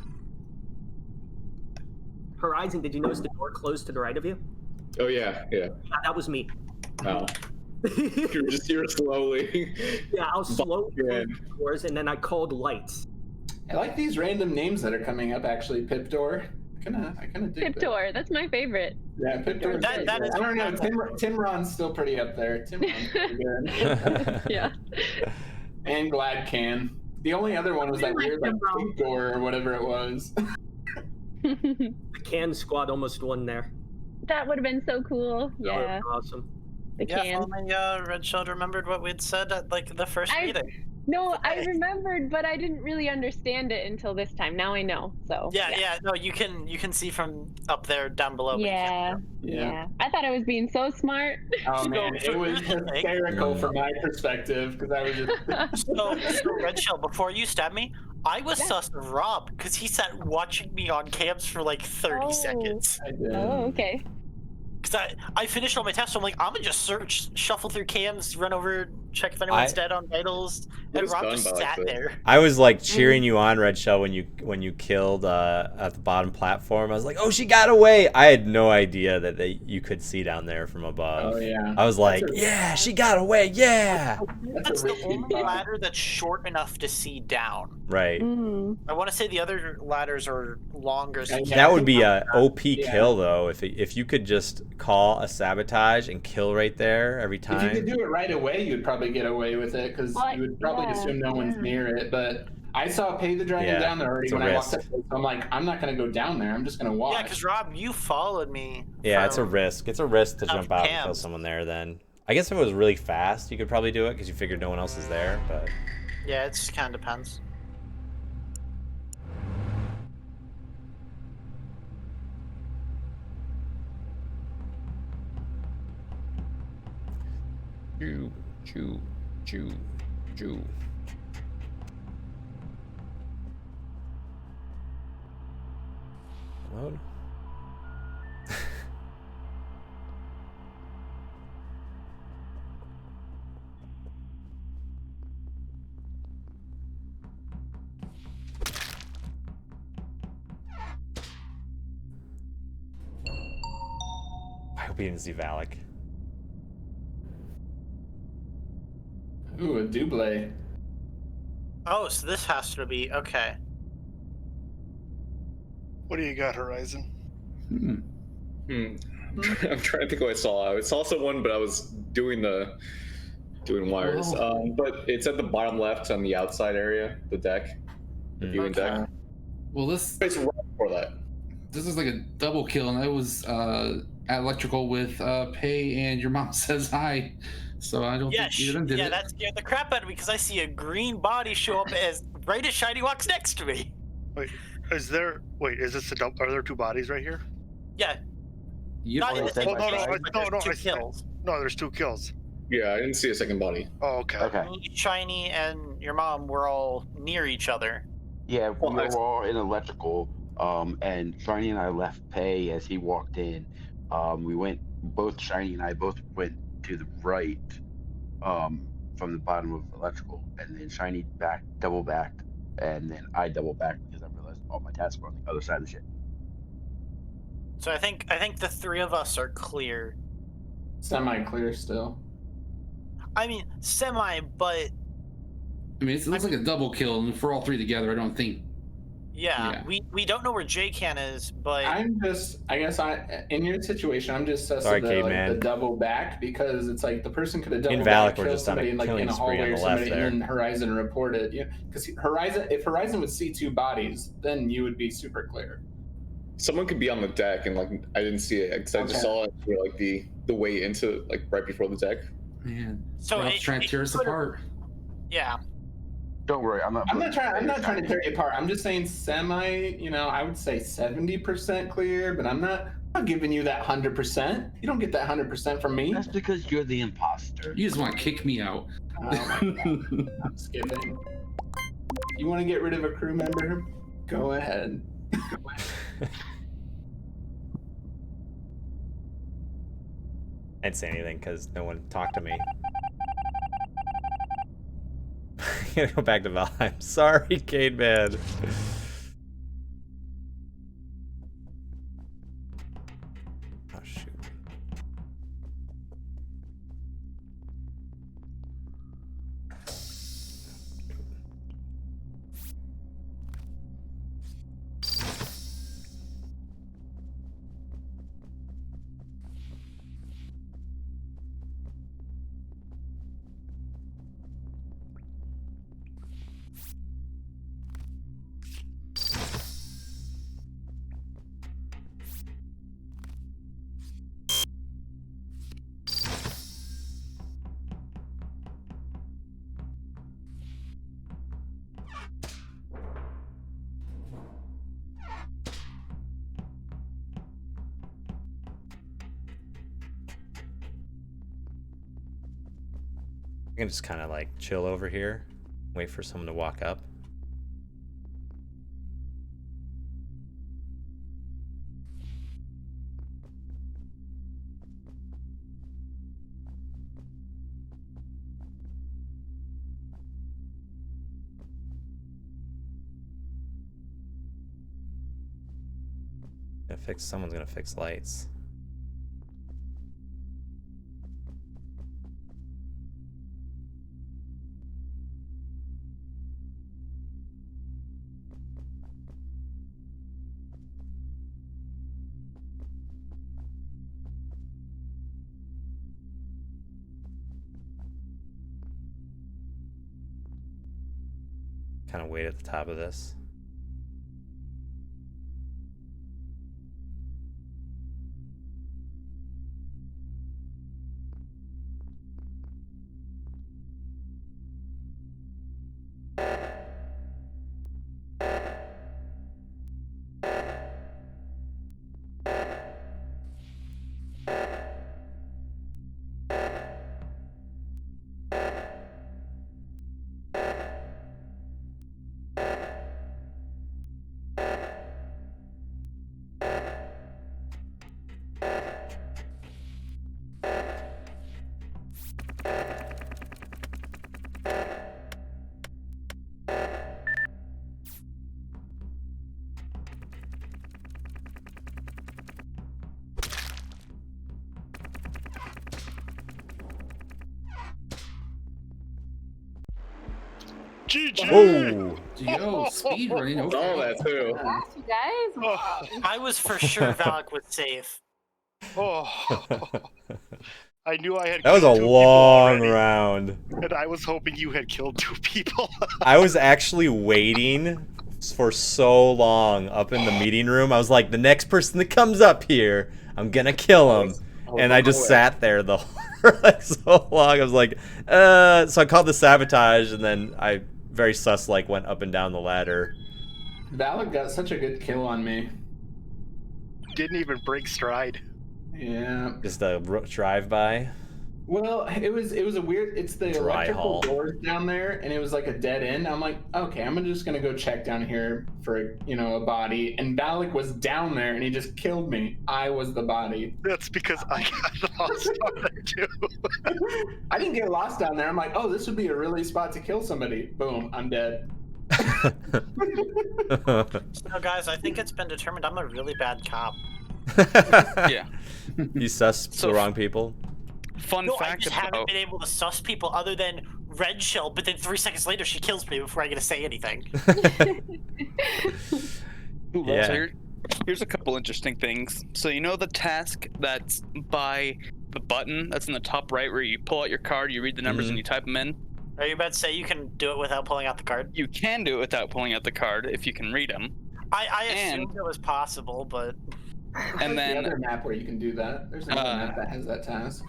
Horizon, did you notice the door closed to the right of you? Oh yeah. Yeah, that was me. Wow. You were just here slowly. Yeah, I was slowly Yeah. closing the doors, and then I called lights. I like these random names that are coming up. Actually, Piptor. I kind of dig that. Piptor, that's my favorite. Yeah, Piptor. That is- I don't know. Timron's still pretty up there. Timron's pretty good. Yeah. And Gladcan. The only other one was that weird like pink door or whatever it was. The can squad almost won there. That would have been so cool. That would've Yeah. been awesome. The Yeah, can. if only Red Shield remembered what we'd said at like the first meeting. No, I remembered, but I didn't really understand it until this time. Now I know. So Yeah. No, you can see from up there down below. but you can't- Yeah. I thought I was being so smart. Oh man, it was hysterical from my perspective because I was just. So Red Shell, before you stabbed me, I was sus of Rob because he sat watching me on cams for like 30 seconds. I did. Oh, okay. Because I finished all my tests, so I'm like, I'm gonna just search, shuffle through cams, run over, check if anyone's dead on vitals, and Rob just sat there. I was like cheering you on, Red Shell, when you killed at the bottom platform. I was like, oh, she got away. I had no idea that you could see down there from above. Oh yeah. I was like, yeah, she got away. Yeah. That's the only ladder that's short enough to see down. Right. I want to say the other ladders are longer. So you That can't would be see a OP Yeah. kill though, if you could just call a sabotage and kill right there every If you time. could do it right away, you'd probably get away with it because you would probably assume no one's near it. But I saw Pay the Dragon Yeah, down there already it's a when I walked risk. up. So I'm like, I'm not going to go down there. I'm just going to watch. Yeah, because Rob, you followed me. Yeah, it's a from- risk. It's a risk to Tough jump out and kill cams. someone there. Then I guess if it was really fast, you could probably do it because you figured no one else is there. But Yeah, it just kind of depends. Chew. Load. I hope you didn't see Valak. Ooh, a double. Oh, so this has to be okay. What do you got, Horizon? I'm trying to think what I saw. I saw someone, but I was doing wires. Whoa. But it's at the bottom left on the outside area, the deck, the viewing deck. Well, this It's right before that. this is like a double kill, and I was at electrical with Pay, and your mom says hi. So I don't Yeah, think either of them did it. that scared the crap out of me because I see a green body show up as right as Shiny walks next to me. Wait, is this a double? Are there two bodies right here? Yeah, You not in the same Oh, no, place, no, but no, there's two I said- kills. No, there's two kills. Yeah, I didn't see a second body. Oh, okay. Me, Shiny, and your mom were all near each other. Yeah, Well, we were all in electrical, and Shiny and I left Pay as he walked in. Both Shiny and I both went to the right, from the bottom of electrical, and then Shiny double backed, and then I double backed because I realized all my tasks were on the other side of the ship. So I think the three of us are clear. Semi-clear still. I mean, semi, but I mean, it looks like a double kill, and for all three together, I don't think. yeah, we don't know where J-Can is, but I'm just, I guess in your situation, I'm just sus Sorry, of the, Caveman. the double back because it's like the person could have Me double and back, Valak were killed just on a somebody in, like, killing in a spree hallway on or the left somebody, there. and then Horizon reported. Yeah, because if Horizon would see two bodies, then you would be super clear. Someone could be on the deck, and like I didn't see it because I just Okay. saw it like the way into like right before the deck. Man, So Rob's it- trying to it tear us could've- apart. yeah. Don't worry, I'm not trying to tear you apart. I'm just saying semi, I would say 70% clear, but I'm not giving you that 100%. You don't get that 100% from me. That's because you're the imposter. You just want to kick me out. Oh my God. I'm skipping. You want to get rid of a crew member? Go ahead. I didn't say anything because no one talked to me. I'm gonna go back to Val. I'm sorry, Cade, man. Oh, shoot. I can just kind of like chill over here, wait for someone to walk up. Someone's gonna fix lights. Kind of wait at the top of this. GG! Oh! Yo, speed running. Okay. All that too. Gosh, you guys. I was for sure Valak was safe. Oh. I knew I had That was a killed 2 people long already, round. and I was hoping you had killed 2 people. I was actually waiting for so long up in the meeting room. I was like, the next person that comes up here, I'm gonna kill him. And I just sat there the for like so long. I was like, so I called the sabotage, and then I very sus like went up and down the ladder. Valak got such a good kill on me. Didn't even break stride. Yeah. Just a drive-by. Well, it was a weird. It's the Dry electrical haul. doors down there, and it was like a dead end. I'm like, okay, I'm just gonna go check down here for a body. And Valak was down there, and he just killed me. I was the body. That's because I got lost on it too. I didn't get lost down there. I'm like, oh, this would be a really spot to kill somebody. Boom, I'm dead. So, guys, I think it's been determined I'm a really bad cop. Yeah. You sus So- the wrong people. Fun No, I fact just haven't about been able to suss people other than Red Shell, but then 3 seconds later she kills me before I get to say anything. Yeah. So here's a couple interesting things. So you know the task that's by the button that's in the top right where you pull out your card, you read the numbers, and you type them in? Are you about to say you can do it without pulling out the card? You can do it without pulling out the card if you can read them. I And- assumed it was possible, but And then the other map where you can do that. There's another map that has that task.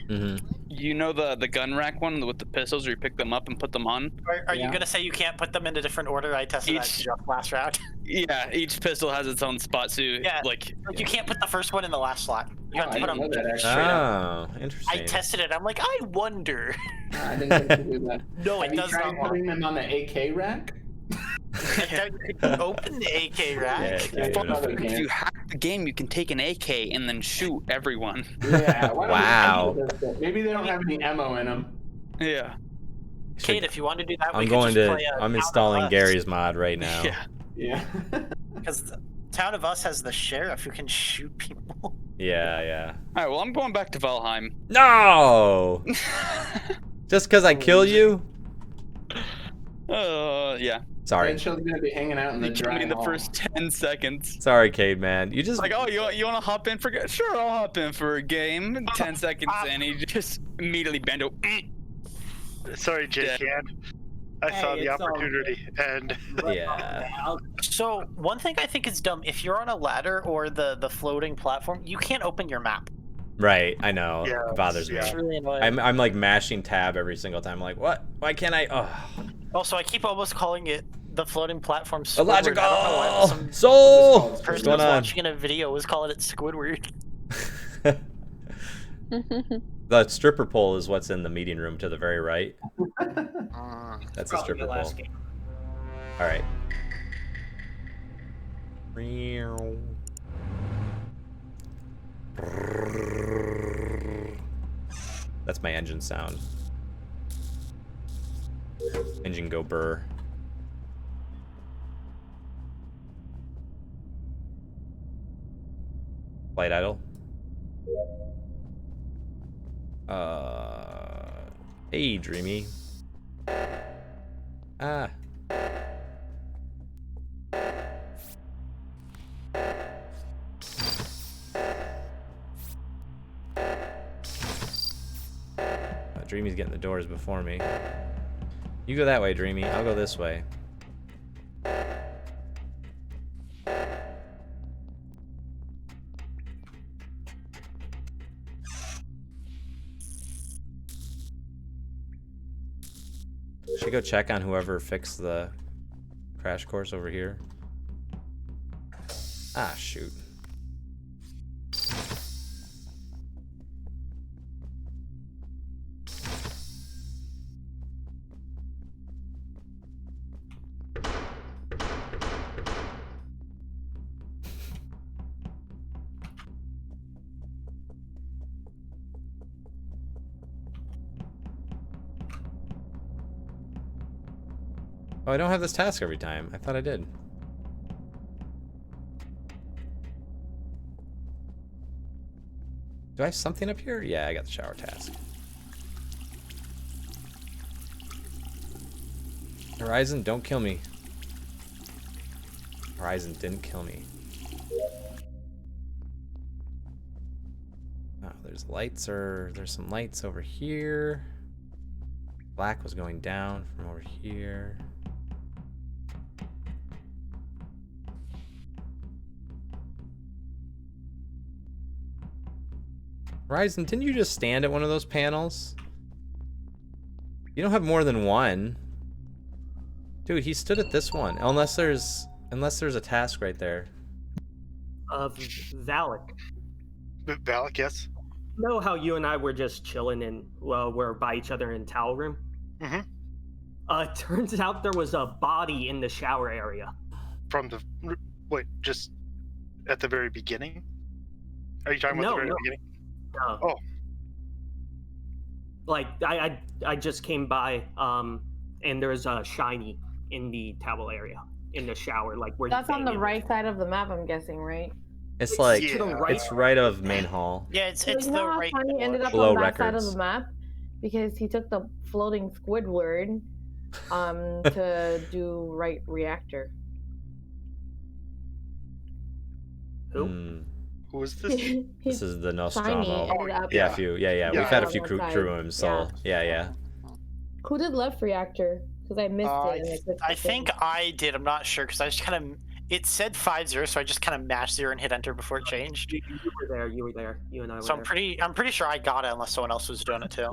you know the gun rack one with the pistols where you pick them up and put them on? Are you gonna say you can't put them in a different order? I tested that just last round. Yeah, each pistol has its own spot, so like you can't put the first one in the last slot. You have to put them straight Oh, up. interesting. I tested it. I'm like, I wonder. I didn't think you do that. No, Have it you does tried not work. putting them on the AK rack? You can open the AK rack. If you hack the game, you can take an AK and then shoot everyone. Yeah. Wow. Maybe they don't have any ammo in them. Yeah. Kate, if you want to do that, I'm installing Gary's mod right now. Yeah. Because Town of Us has the sheriff who can shoot people. Yeah. All right, well, I'm going back to Valheim. No! Just because I kill you? Yeah. Sorry. Banjo's gonna be hanging out in the You killed me in the hall. first 10 seconds. Sorry, Cade, man. You just Like, oh, you want to hop in for? Sure, I'll hop in for a game. 10 seconds in, he just immediately Banjo. Sorry, Jake. I saw the opportunity, and So one thing I think is dumb: if you're on a ladder or the floating platform, you can't open your map. Right, I know. Yeah, it bothers me. It's really annoying. I'm like mashing tab every single time. I'm like, what? Why can't I? Oh. Also, I keep almost calling it the floating platform Squidward. Illogical! I don't know why some Soul! person What's going was on? watching in a video was calling it Squidward. The stripper pole is what's in the meeting room to the very right. That's a stripper pole. All right. That's my engine sound. Engine go burr. Flight idle. Hey, Dreamy. Ah. Dreamy's getting the doors before me. You go that way, Dreamy. I'll go this way. Should I go check on whoever fixed the crash course over here? Ah, shoot. Oh, I don't have this task every time. I thought I did. Do I have something up here? Yeah, I got the shower task. Horizon, don't kill me. Horizon didn't kill me. Oh, there's some lights over here. Black was going down from over here. Horizon, didn't you just stand at one of those panels? You don't have more than one. Dude, he stood at this one. Unless there's a task right there. Valak. Valak, yes. Know how you and I were just chilling and we're by each other in towel room? Mm-hmm. Turns out there was a body in the shower area. From the just at the very beginning? Are you talking about the very beginning? No. Oh. Like I just came by and there's a shiny in the towel area in the shower, like where that's on the right side of the map, I'm guessing, right? It's like to the right. it's right of main hall. Yeah, it's You the know how right. Tiny ended up Below on that side of records. the map because he took the floating Squidward to do right reactor. Who? Who is this? This is the Tiny Nostromo. ended up Yeah, a few. Yeah. We've had a few on crew one side. rooms, so yeah. Who did left reactor? Because I missed it. And I I think I did. I'm not sure because I just kind of It said 5-0, so I just kind of mashed 0 and hit enter before it changed. You were there. You were there. You and I were So there. I'm pretty sure I got it unless someone else was doing it too.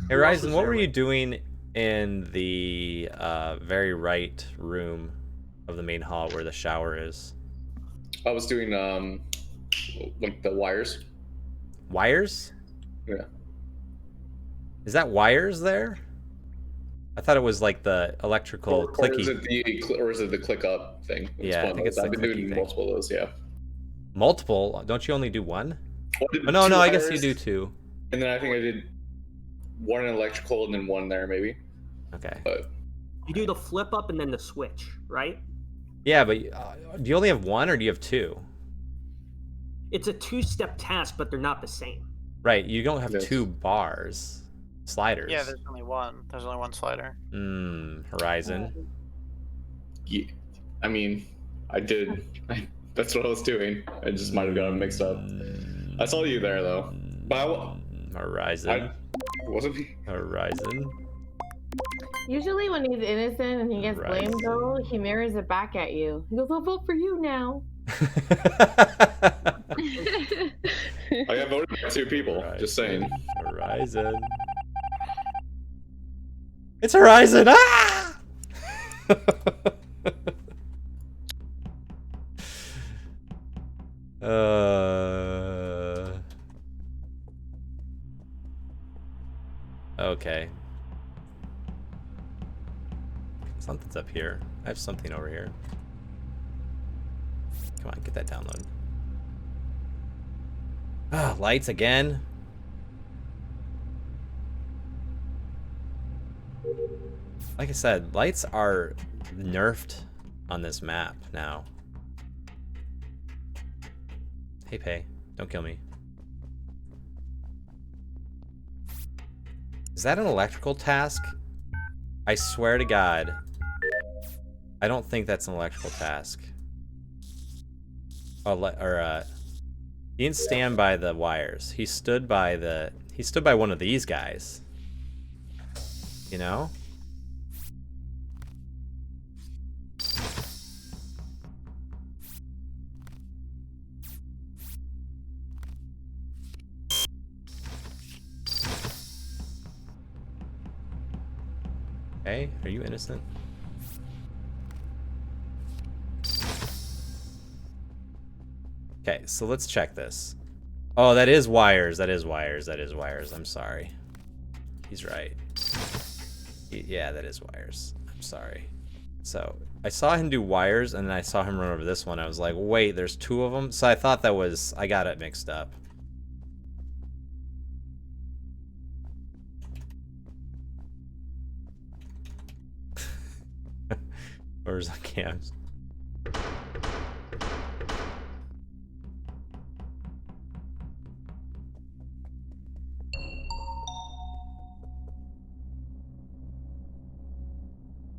Hey, Who else Ryzen, was what there were you with- doing in the very right room of the main hall where the shower is? I was doing like the wires. Wires? Yeah. Is that wires there? I thought it was like the electrical Or is clicky. it the click up thing? Yeah, I think it's the I've been clicky doing thing. multiple of those. Yeah. Multiple? Don't you only do one? Well, I did Oh, no, 2 I guess you wires, do two. And then I think I did one in electrical and then one there maybe. Okay. But You do the flip up and then the switch, right? Yeah, but do you only have one or do you have two? It's a 2-step task, but they're not the same. Right, you don't have Yes. 2 bars. Sliders. Yeah, there's only one. There's only one slider. Horizon. yeah, I mean, that's what I was doing. I just might have gotten mixed up. I saw you there though. But Horizon. wasn't me. Horizon. Usually when he's innocent and he gets blamed, though, he mirrors it back at you. He goes, "I'll vote for you now." I got voted by 2 people. Just saying. Horizon. It's Horizon! Ah! Okay. Something's up here. I have something over here. Come on, get that download. Ah, lights again. Like I said, lights are nerfed on this map now. Hey, Pay, don't kill me. Is that an electrical task? I swear to God, I don't think that's an electrical task. Oh, he didn't stand by the wires. He stood by one of these guys. You know? Hey, are you innocent? Okay, so let's check this. Oh, that is wires. That is wires. That is wires. I'm sorry. He's right. Yeah, that is wires. I'm sorry. So, I saw him do wires, and then I saw him run over this one. I was like, wait, there's 2 of them? So I thought that was... I got it mixed up. Where's the cams?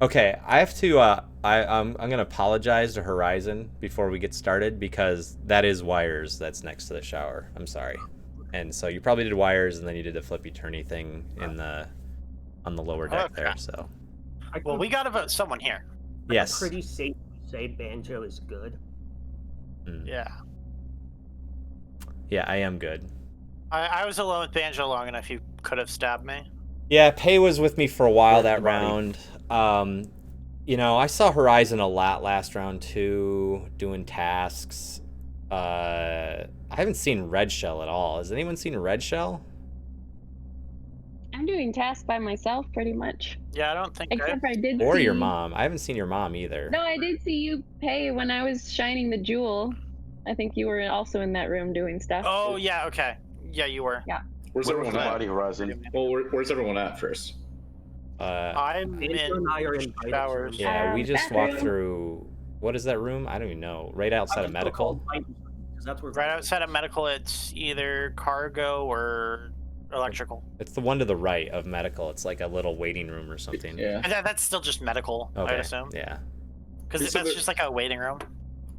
Okay, I have to, I'm gonna apologize to Horizon before we get started because that is wires that's next to the shower. I'm sorry. And so you probably did wires and then you did the flippy turny thing in on the lower deck there, so. Well, we gotta vote someone here. Yes. Pretty safe to say Banjo is good. Yeah. Yeah, I am good. I was alone with Banjo long enough you could have stabbed me. Yeah, Pay was with me for a while that round. You know, I saw Horizon a lot last round too, doing tasks. I haven't seen Red Shell at all. Has anyone seen Red Shell? I'm doing tasks by myself pretty much. Yeah, I don't think Except I did Or see... your mom. I haven't seen your mom either. No, I did see you, Pay, when I was shining the jewel. I think you were also in that room doing stuff. Oh, yeah, okay. Yeah, you were. Yeah. Where's Where was everyone the at? body, Horizon? Well, where's everyone at first? I'm Banjo and I are in showers. Yeah, we just walked bathroom. through... What is that room? I don't even know. Right outside of medical? That's where Right outside of medical, it's either cargo or electrical. It's the one to the right of medical. It's like a little waiting room or something. Yeah. And that's still just medical, Okay. I'd assume. Yeah. Because Who said that's that- just like a waiting room.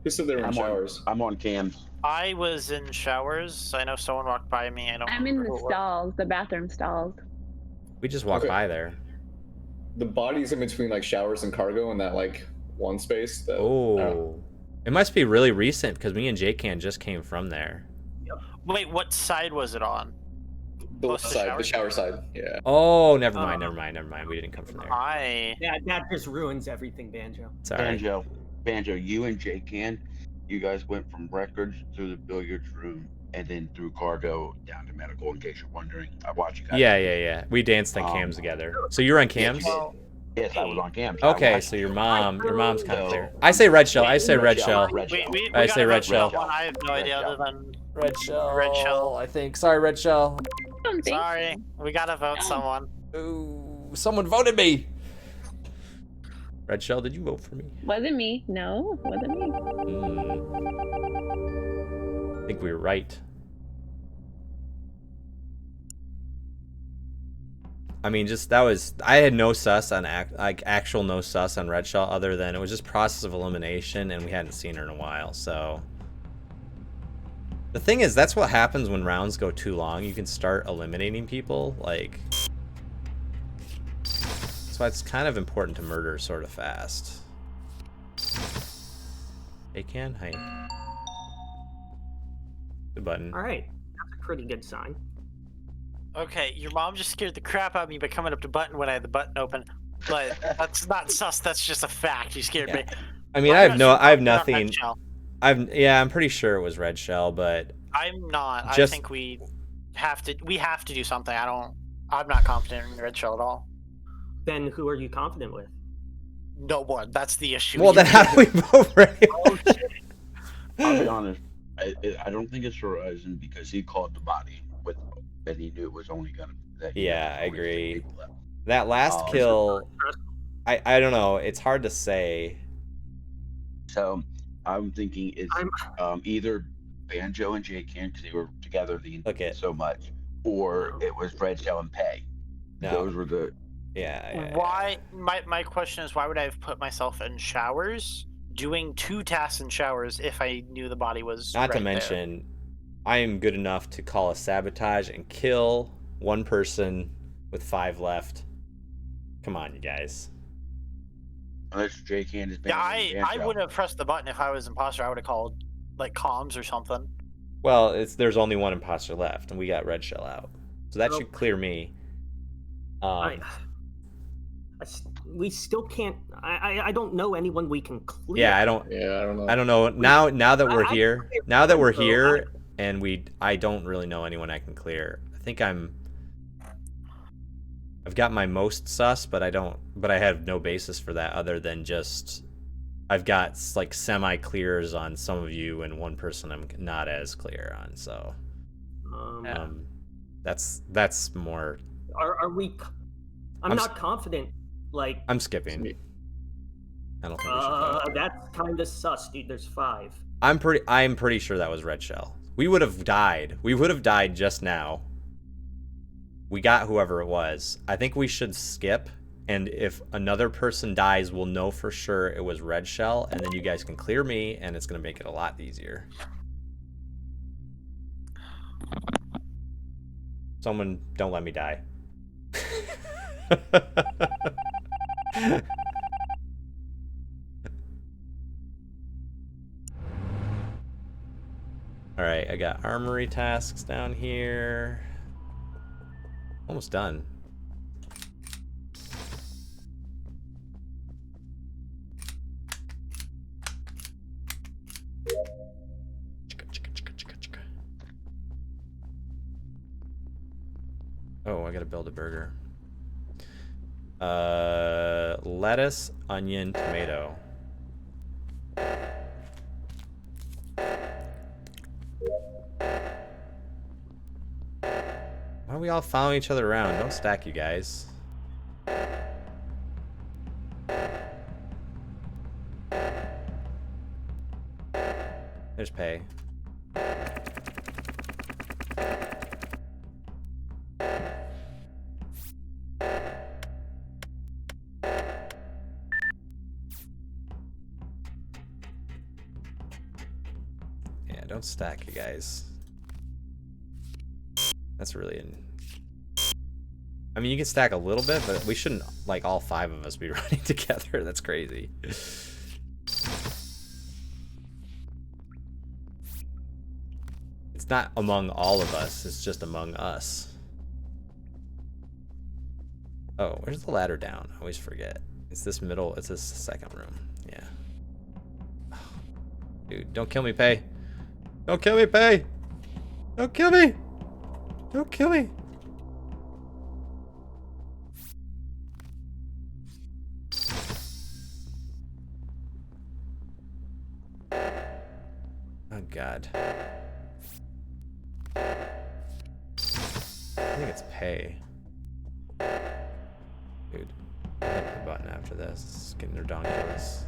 Who said they were in showers? I'm on cams. I was in showers. I know someone walked by me. I don't I'm in remember the who it was. stalls, the bathroom stalls. We just walked Okay. by there. The body's in between like showers and cargo, and that like one space. That, Oh, it must be really recent because me and J-Can just came from there. Wait, what side was it on? the Close left to the side, the shower? shower side. Yeah. Oh, never mind. We didn't come from there. That just ruins everything, Banjo. Sorry. Banjo, you and J-Can, you guys went from records through the billiards room and then through cargo down to medical. In case you're wondering, I watched you guys. Yeah. We danced on cams together. So you were on cams? Yes, I was on cams. Okay, so your mom's kind of clear. I say red shell. I say red shell. I say red shell. I have no idea other than red shell. Red shell. I think. Sorry, red shell. Sorry, we gotta vote someone. Ooh, someone voted me. Red shell, did you vote for me? Wasn't me. No, wasn't me. I think we were right. I mean, just that was, I had no sus on actual no sus on red shell, other than it was just process of elimination and we hadn't seen her in a while. So the thing is, that's what happens when rounds go too long. You can start eliminating people. Like, that's why it's kind of important to murder sort of fast. Hey, Ken, hi. Good button. All right, that's a pretty good sign. Okay, your mom just scared the crap out of me by coming up to button when I had the button open. But that's not sus, that's just a fact. You scared me. I mean, I have nothing. I'm pretty sure it was red shell, but I'm not. I think we have to do something. I'm not confident in red shell at all. Then who are you confident with? No one. That's the issue. Well, then how do we vote for him? I'll be honest. I don't think it's Horizon because he called the body with, and he knew it was only gonna. Yeah, I agree. That last kill, I don't know. It's hard to say. So I'm thinking it's either Banjo and J-Can because they were together so much, or it was Red Shell and Pay. No. Those were the. Yeah. Why? My question is, why would I have put myself in showers doing 2 tasks in showers if I knew the body was Not right to mention, I am good enough to call a sabotage and kill one person with 5 left. Come on, you guys. Unless J-Can is. Yeah, I wouldn't have pressed the button if I was imposter. I would have called like comms or something. Well, there's only one imposter left, and we got red shell out, so that should clear me. We still can't. I don't know anyone we can clear. Yeah, I don't know. I don't know. Now that we're here, and I don't really know anyone I can clear. I think I've got my most sus, but I have no basis for that other than just I've got like semi clears on some of you and one person I'm not as clear on. So that's more. Are we? I'm not confident. Like I'm skipping. I don't think we should go. That's kind of sus, dude. There's 5. I'm pretty sure that was red shell. We would have died. We would have died just now. We got whoever it was. I think we should skip, and if another person dies, we'll know for sure it was red shell, and then you guys can clear me, and it's gonna make it a lot easier. Someone, don't let me die. All right, I got armory tasks down here. Almost done. Oh, I gotta build a burger. Lettuce, onion, tomato. Why are we all following each other around? Don't stack, you guys. There's Pay. Yeah, don't stack, you guys. That's really I mean, you can stack a little bit, but we shouldn't, like, all 5 of us be running together. That's crazy. It's not among all of us. It's just among us. Oh, where's the ladder down? I always forget. It's this middle. It's this second room. Yeah. Oh, dude, don't kill me, Pei. Don't kill me, Pei. Don't kill me. Don't kill me. Oh God. I think it's Pei. Dude, I hit the button after this. It's getting redonkulous.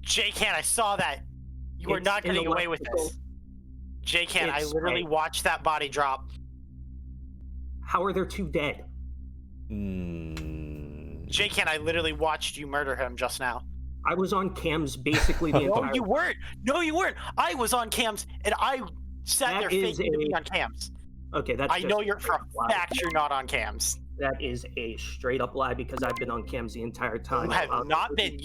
J-Can, I saw that. You were It's not getting away with electrical. this. J-Can, I It's literally Pei. watched that body drop. How are there 2 dead? J-Can, I literally watched you murder him just now. I was on cams basically the No, entire. you weren't. No, you weren't. I was on cams, and I sat That there is faking to be a- on cams. Okay, that's. I just know you're for straight up a lie. fact you're not on cams. That is a straight up lie because I've been on cams the entire time. You have not been.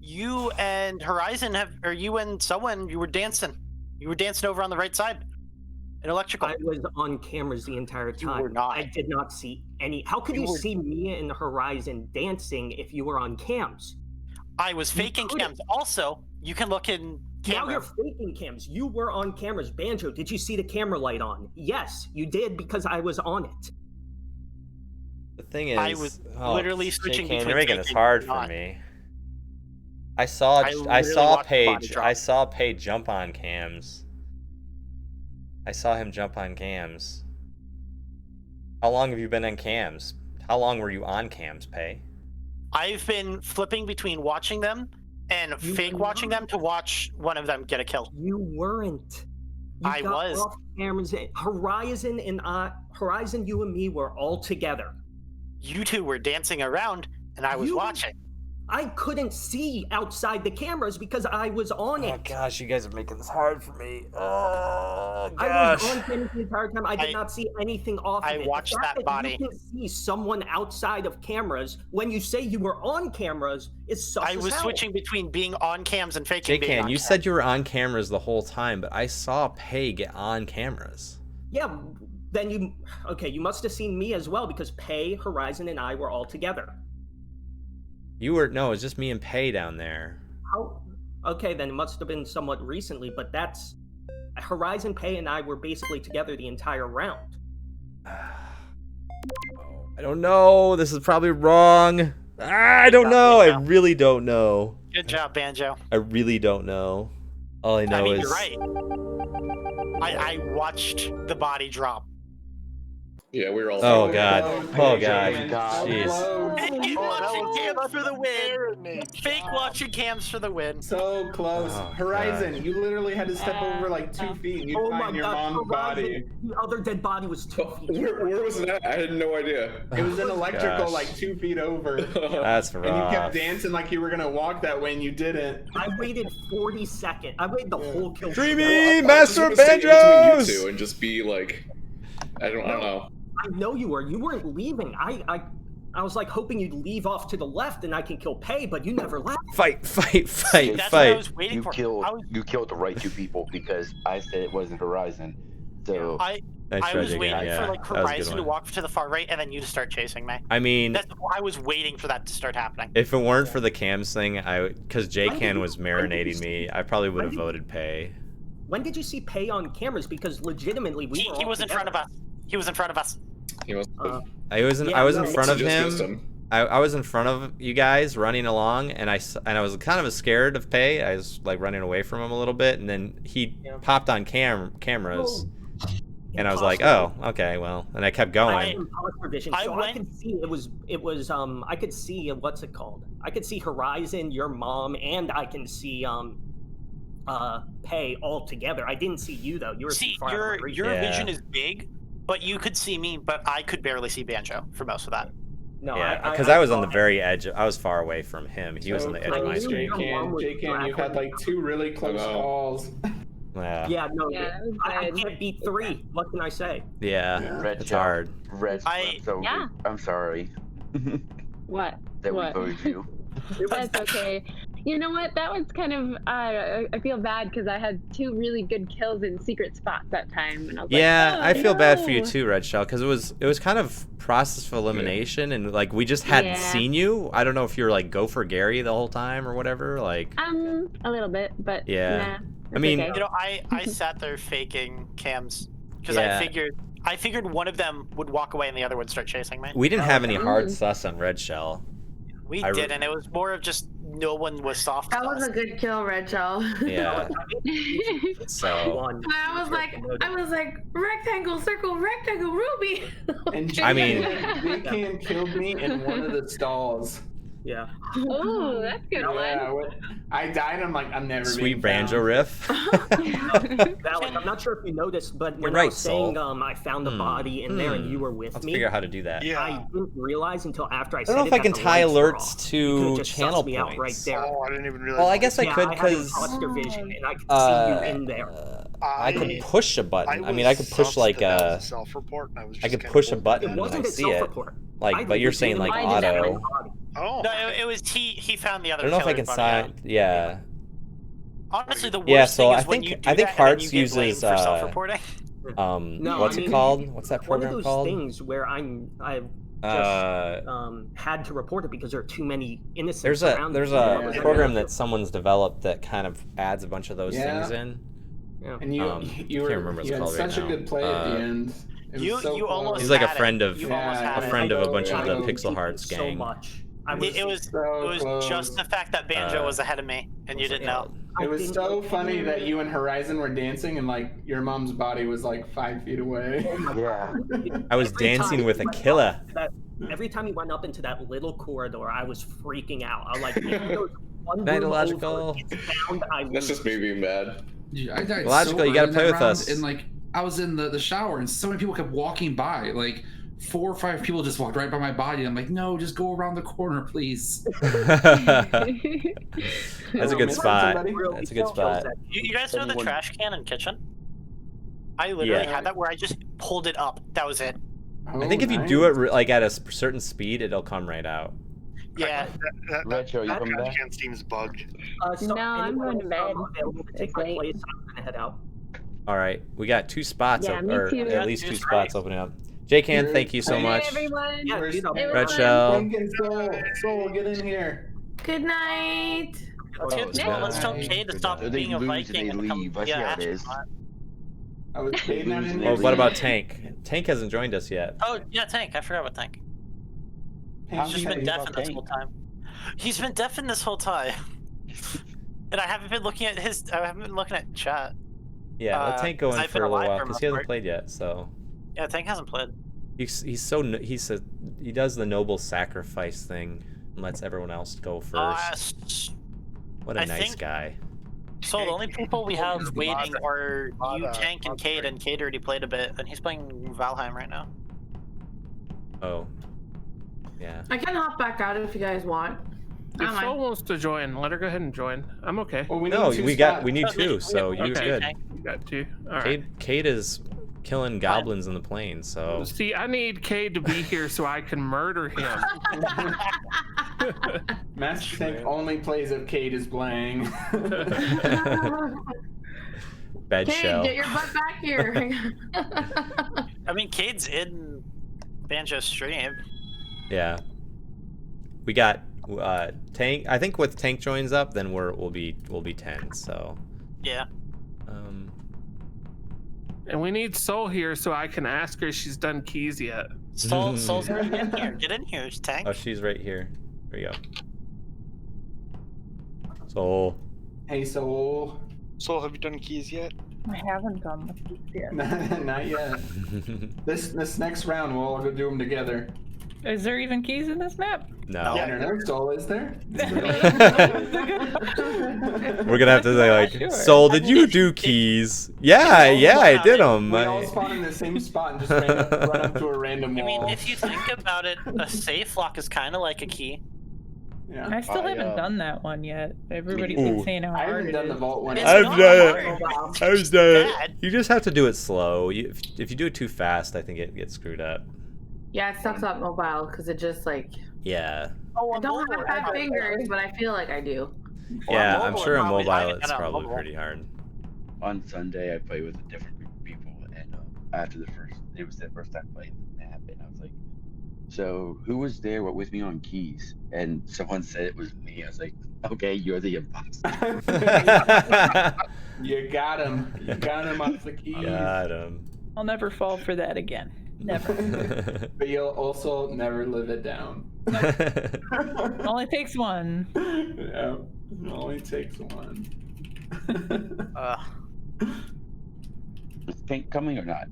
You and Horizon have, or you and someone, you were dancing. You were dancing over on the right side. In electrical. I was on cameras the entire time. were not. I did not see any. How could You you were- see me and Horizon dancing if you were on cams? I was faking couldn't. cams. Also, you can look in Now camera. you're faking cams. You were on cameras. Banjo, did you see the camera light on? Yes, you did because I was on it. The thing is, I was literally switching J-Can, between you're making this faking hard and for not. me. I saw I I literally saw watched the body Paige. drop. I saw Paige jump on cams. I saw him jump on cams. How long have you been on cams? How long were you on cams, Pei? I've been flipping between watching them and You fake were watching not. them to watch one of them get a kill. You weren't. You I got was. off cameras. Horizon and Horizon, you and me were all together. You two were dancing around, and I was You- watching. I couldn't see outside the cameras because I was on it. Oh gosh, you guys are making this hard for me. Oh I gosh. was on cameras the entire time. I did I- not see anything off I of it. watched The fact that body. You can see someone outside of cameras when you say you were on cameras is sus I as was hell. switching between being on cams and faking being J-Can, on you cams. said you were on cameras the whole time, but I saw Pei get on cameras. Yeah, then you... Okay, you must have seen me as well because Pei, Horizon, and I were all together. You were no, it was just me and Pei down there. How? Okay, then it must have been somewhat recently, but that's... Horizon, Pei, and I were basically together the entire round. I don't know. This is probably wrong. I don't know. I really don't know. Good job, Banjo. I really don't know. All I know I mean, is you're right. I watched the body drop. Yeah, we were all. Oh god. Oh Benjamin, god. so Jeez. close. Fake watching cams for the win. Very Fake watching cams for the win. So close. Oh, Horizon, gosh. you literally had to step over like 2 feet and you'd Oh my find your god, mom's body. Horizon, the other dead body was 2 feet. Where was that? I had no idea. It was an electrical Gosh. like 2 feet over. That's And you kept rough. dancing like you were gonna walk that way and you didn't. I waited 40 seconds. I waited the whole kill. Dreamy I was Master just gonna stay in Banjos! between you two and just be like, I don't know. I know you were. You weren't leaving. I was like hoping you'd leave off to the left and I can kill Pei, but you never left. Fight, fight, fight, That's what I fight. was waiting You for. killed I was, you killed the right 2 people because I said it wasn't Horizon. So I, Nice I try, was J-Can. waiting Yeah, for like that was a good Horizon to one. walk to the far right and then you to start chasing me. I mean, I was waiting for that to start happening. if it weren't for the cams thing, because J-Can was when did you marinating see- me, I probably would have when did- voted Pei. When did you see Pei on cameras? Because legitimately, we were He all was in front of together. us. He was in front of us. He must have. I was in Yeah, I was in no, front of just him. missed him. I was in front of you guys running along, and I was kind of scared of Pei. I was like running away from him a little bit, and then he Yeah. popped on cameras, Oh, and I was like, oh, impossible. okay, well, and I kept I going. had imposter vision, I so I went- could see it was I could see what's it called? I could see Horizon, your mom, and I can see Pei all together. I didn't see you though. You were See, too far your out of reach. your Yeah. vision is big, but you could see me, but I could barely see Banjo for most of that. No, Yeah, because I was on the very edge. I was far away from him. He was So on the edge of my close, screen. Your mom J-Can, was J-Can, you've had like 2 really close know. calls. Yeah. Yeah, no, Yeah, that was I good. can't beat 3. What can I say? Yeah. Red It's Shell. hard. Red. So Yeah. I'm sorry What? that we What? voted you. That's okay. You know what? That was kind of. I feel bad because I had 2 really good kills in secret spots that time, and I was Yeah, like, I feel bad for you no. too, Red Shell, because it was kind of process of elimination, and like we just hadn't Yeah. seen you. I don't know if you were like Gopher Gary the whole time or whatever. Like, A little bit, but Yeah. nah. I it's mean, okay. You know, I sat there faking cams because Yeah. I figured one of them would walk away and the other would start chasing me. we didn't have any hard Mm. sus on Red Shell. We I- did, and it was more of just no one was soft. That was a good kill, Red Shell. Yeah. So. One. I was like, rectangle, circle, rectangle, ruby. And I mean- J-Can killed me in one of the stalls. Yeah. Oh, that's a good Yeah, one. I died. I'm like, I'm never Sweet being banjo found. riff. Valak, I'm not sure if you noticed, but when I right, was saying Sol. I found the body in there and you were with Let's me, figure out how to do that. Yeah. I didn't realize until after I I said don't know if it I can that the tie lights were alerts off. You to could've just channel sussed me out right points. there. Oh, I didn't even realize. Well, I guess I Yeah, could I had because imposter vision and I could see you in there. I could push a button. I mean, I could push like a. self-report, and I was just I could kinda push a hoping- button It when I wasn't a see it. self-report. Like, but you're saying like I did that auto. one. Oh. No, it was he found the other. I don't know if I killer can body out. sign. Yeah. Honestly, the worst Yeah, so thing I is when think- you do I think that and then Hearts you get blamed uses, for self-reporting. No, What's I it mean, called? What's that One of program those called? things where I've Uh, had to report it because there are too many innocents there's a around. there's me. a Yeah. program that someone's developed that kind of adds a bunch of those Yeah. things in. Yeah. And you Can't were remember what it's you had called right such a now. good play at the end. It was You- so you close. almost He's like a had it. friend of You Yeah, almost had a it. friend of a bunch of the I Pixel Hearts so gang. much. It was so it was close. just the fact that Banjo Uh, was ahead of me and you didn't know. It was didn't so know. funny that you and Horizon were dancing and like your mom's body was like 5 feet away. Yeah. I was Every dancing time with a he went killer. up to that- Every time he went up into that little corridor, I was freaking out. I was like, if he goes one room Metalogical. over, it's bound I That's just me being bad. Dude, I died Logical, sober you gotta in play that with round, us. And like, I was in the shower, and so many people kept walking by. Like, 4 or 5 people just walked right by my body. I'm like, no, just go around the corner, please. That's a good Missing spot. somebody? That's a good spot. You guys know the Anyone- trash can in kitchen? I literally Yeah. had that where I just pulled it up. That was it. I think if you do it like at a certain speed, it'll come right out. Yeah. Red Show, you that coming trash back? can seems bugged. So No, I'm anyone going to bed. available to take It's my late. place, I'm gonna head out. All right, we got 2 spots, Yeah, me or too. at least Yeah, 2 two spots spots. opening up. J-Can, thank you so Hey, much. everyone. Yeah, Where's you know, It was Red fun. Shell. Jenkins, Soul, get in here. Good night. Let's get yeah. let's tell Kay to stop They being a lose, Viking they and become leave. I see how it is. astronaut. I was paid not in Oh, Oh, here. what about Tank? Tank hasn't joined us yet. Oh yeah, Tank. I forgot about Tank. How He's just do you been know deafened about this Tank? whole time. He's been deafened this whole time. And I haven't been looking at I haven't been looking at chat. Yeah, let Tank go in I've for been a little alive while for because most he hasn't part. played yet. So Yeah, Tank hasn't played. he does the noble sacrifice thing and lets everyone else go first. What a I nice think- guy. So the only people we have waiting are you, Lot, Tank, and Cade, and Cade already played a bit, and he's playing Valheim right now. Oh, yeah. I can hop back out if you guys want. I If don't Sol mind. wants to join, let her go ahead and join. I'm okay. Well, we No, need 2 we spots. need Okay, 2, we so have you're two, good. Tank. You got 2. All right. Cade is killing goblins in the plains, so See, I need Cade to be here so I can murder him. Master Tank only plays if Kate is playing. bed Kate, shell. get your butt back here. I mean, Cade's in Banjo stream. Yeah. We got Tank. I think with Tank joins up, then we'll be 10. So. Yeah. And we need Sol here so I can ask her if she's done keys yet. Soul's already in here. Get in here, Tank. Oh, she's right here. There we go. So. Hey, Soul. Soul, have you done keys yet? I haven't done the keys yet. Not yet. This next round, we'll all go do them together. Is there even keys in this map? No. Yeah, I don't know, Soul, is there? We're gonna have to say like, Sure. Soul, did you do keys? Yeah, yeah, I did them. We all spawn in the same spot and just run up to a random I wall. mean, if you think about it, a safe lock is kind of like a key. Yeah. I still haven't done that one yet. Everybody Ooh. keeps saying how I hard haven't it done the is. vault one. I've not done it. hard. I've It's done it. bad. You just have to do it slow. If you do it too fast, I think it gets screwed up. Yeah, it sucks up mobile because it just like. Yeah. Oh, I on don't mobile, have 5 I- fingers, but I feel like I do. Yeah, mobile, I'm sure on probably- I mobile haven't it's done it on probably mobile. pretty hard. On Sunday, I played with a different group of people, and after it was the first time playing the map, and I was like, "So who was there with me on keys?" And someone said it was me. I was like, "Okay, you're the imposter." You got him. You got him off the keys. Got him. I'll never fall for that again. Never. But you'll also never live it down. Only takes one. Yeah, it only takes one. Is Pink coming or not?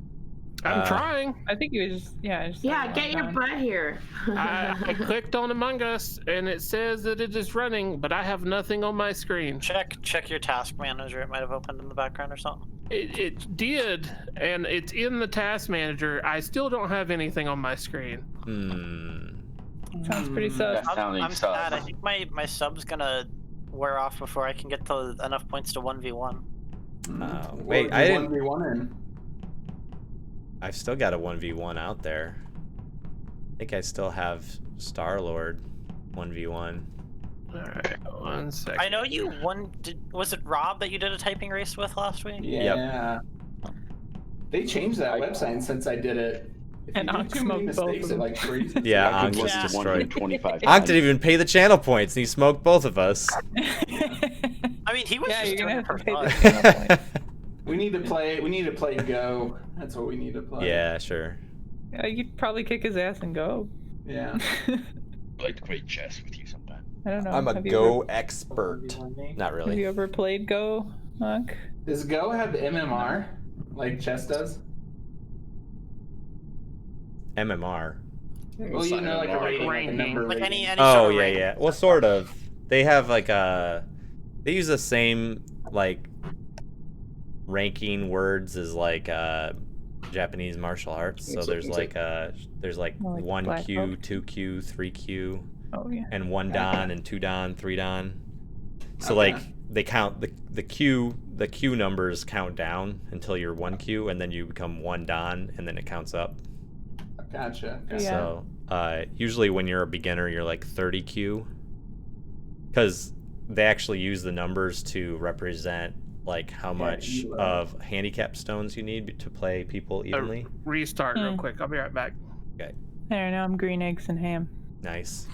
I'm trying. I think he was just, yeah. Yeah, get your butt here. I clicked on Among Us and it says that it is running, but I have nothing on my screen. Check your task manager. It might have opened in the background or something. It did, and it's in the task manager. I still don't have anything on my screen. Sounds pretty sus. I'm sad. I think my sub's gonna wear off before I can get to enough points to 1v1. Wait, I didn't. 1v1 in. I've still got a 1v1 out there. I think I still have Star-Lord 1v1. Alright, 1 second. I know you won. Was it Rob that you did a typing race with last week? Yeah. They changed that website since I did it. If And you do Ankh too many smoked both mistakes, of it them. like freezes. Yeah, I Ankh could was listen to destroyed. 125 Ankh didn't even pay the channel points, and he smoked both of us. I mean, he was Yeah, just you're doing gonna it have for to pay fun. the We need to play Go. That's what we need to play. Yeah, sure. Yeah, you'd probably kick his ass and go. Yeah. I'd like to play chess with you sometime. I don't know. I'm a Have you Go ever- expert. Not Have really. you ever played Go, Monk? Does Go have MMR like chess does? MMR. Well, you know, like a rating, like a number Like rating. any Oh, sort of yeah, rating. yeah. Well, sort of. They have like a. They use the same like ranking words as like Japanese martial arts. So there's like Like 1Q, Black 2Q, 3Q, Oh yeah. and 1 dan and 2 dan, 3 dan. So Okay. like they count the Q numbers count down until you're 1Q, and then you become 1 dan, and then it counts up. Gotcha. Yeah. So usually when you're a beginner, you're like 30Q, because they actually use the numbers to represent like how much elo. of handicap stones you need to play people evenly. Restart real quick. I'll be right back. Okay, There, now I'm green eggs and ham. nice.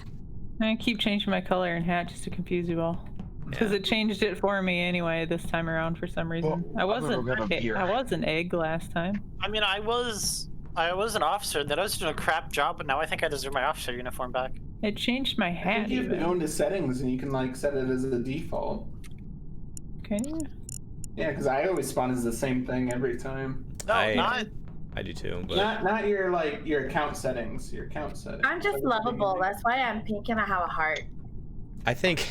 I keep changing my color and hat just to confuse you all. Because Yeah. it changed it for me anyway this time around for some reason. Well, I wasn't. I'm gonna beer. I was an egg last time. I mean, I was an officer. Then I was doing a crap job, but now I think I deserve my officer uniform back. It changed my I hat think you have to even. go into settings and you can like set it as a default. Can you? Yeah, because I always spawn as the same thing every time. No, I do too, but Not your like your account settings. Your account settings. I'm just lovable. That's why I'm pink and I have a heart. I think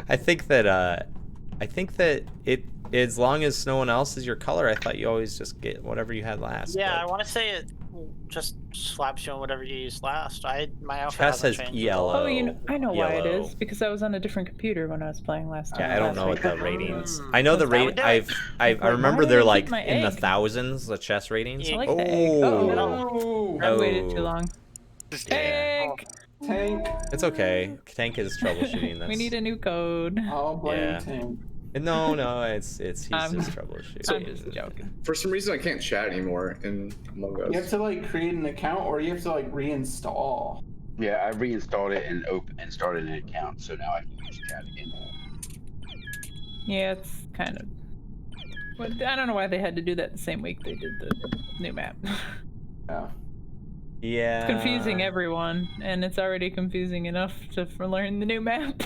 I think that it, as long as no one else is your color, I thought you always just get whatever you had last. Yeah, but I want to say it just slaps you on whatever you used last. My outfit Chess hasn't has changed. yellow. Oh, I know why it yellow. is. Because I was on a different computer when I was playing last time. Yeah, I don't last know what week. the ratings. I know the That would rate. do it. I Why remember did they're I keep like my in the egg? thousands. The chess ratings. I like the egg. Oh, I waited Oh. too long. Tank! Tank. It's okay. Tank is troubleshooting. That's, We need a new code. I'll blame Yeah. Tank. No, he's just I'm troubleshooting. I'm just joking. For some reason, I can't chat anymore in Among Us. You have to like create an account, or you have to like reinstall. Yeah, I reinstalled it and started an account, so now I can use chat again. Yeah, it's kind of. Well, I don't know why they had to do that the same week they did the new map. Yeah. Yeah. It's confusing everyone, and it's already confusing enough to learn the new map.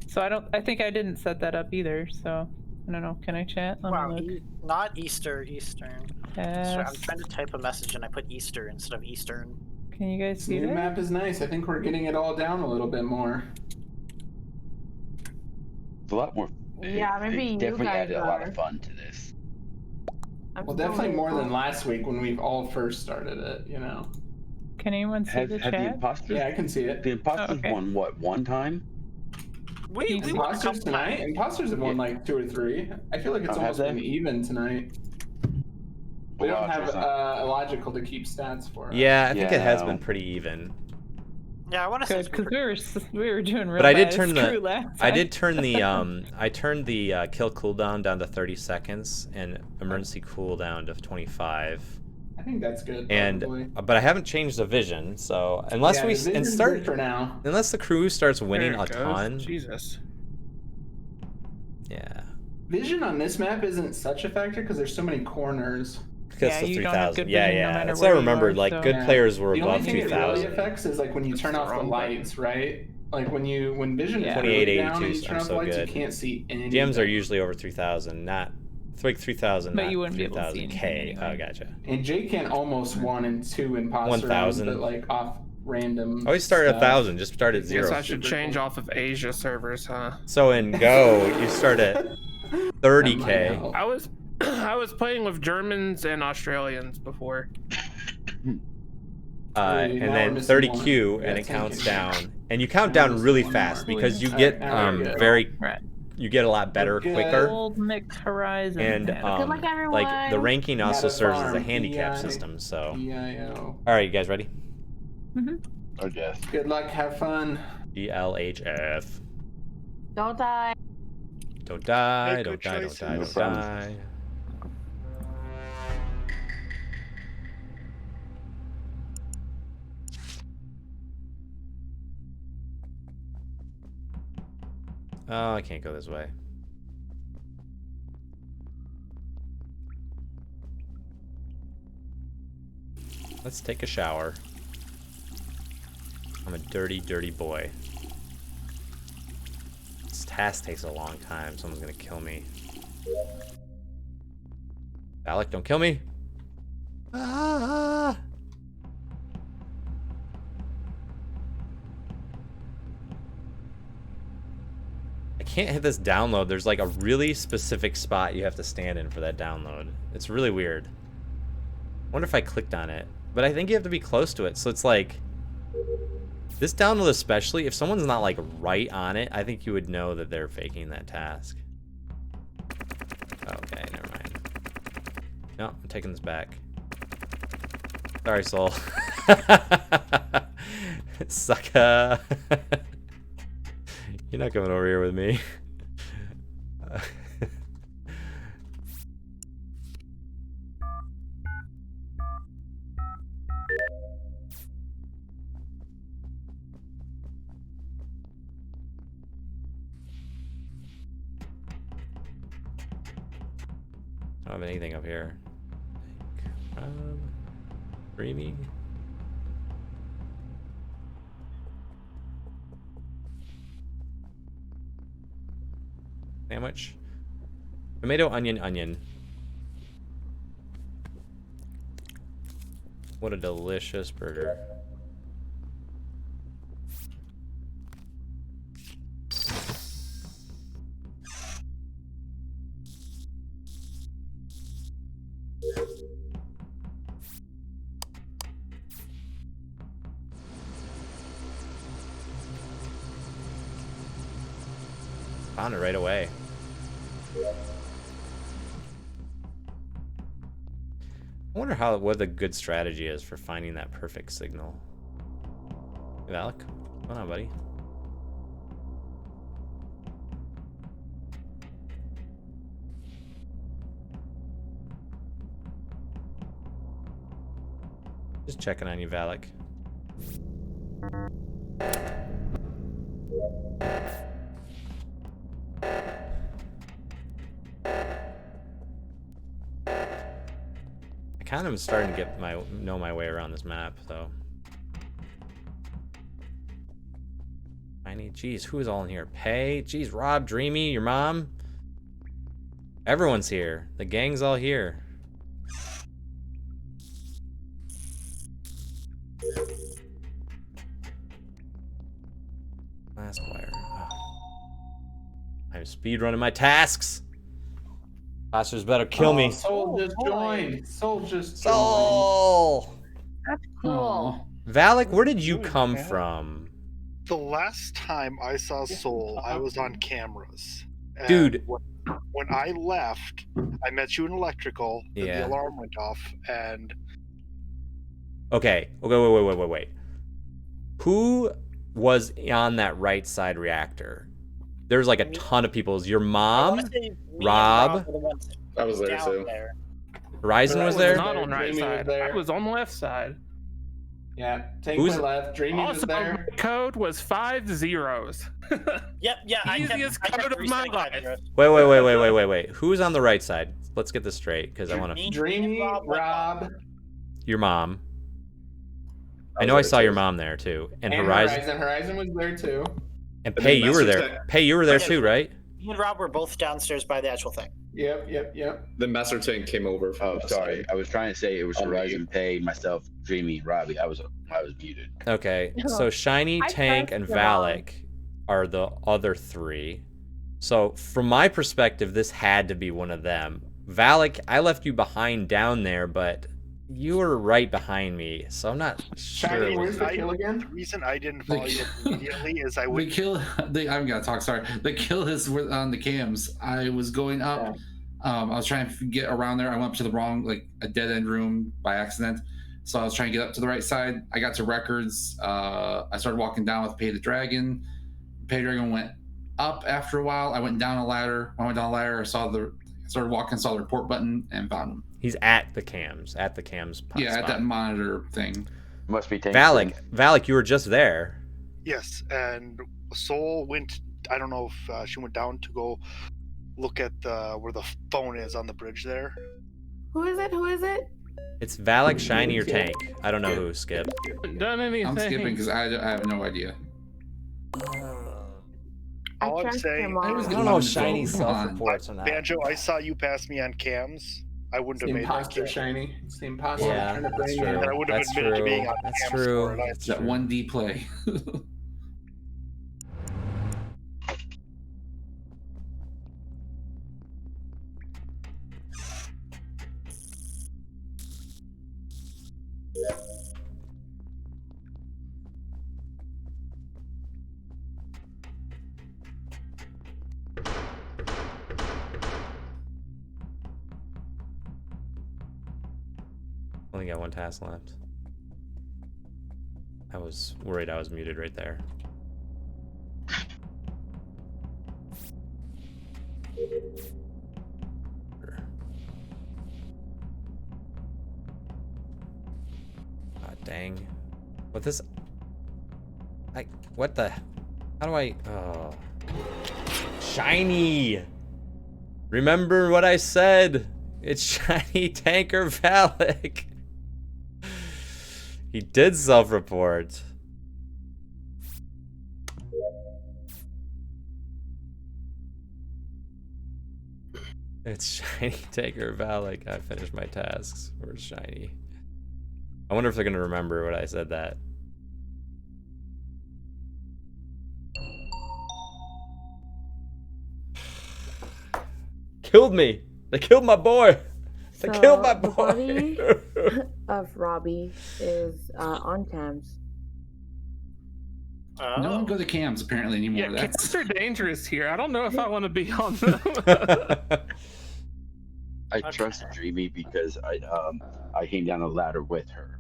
So I think I didn't set that up either. So I don't know. Can I chat? Let Wow, me look. not Eastern. Sorry, I'm Yes. trying to type a message and I put Easter instead of Eastern. Can you guys This see new that? map is nice. I think we're getting it all down a little bit more. It's a lot more. Yeah, they maybe you definitely guys added a lot are. of fun to this. I'm Well, still definitely really more than cool. last week when we all first started it. You know. Can anyone see Has the the chat? imposters? Yeah, I can see it. The imposters okay. won what? One time? We won a Imposters couple tonight? times. Imposters have won like 2 or 3. I feel like it's Oh, have almost they? been even tonight. We don't have Illogical to keep stats for us. Yeah, I think it has no. been pretty even. Yeah, I want to say Good, because we were doing real But I did bad turn at Screw the last I time. did turn the I turned the kill cooldown down to 30 seconds and emergency cooldown to 25. I think that's good. And probably. but I haven't changed the vision, so unless Yeah, we the vision's start good for now. unless the crew starts winning There a it goes. ton. Jesus. Yeah. Vision on this map isn't such a factor because there's so many corners. Because the you don't have 3000. good Yeah, vision no yeah. matter That's what I where you remember. are, Like so- good players were The above only thing it really 2000. affects is like when you turn off the lights, right? Like when vision is 28, really down and 82. you turn I'm off so the lights, good. you can't see anything. GMs are usually over 3000, not like 3000. But not you wouldn't be able to see 3000K. anything Oh, gotcha. And Jake can almost 1 and 2 imposter 1000. rounds, but like off random. I always start at stuff. 1000. Just start at 0. Guess I should change off of Asia servers, huh? So in Go, you start at 30K. I was I was playing with Germans and Australians before. And now we're then missing 30Q, one. and Yeah, it counts 10Q. down. And you count Now we're down missing really one fast more. because you All get right, now we're good. very Right. you get a lot better We're good. quicker. Old mixed horizon. And man. like the ranking also serves as a handicap system. So EIO. all right, you guys ready? I guess. Good luck. Have fun. GLHF. Don't die. Don't die, Make don't good die, don't choices. die, No don't problem. die. Oh, I can't go this way. Let's take a shower. I'm a dirty, dirty boy. This task takes a long time. Someone's gonna kill me. Alec, don't kill me. Ah! I can't hit this download. There's like a really specific spot you have to stand in for that download. It's really weird. I wonder if I clicked on it. But I think you have to be close to it. So it's like... This download especially, if someone's not like right on it, I think you would know that they're faking that task. Okay, never mind. No, I'm taking this back. Sorry, Soul. Sucker. You're not coming over here with me. I don't have anything up here. Dreamy. Sandwich. Tomato, onion, onion. What a delicious burger. Found it right away. I wonder what the good strategy is for finding that perfect signal. Hey, Alec, what's going on, buddy? Just checking on you, Valak. I kind of am starting to get know my way around this map, though. Geez, who is all in here? Pay? Geez, Rob, Dreamy, your mom? Everyone's here. The gang's all here. Last wire. Oh. I'm speedrunning my tasks. Masters better kill me. Soul just joined. Soul just joined. Soul! That's cool. Valak, where did you come from? The last time I saw Soul, I was on cameras. And Dude. When I left, I met you in electrical. Then Yeah. the alarm went off, and Okay, wait. Who was on that right side reactor? There's like a ton of people. Is your mom? Rob? I was there down too. there. Horizon was I there? not on right Dreamy was side. there. I was on the left side. Yeah, Tank Who's- went left. Dreamy was Also, there. my code was 5 zeros. Yep, yeah. Easiest I kept code of my resetting life. cameras. Wait. Who's on the right side? Let's get this straight, because I want to. Me, Dreamy, and Rob, Your mom. I know I saw your mom there too. And Horizon. Horizon was there too. And Pay, you were there. Pay, you were there too, right? Me and Rob were both downstairs by the actual thing. Yep. The Master Tank came over. From Oh, the sorry. side. I was trying to say it was Horizon, Pay, myself, Dreamy, Robbie. I was muted. Okay, so Shiny, I Tank, trust and your mom. Valak are the other three. So from my perspective, this had to be one of them. Valak, I left you behind down there, but you were right behind me, so I'm not sure. Shiny, where's the kill again? the reason I didn't follow you immediately is I The would. kill. I'm gonna talk. Sorry. The kill is on the cams. I was going up. I was trying to get around there. I went up to the wrong, like a dead end room by accident. So I was trying to get up to the right side. I got to records. I started walking down with Pay the Dragon. Pay the Dragon went up after a while. I went down a ladder. I started walking, saw the report button, and found him. He's at the cams. At the cams. Yeah, at that monitor thing. Must be Tank. Valak, you were just there. Yes, and Soul went. I don't know if she went down to go look at where the phone is on the bridge there. Who is it? It's Valak, Shiny, or Tank. I don't know who. Skip. Haven't done anything. I'm skipping because I have no idea. All I'm trust saying, your mom. I don't know if Shiny self-reports or not. Banjo, I saw you pass me on cams. I wouldn't It's have the made that imposter, cam. Shiny. It's the imposter Yeah, trying to that's bring true. you. And I would have That's admitted to true. being on That's cams true. for it. It's that 1D play. Only got one task left. I was worried I was muted right there. God dang. What this? What the? How do I? Oh. Shiny! Remember what I said! It's Shiny, Tank, or Valak! He did self-report. It's Shiny, Tank, or Valak. I finished my tasks. Where's Shiny? I wonder if they're gonna remember what I said that. Killed me! They killed my boy! They killed my The boy! body of Robbie is on cams. No one go to cams apparently anymore. Yeah, That's cams are dangerous here. I don't know if I want to be on them. I trust Dreamy because I came down a ladder with her.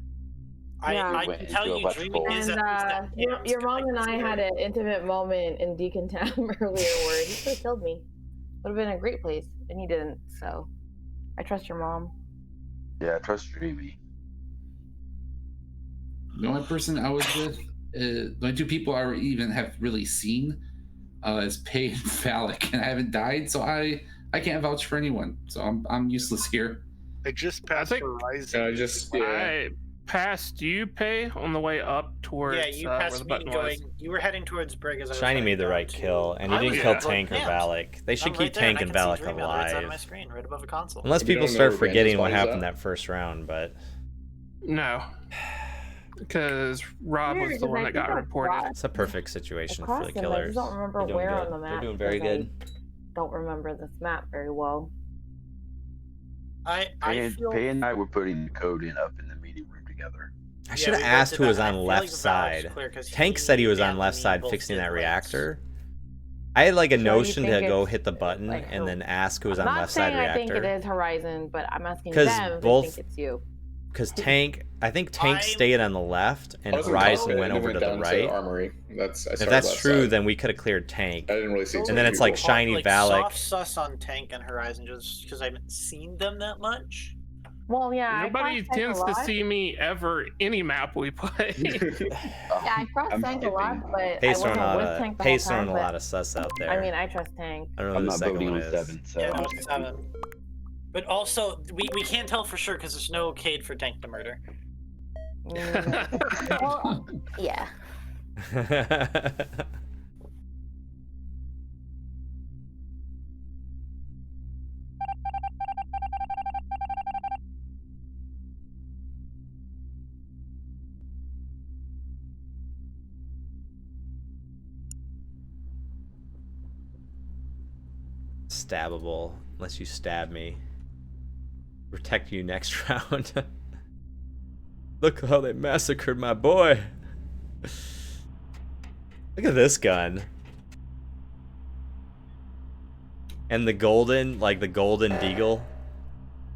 I went can tell into you, electrical. Dreamy is And at your mom and I had an intimate moment in Deacon Town earlier where he could have killed me. Would have been a great place, and he didn't. So, I trust your mom. Yeah, I trust Dreamy. the only person I was with. The only two people I even have really seen is Pay and Valak, and I haven't died, so I can't vouch for anyone. So I'm useless here. I just passed Horizon. I passed you, Pay, on the way up towards. Yeah, you where passed the me button was. going. You were heading towards Brig as I was Shiny heading made the down right to- kill, and he I didn't was kill at Tank or Camps. Valak. They should I'm keep right there, and Tank I and can see Valak Dreamy on the right side of my alive. screen, right above the console. Unless If you people don't know start where Banjo's forgetting what body is happened at. that first round, but No. Because Rob was the one that got reported. it's a perfect situation Across for the them, I killers. just don't remember They're doing where good. on the map. They're doing very because good. I don't remember this map very well. I Pay feel and I were putting the code in up in the meeting room together. I should have asked who was on left side. Tank said he was on left side fixing that reactor. I had like a notion to go hit the button and then ask who was on left side reactor. I'm not saying I think it is Horizon, but I'm asking them if they think it's you. Because I think Tank stayed on the left and Horizon went over to the right. Armory. If that's true, then we could have cleared Tank. I didn't really see. And then it's like Shiny Valak. Soft sus on Tank and Horizon just because I haven't seen them that much. Well, yeah. Nobody tends to see me ever any map we play. Yeah, I cross Tank a lot, but Pace I wasn't with Tank the whole Pace throwing time. a lot of sus out there. I mean, I trust Tank. I don't know who the second one is. 7, so. Yeah, no, it's 7. But also, we can't tell for sure because there's no Cade for Tank to murder. Well, yeah. Stabbable, unless you stab me. Protect you next round. Look how they massacred my boy. Look at this gun. And the golden, like the golden deagle.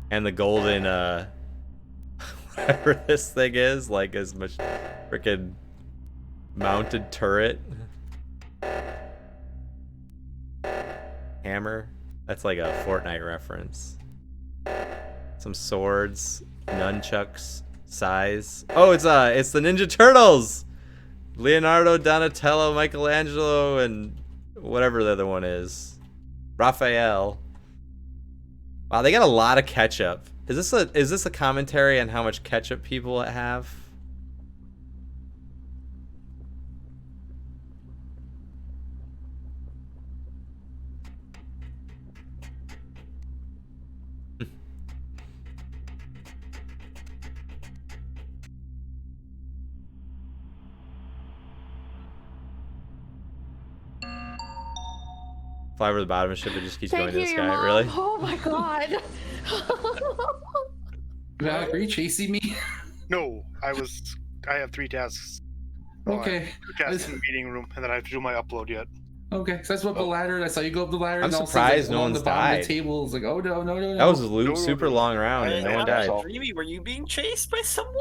And the golden, whatever this thing is, like as much freaking mounted turret. Hammer. That's like a Fortnite reference. Some swords, nunchucks, size. Oh, it's the Ninja Turtles. Leonardo, Donatello, Michelangelo, and whatever the other one is. Raphael. Wow, they got a lot of ketchup. Is this a commentary on how much ketchup people have? Fly over the bottom of the ship, it just keeps going to the sky. Mom. Really? Oh my god. Valak, are you chasing me? No, I have 3 tasks. Okay. 2 tasks in the meeting room, and then I have to do my upload yet. Okay, so I went up the ladder, and I saw you go up the ladder. I'm and surprised no on one's the bottom died. Of the table, it's like, oh no. That was a super long round, and no one died. Dreamy, were you being chased by someone?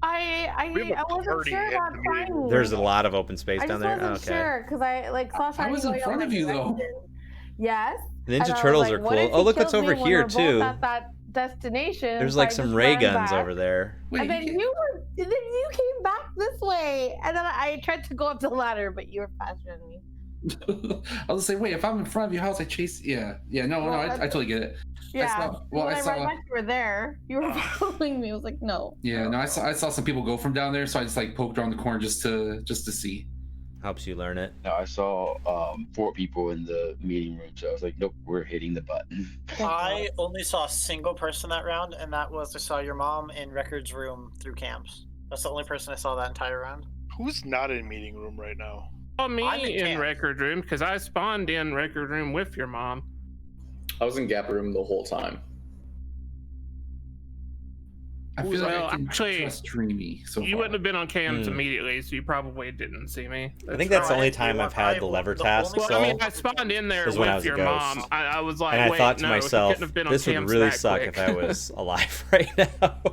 I wasn't sure about finding. There's a lot of open space down there. I wasn't sure because I saw I was in front of you though. Yes. Ninja Turtles are cool. Oh, look what's over here too. At that destination. There's like some ray guns over there. And then you came back this way, and then I tried to go up the ladder, but you were faster than me. I was saying, wait, if I'm in front of you, how was I chase? Yeah, I totally get it. Yeah. I saw. You were there. You were following me. I was like, no. Yeah, no, I saw some people go from down there, so I just like poked around the corner just to see. Helps you learn it. No, I saw 4 people in the meeting room, so I was like, nope, we're hitting the button. I only saw a single person that round, and that was I saw your mom in Records room through camps. That's the only person I saw that entire round. Who's not in meeting room right now? Oh, me in record room because I spawned in record room with your mom. I was in gap room the whole time. I feel like well, I can actually, trust Dreamy. So you far. wouldn't have been on cams immediately, so you probably didn't see me. I think that's the only time I've had the lever task. Well, I mean, I spawned in there when I was with a your ghost. mom. I was like, and I wait, thought to no, myself, this would really suck if I quick. was alive right now.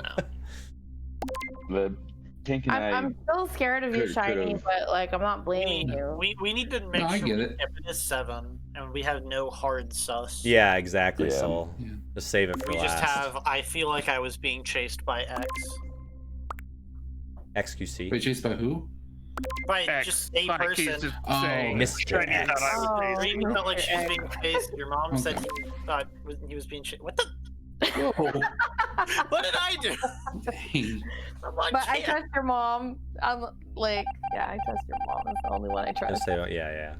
The Tank and I'm still scared of you, Shiny, but like I'm not blaming you. We need to make I sure get we it. keep it to 7, and we have no hard sus. Yeah, exactly, Yeah. Soul. Just save it for We last. just have. I feel like I was being chased by X. XQC. Wait, chased by who? By X, just a like he's person. just Oh, saying. Mr. X. Dreamy felt like she was being chased. Your mom said Okay. he thought he was being chased. What the? Whoa. What did I do? Dang. I'm on But I camp. trust your mom. I'm like, yeah, I trust your mom. It's the only one I trust. Just say, yeah.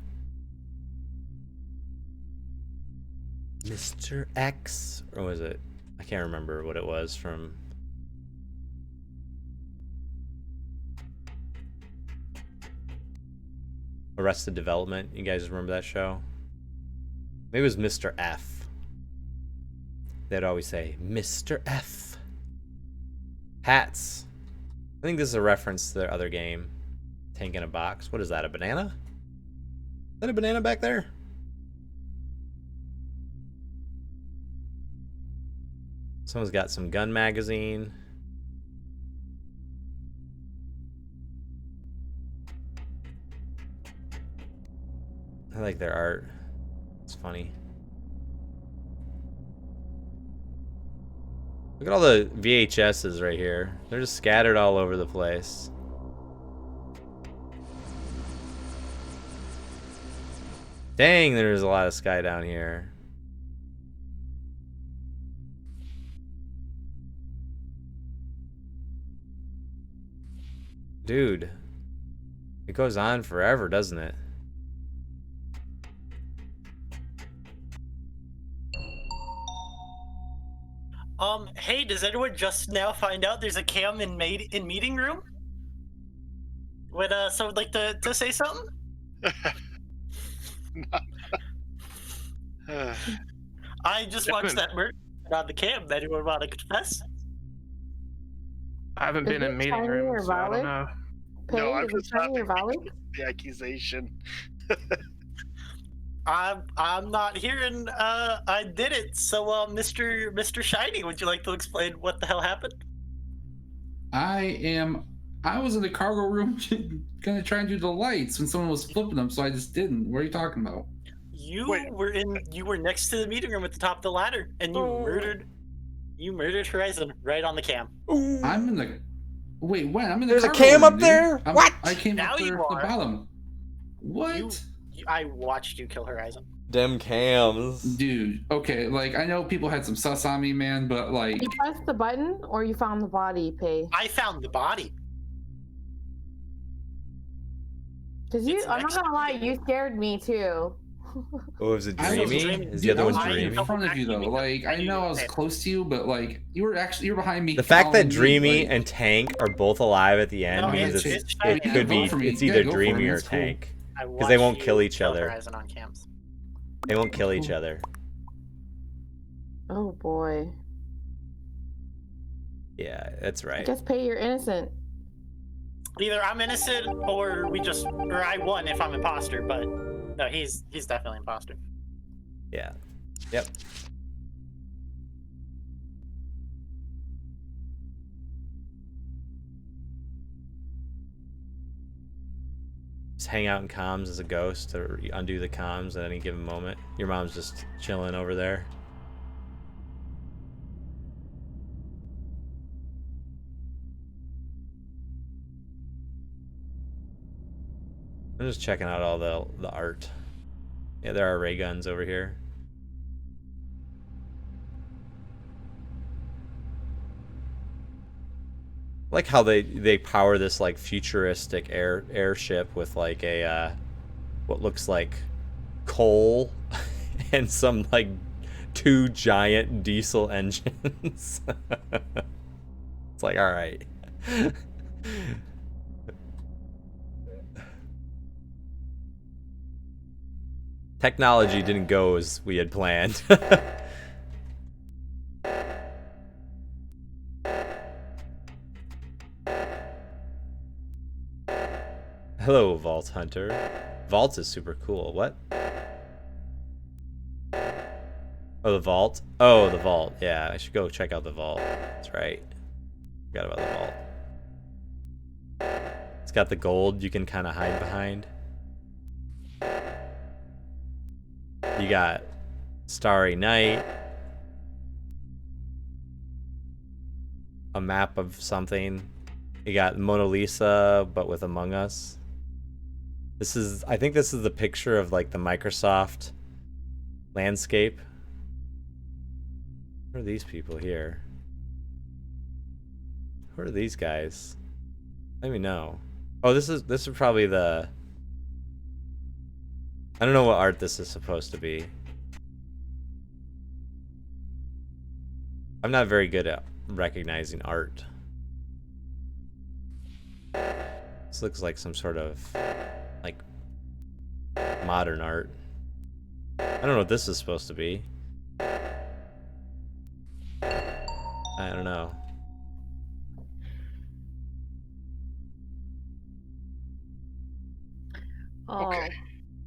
Mr. X, or was it? I can't remember what it was from. Arrested Development. You guys remember that show? Maybe it was Mr. F. They'd always say, Mr. F. Hats. I think this is a reference to their other game, Tank in a Box. What is that, a banana? Is that a banana back there? Someone's got some gun magazine. I like their art. It's funny. Look at all the VHSs right here. They're just scattered all over the place. Dang, there's a lot of sky down here. Dude, it goes on forever, doesn't it? Hey, does anyone just now find out there's a cam in meeting room? Would someone like to say something? I just watched that murder on the cam. Anyone want to confess? I haven't been in meeting rooms, so I don't know. No, I'm Is it just not Shiny or Valley? the accusation. I'm not hearing I did it. So Mr. Shiny, would you like to explain what the hell happened? I was in the cargo room gonna try and do the lights when someone was flipping them, so I just didn't. What are you talking about? You were next to the meeting room at the top of the ladder, and you murdered Horizon right on the cam. I'm in the when? I'm in the There's a cargo cam room, up dude. there? What? I came Now up there you from the are. bottom. What? I watched you kill Horizon. Dem cams. Dude, okay, like I know people had some sus on me, man, but like You pressed the button or you found the body, Pay? I found the body. Because I'm not gonna lie, you scared me too. Oh, is it I was dreamy? Is the dude, other I one was right dreamy? in front of you though. Like I know I was close to you, but like you were behind me. The fact that following me, Dreamy like- and Tank are both alive at the end No, means it's it Shiny. could be Vote for me. it's Yeah, either go for me, Dreamy or it's cool. Tank. I Because they won't watched kill you each other. Horizon on cams. They won't kill each other. Oh boy. Yeah, that's I right. guess Pay, you're innocent. Either I'm innocent or I won if I'm imposter, but no, he's definitely imposter. Yeah. Yep. Just hang out in comms as a ghost or undo the comms at any given moment. Your mom's just chilling over there. I'm just checking out all the art. Yeah, there are ray guns over here. I like how they power this like futuristic airship with like a what looks like coal and some like 2 giant diesel engines. It's like, all right. Technology didn't go as we had planned. Hello, Vault Hunter. Vault is super cool. What? Oh, the vault? Oh, the vault. Yeah, I should go check out the vault. That's right. Forgot about the vault. It's got the gold you can kind of hide behind. You got Starry Night. A map of something. You got Mona Lisa, but with Among Us. I think this is the picture of like the Microsoft landscape. Who are these people here? Who are these guys? Let me know. Oh, this is probably the... I don't know what art this is supposed to be. I'm not very good at recognizing art. This looks like some sort of like modern art. I don't know what this is supposed to be. I don't know. Oh. Okay.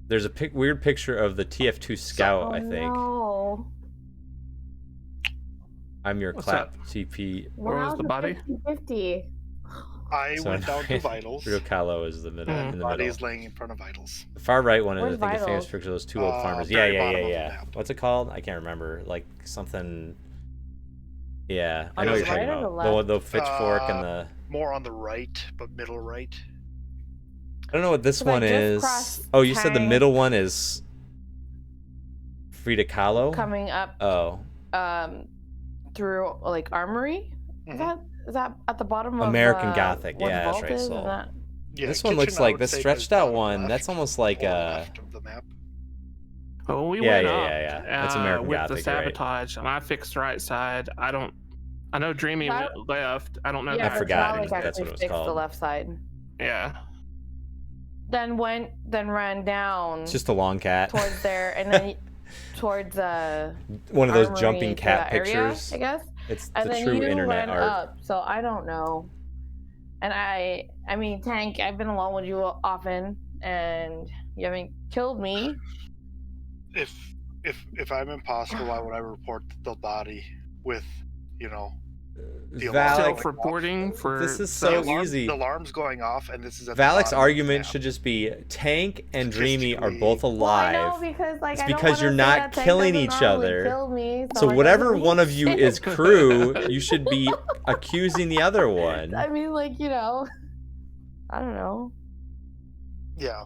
There's a weird picture of the TF2 Scout, I think. No. I'm your What's clap up? CP. Where was the body? 50-50. I So went down to Vitals. Rio Calo is the middle. Mm. In the Body middle. is laying in front of Vitals. The far right one is, I Where's think, a famous Vitals? picture of those two old farmers. Yeah, Very yeah, bottom yeah, of the yeah. map. What's it called? I can't remember. Like something. Yeah, I On know the what you're right talking or the about. left? The pitchfork and the. More on the right, but middle right. I don't know what this 'Cause I one just is. crossed Oh, you said the Tank. middle one is Frida Kahlo? Coming up Oh, through like Armory. Is that at the bottom of American Gothic. where the Yeah, that's vault right. is? Is So that- Yeah, this one kitchen, looks I like would the say, stretched goes out bottom one. left That's almost like or left of the map. Oh, we Yeah, went yeah, up yeah, yeah. That's American with Gothic, the you're right. sabotage, and I fixed right side. I know Dreamy That- went left. I don't know. Yeah, I forgot Valak that's actually what it was fixed called. the left side. Yeah. Then ran down It's just a long cat. towards there, and then towards One of those Armory jumping to cat that area, pictures. I guess. It's And the then true you internet went art. up, so I don't know. And I mean, Tank, I've been alone with you often, and you haven't killed me. If I'm impossible, why would I report the body with, the Valak- Self-reporting for This is the so alarm, easy. The alarm's going off, and this is at the Valak's bottom of the argument map. should just be Tank and Dreamy are Statistically- both alive. Well, I know because It's I don't because you're wanna say not that Tank killing doesn't each normally other. kill me, So like, I whatever don't one mean of you shit. is crew, you should be accusing the other one. I mean, like, I don't know. Yeah.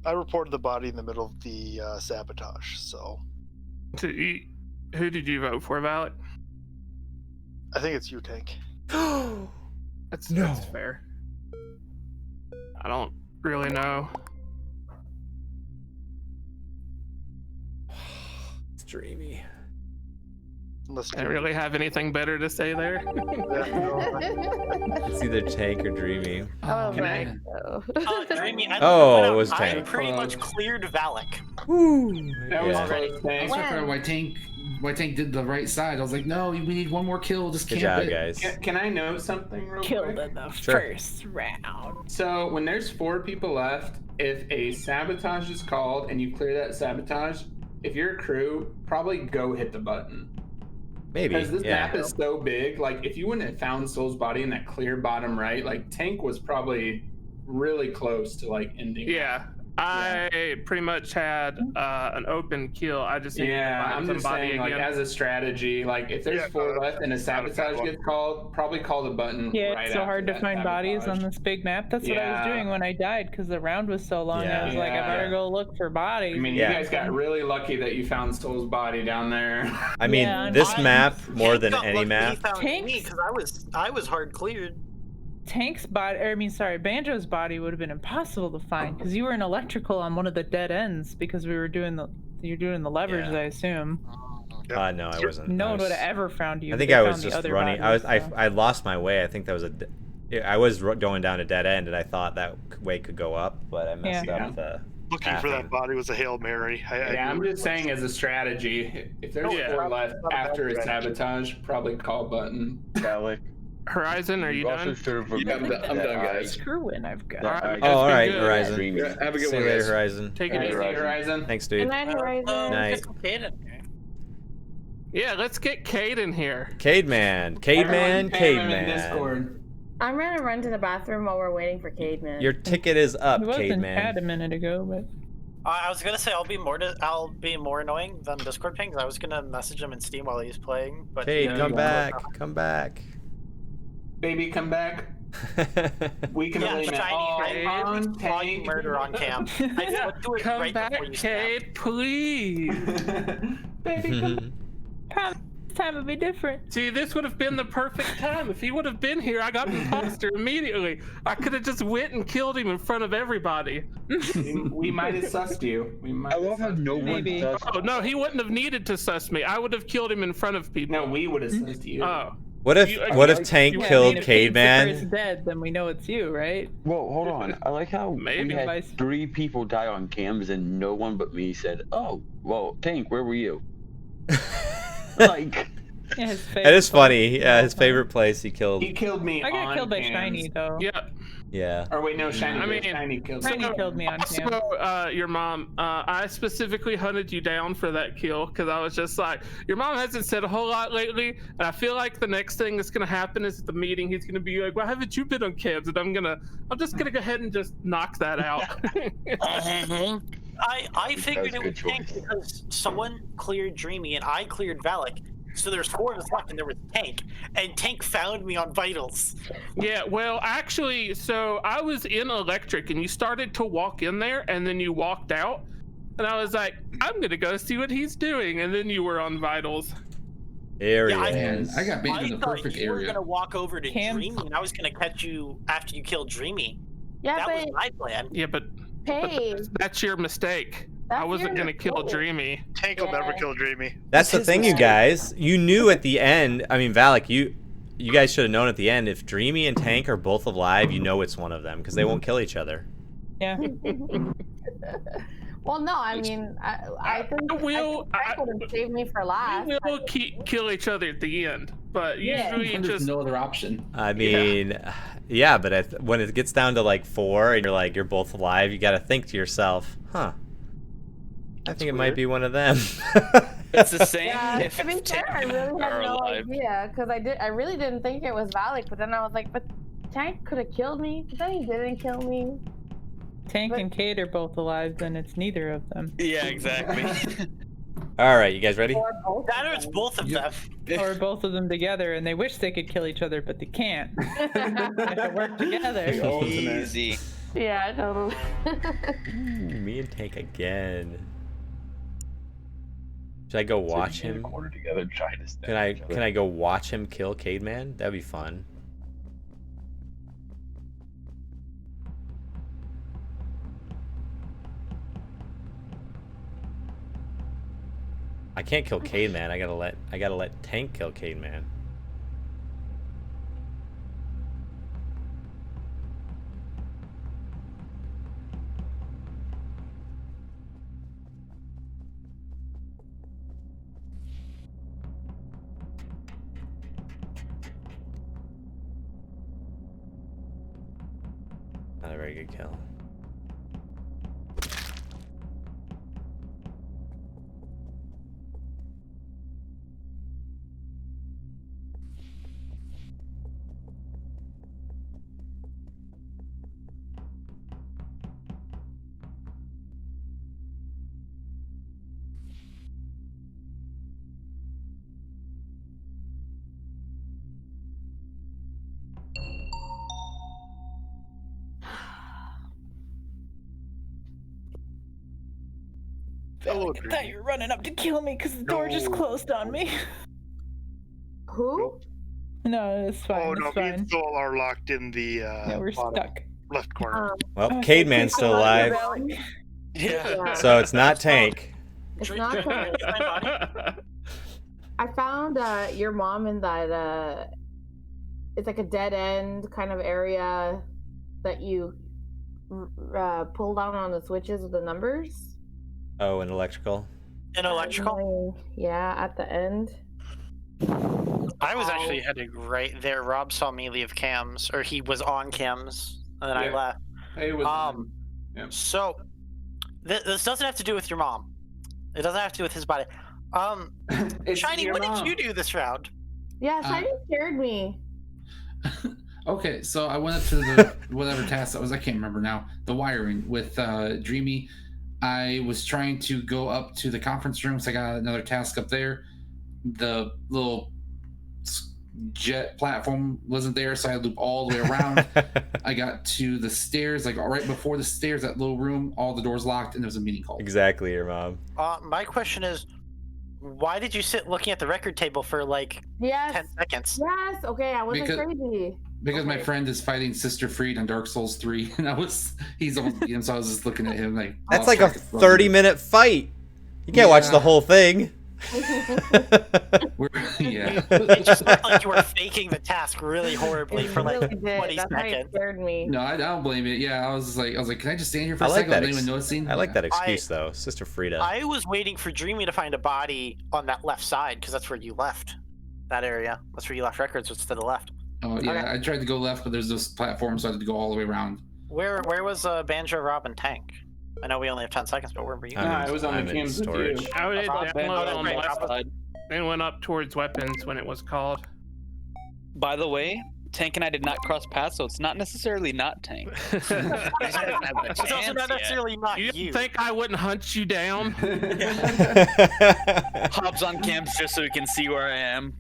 I reported the body in the middle of the sabotage, so Who did you vote for, Valak? I think it's you, Tank. That's No. fair. I don't really know. It's Dreamy. Unless I don't really have anything better to say there. It's either Tank or Dreamy. Oh, Can my I- Dreamy, I Oh, went it up, was I Tank. pretty much cleared Valak. That was Yeah. close, I Tank. was trying to figure out why Tank did the right side. I was like, no, we need one more kill. Just Good camp job, it. guys. Can I know something real Killed quick? in the Sure. first round. So when there's 4 people left, if a sabotage is called and you clear that sabotage, if you're a crew, probably go hit the button. Maybe. Because this Yeah. map is so big, like if you wouldn't have found Soul's body in that clear bottom right, like Tank was probably really close to like ending. Yeah. I pretty much had an open kill. I just needed to Yeah, find I'm just somebody saying, like again. as a strategy, like if there's Yeah, 4 no, left and a sabotage gets called, probably call the button. Yeah, right it's so after hard to that find bodies on sabotage. this big map. That's what I was Yeah. doing when I died because the round was so long. Yeah. I was like, I better Yeah. go look for bodies. I mean, Yeah. you guys got really lucky that you found Soul's body down there. I mean, Yeah, this I- map, more Tank than got any lucky map. He found Tank's- me because I was hard cleared. Tank's body, Banjo's body would have been impossible to find because you were in electrical on one of the dead ends because we were doing you're doing the levers, Yeah. I assume. No, I wasn't. No I one would was- have ever found you. I think They I found was the just other running. bodies, I so. lost my way. I think that was I was going down a dead end, and I thought that way could go up, but I messed Yeah. up the. Looking for that pathing. body was a Hail Mary. Yeah, I'm just saying as a strategy, if there's Yeah. 4 left after a sabotage, probably call button. Valak. Horizon, are you done? Yeah, I'm done, guys. Screw in, I've got. Alright, Oh, it's all been right, good. Horizon. Yeah, have a good See one, you later, guys. Horizon. Take it Alright, easy. see you, Horizon. Thanks, Good dude. night, Horizon. Night. Get some kid in there. Yeah, let's get Cade in here. Cade man, Cade man, Everyone Cade spam him in man. Discord. I'm gonna run to the bathroom while we're waiting for Cade, man. Your ticket is up, He was Cade in man. chat a minute ago, but I was gonna say I'll be more annoying than Discord ping 'cause I was gonna message him in Steam while he's playing, but Cade, Yeah, come you back, come back. Baby, come back. We can yeah, blame it shiny. all I'm on logging Tank. murder on cam. I would do it Come right back, before you snap. Cade, please. Baby, come time would be different. See, this would have been the perfect time. If he would have been here, I got imposter immediately. I could have just went and killed him in front of everybody. we might have sussed you. We might I love how no one Maybe. does. Oh, no, he wouldn't have needed to suss me. I would have killed him in front of people. No, we would have sussed you. Oh. What if Tank Yeah, I killed mean, if Cade Cade's the man? first dead, then we know it's you, right? Well, hold on. I like how Maybe. we had Vice- 3 people die on cams and no one but me said, "Oh, well, Tank, where were you?" Like, Yeah, his That is favorite funny. place. Yeah, his favorite place he killed. He killed me I got on killed by cams. Shiny though. Yeah. Yeah. Or wait, no, Shiny. I mean, Shiny killed me. Shiny killed me on cam. Also, your mom, I specifically hunted you down for that kill because I was just like, your mom hasn't said a whole lot lately, and I feel like the next thing that's gonna happen is at the meeting he's gonna be like, "Why haven't you been on cams?" And I'm just gonna go ahead and just knock that out. I figured That's a it good was Tank choice. because someone cleared Dreamy and I cleared Valak. So there's 4 of us left and there was Tank. And Tank found me on Vitals. Yeah, well, actually, so I was in electric and you started to walk in there and then you walked out. And I was like, I'm going to go see what he's doing. And then you were on Vitals. There he Man, is. I got banned in the thought perfect you were area. going to walk over to Cam- Dreamy and I was going to catch you after you killed Dreamy. Yeah, That was but my plan. Yeah, but hey, that's your mistake. I that's wasn't your going to kill fault. Dreamy. Tank will never Yeah. kill Dreamy. That's the his thing, you mistake. guys. You knew at the end. I mean, Valak, you guys should have known at the end. If Dreamy and Tank are both alive, you know it's one of them because they won't kill each other. Yeah. Well, no, I mean, I think I will- Frank would have saved me for last. We will kill each other at the end, but Yeah. usually There's just no other option. I mean, yeah, but when it gets down to like 4 and you're both alive, you got to think to yourself, huh? I think it might be one of them. It's the same. Yeah, if to be fair, I really are had no alive. idea because I really didn't think it was Valak, but then I was like, but Tank could have killed me, but then he didn't kill me. Tank But- and Kate are both alive, then it's neither of them. Yeah, exactly. All right, you guys ready? Or both. That or it's both of them. Or both of them together, and they wish they could kill each other, but they can't. They have to work together. Easy. Yeah, totally. Me and Tank again. Should I go watch Sitting in him? a corner together, trying to stab each other. Can I go watch him kill Cademan? That'd be fun. I can't kill Cademan. I gotta let Tank kill Cademan. Not a very good kill. Hello, I thought you were running up to kill me because the door just closed on me. Who? No, it's fine. Oh no, it's me fine. and Soul are locked in the Yeah, we're bottom stuck. left corner. Well, Oh, Cademan's so still alive, Yeah. so it's not Tank. It's not Tank. I found your mom in that it's like a dead end kind of area that you pull down on the switches with the numbers. Oh, and electrical. In electrical? Yeah, at the end. I was actually heading right there. Rob saw me leave cams, or he was on cams, and then I Yeah. left. It was. Yeah. So this doesn't have to do with your mom. It doesn't have to do with his body. It's Shiny, your what mom. did you do this round? Yeah, Shiny scared me. Okay, so I went up to the whatever task that was. I can't remember now. The wiring with Dreamy. I was trying to go up to the conference room, so I got another task up there. The little jet platform wasn't there, so I had to loop all the way around. I got to the stairs, like right before the stairs, that little room, all the doors locked, and there was a meeting called. Exactly, your mom. My question is, why did you sit looking at the record table for like Yes. 10 seconds? Yes. Okay, I wasn't Because- crazy. Because my Okay. friend is fighting Sister Freed on Dark Souls 3, and he's almost beat him, so I was just looking at him like. That's oh, like a fuck, it's wrong. 30-minute fight. You can't watch Yeah. the whole thing. Yeah. It just looked like you were faking the task really horribly for like Really did. 20 That's why it seconds. scared me. No, I don't blame it. Yeah, I was like, can I just stand here for I a like second that. without anyone noticing? I like Yeah. that excuse though, Sister Frida. I was waiting for Dreamy to find a body on that left side because that's where you left that area. That's where you left records, was to the left. Oh yeah, Okay. I tried to go left, but there's this platform, so I had to go all the way around. Where was Banjo, Rob, and Tank? I know we only have 10 seconds, but where were you? I was on the I'm in cams with storage. you. I did Rob, download that's on great. the left Rob was- side and went up towards weapons when it was called. By the way, Tank and I did not cross paths, so it's not necessarily not Tank. It's also not necessarily not You you. didn't think I wouldn't hunt you down? Hops on cams just so he can see where I am.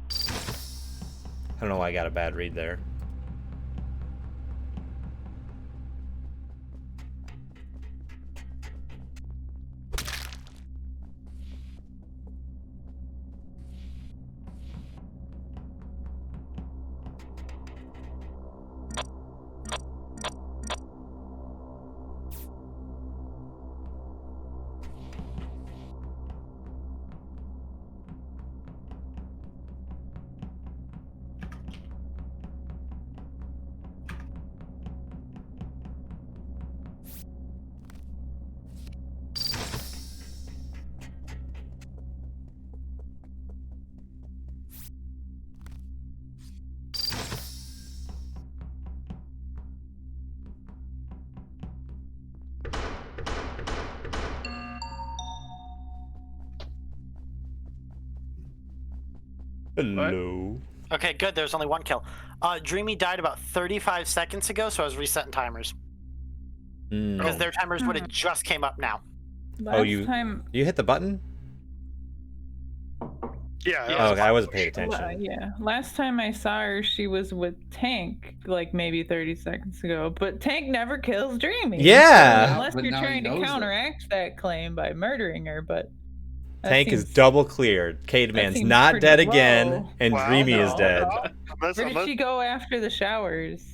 I don't know why I got a bad read there. Hello. Okay, good. There's only one kill. Dreamy died about 35 seconds ago, so I was resetting timers. Because their timers would have just came up now. Oh, you hit the button? Yeah. Oh, okay, I wasn't paying attention. Yeah. Last time I saw her, she was with Tank, like maybe 30 seconds ago. But Tank never kills Dreamy. Yeah. So unless But you're now he trying to knows it. counteract that claim by murdering her, but that Tank is seems- double cleared. Cademan's seems not pretty dead low. again, and Wow, Dreamy is no. dead. Where did she go after the showers?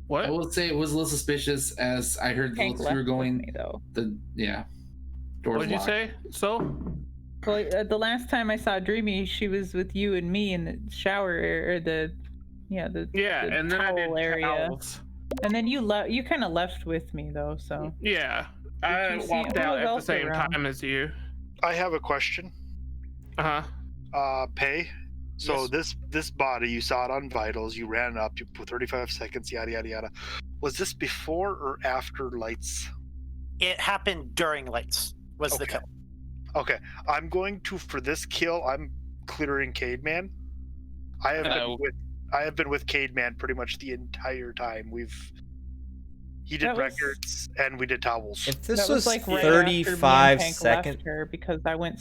What? I will say it was a little suspicious as I heard the Tank looks left we were going. with me, though. Doors What'd you locked. say? So? Well, the last time I saw Dreamy, she was with you and me in the shower or the Yeah, the and then I did towel area. towels. And then you you kind of left with me though, so Yeah, Did I you see walked who out was at the else same around? time as you. I have a question. Pay. So this body, you saw it on vitals. You ran up. You put 35 seconds. Yada yada yada. Was this before or after lights? It happened during lights. Was the kill? Okay, I'm going to for this kill. I'm clearing Cademan. I have been with Cademan pretty much the entire time. He did That was- records and we did towels. If this that was like right 35 after me and Tank seconds. left her because I went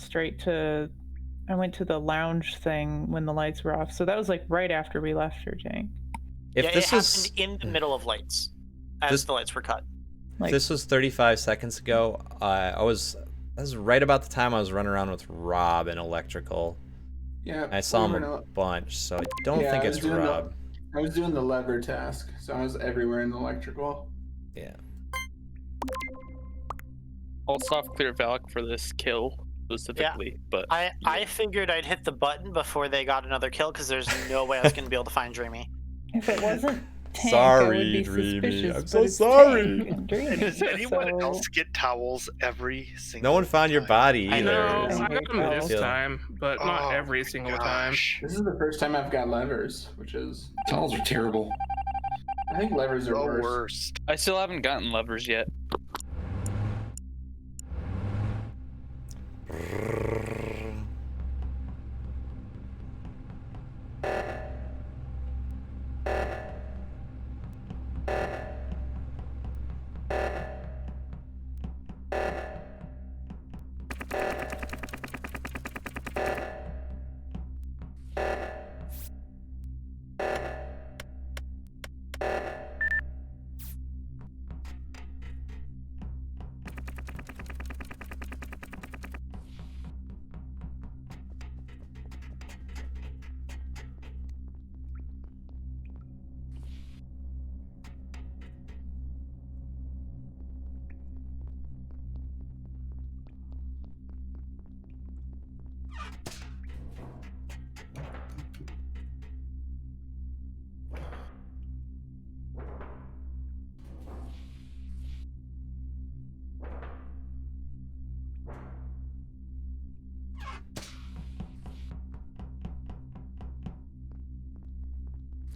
to the lounge thing when the lights were off. So that was like right after we left her, Tank. If yeah, this it was happened in the middle of lights, as the lights were cut. if this was 35 seconds ago, that was right about the time I was running around with Rob in electrical. Yeah. I saw we him were a in bunch, so I don't Yeah, think I it's was doing Rob. I was doing the lever task, so I was everywhere in the electrical. Yeah. I'll soft clear Valak for this kill specifically, but I figured I'd hit the button before they got another kill because there's no way I was going to be able to find Dreamy. If it wasn't Tank, I Sorry, would be Dreamy. suspicious. I'm but so it's sorry. Tank and Dreamy, Does anyone so- else get towels every single? No one found your body I either. know, is I got them this kill. time, but not Oh every single time. This is the first time I've got levers, which is Towels are terrible. I think levers are The worse. worst. I still haven't gotten levers yet.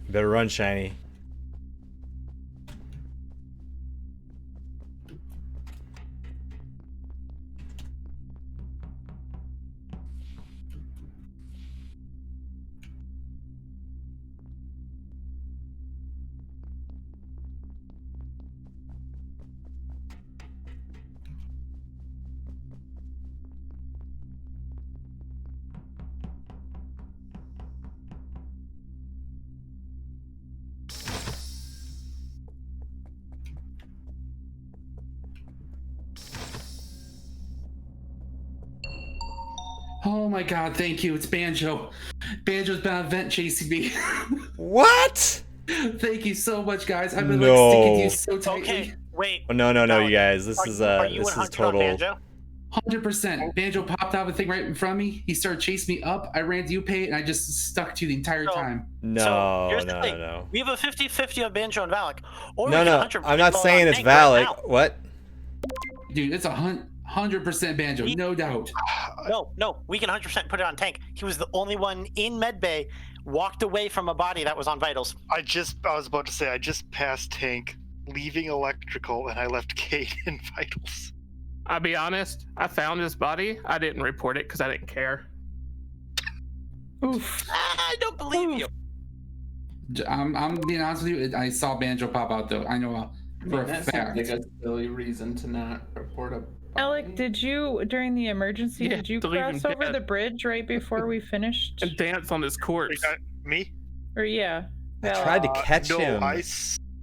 Better run, Shiny. Oh my god, thank you. It's Banjo. Banjo's been on a vent chasing me. What? Thank you so much, guys. I've been No. like sticking to you so tightly. Okay, wait. Oh, no, Valak, you guys. This is are you this 100 is total. on Banjo? 100%. Banjo popped out of a thing right in front of me. He started chasing me up. I ran to you, Pay, and I just stuck to you the entire time. No, here's the thing. no. We have a 50-50 on Banjo and Valak. Or we No, can no. 100% I'm not vote saying on it's Tank right Valak. now. What? Dude, it's 100% Banjo, no doubt. No, we can 100% put it on Tank. He was the only one in medbay, walked away from a body that was on vitals. I was about to say, I just passed Tank, leaving electrical, and I left Kate in vitals. I'll be honest, I found his body. I didn't report it because I didn't care. Oof. I don't believe you. I'm being honest with you. I saw Banjo pop out, though. I know for a that fact. seems like a silly reason to not report a. Alec, did you, during the emergency, Yeah, did you to leave him cross over dead. the bridge right before we finished? And dance on his corpse. Me? Or yeah. I tried to Valak. catch no, him.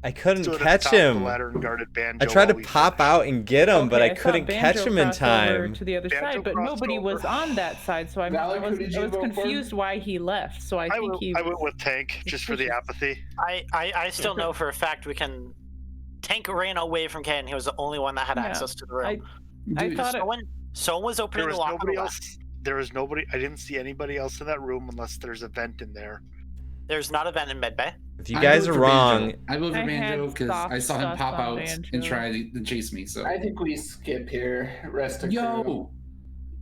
I couldn't stood at the catch top of the him. ladder and guarded Banjo I tried to while we pop out and get him, but I Okay, saw couldn't catch Banjo him in cross over time. to the other Banjo side, but crossed nobody was over. on that side, so I Valak, who was did you vote for? confused why he left. So I think he. I went with Tank just for the apathy. I still know for a fact we can. Tank ran away from Ken. He was the only one that had Yeah, access to the room. I thought it. Someone was opening There was the lock on nobody the else. left. There was nobody. I didn't see anybody else in that room unless there's a vent in there. There's not a vent in medbay. If you guys are wrong, I voted for I Banjo had because I saw him soft pop stuff out on Banjo. and try to chase me. So I think we skip here. Rest of crew. yo,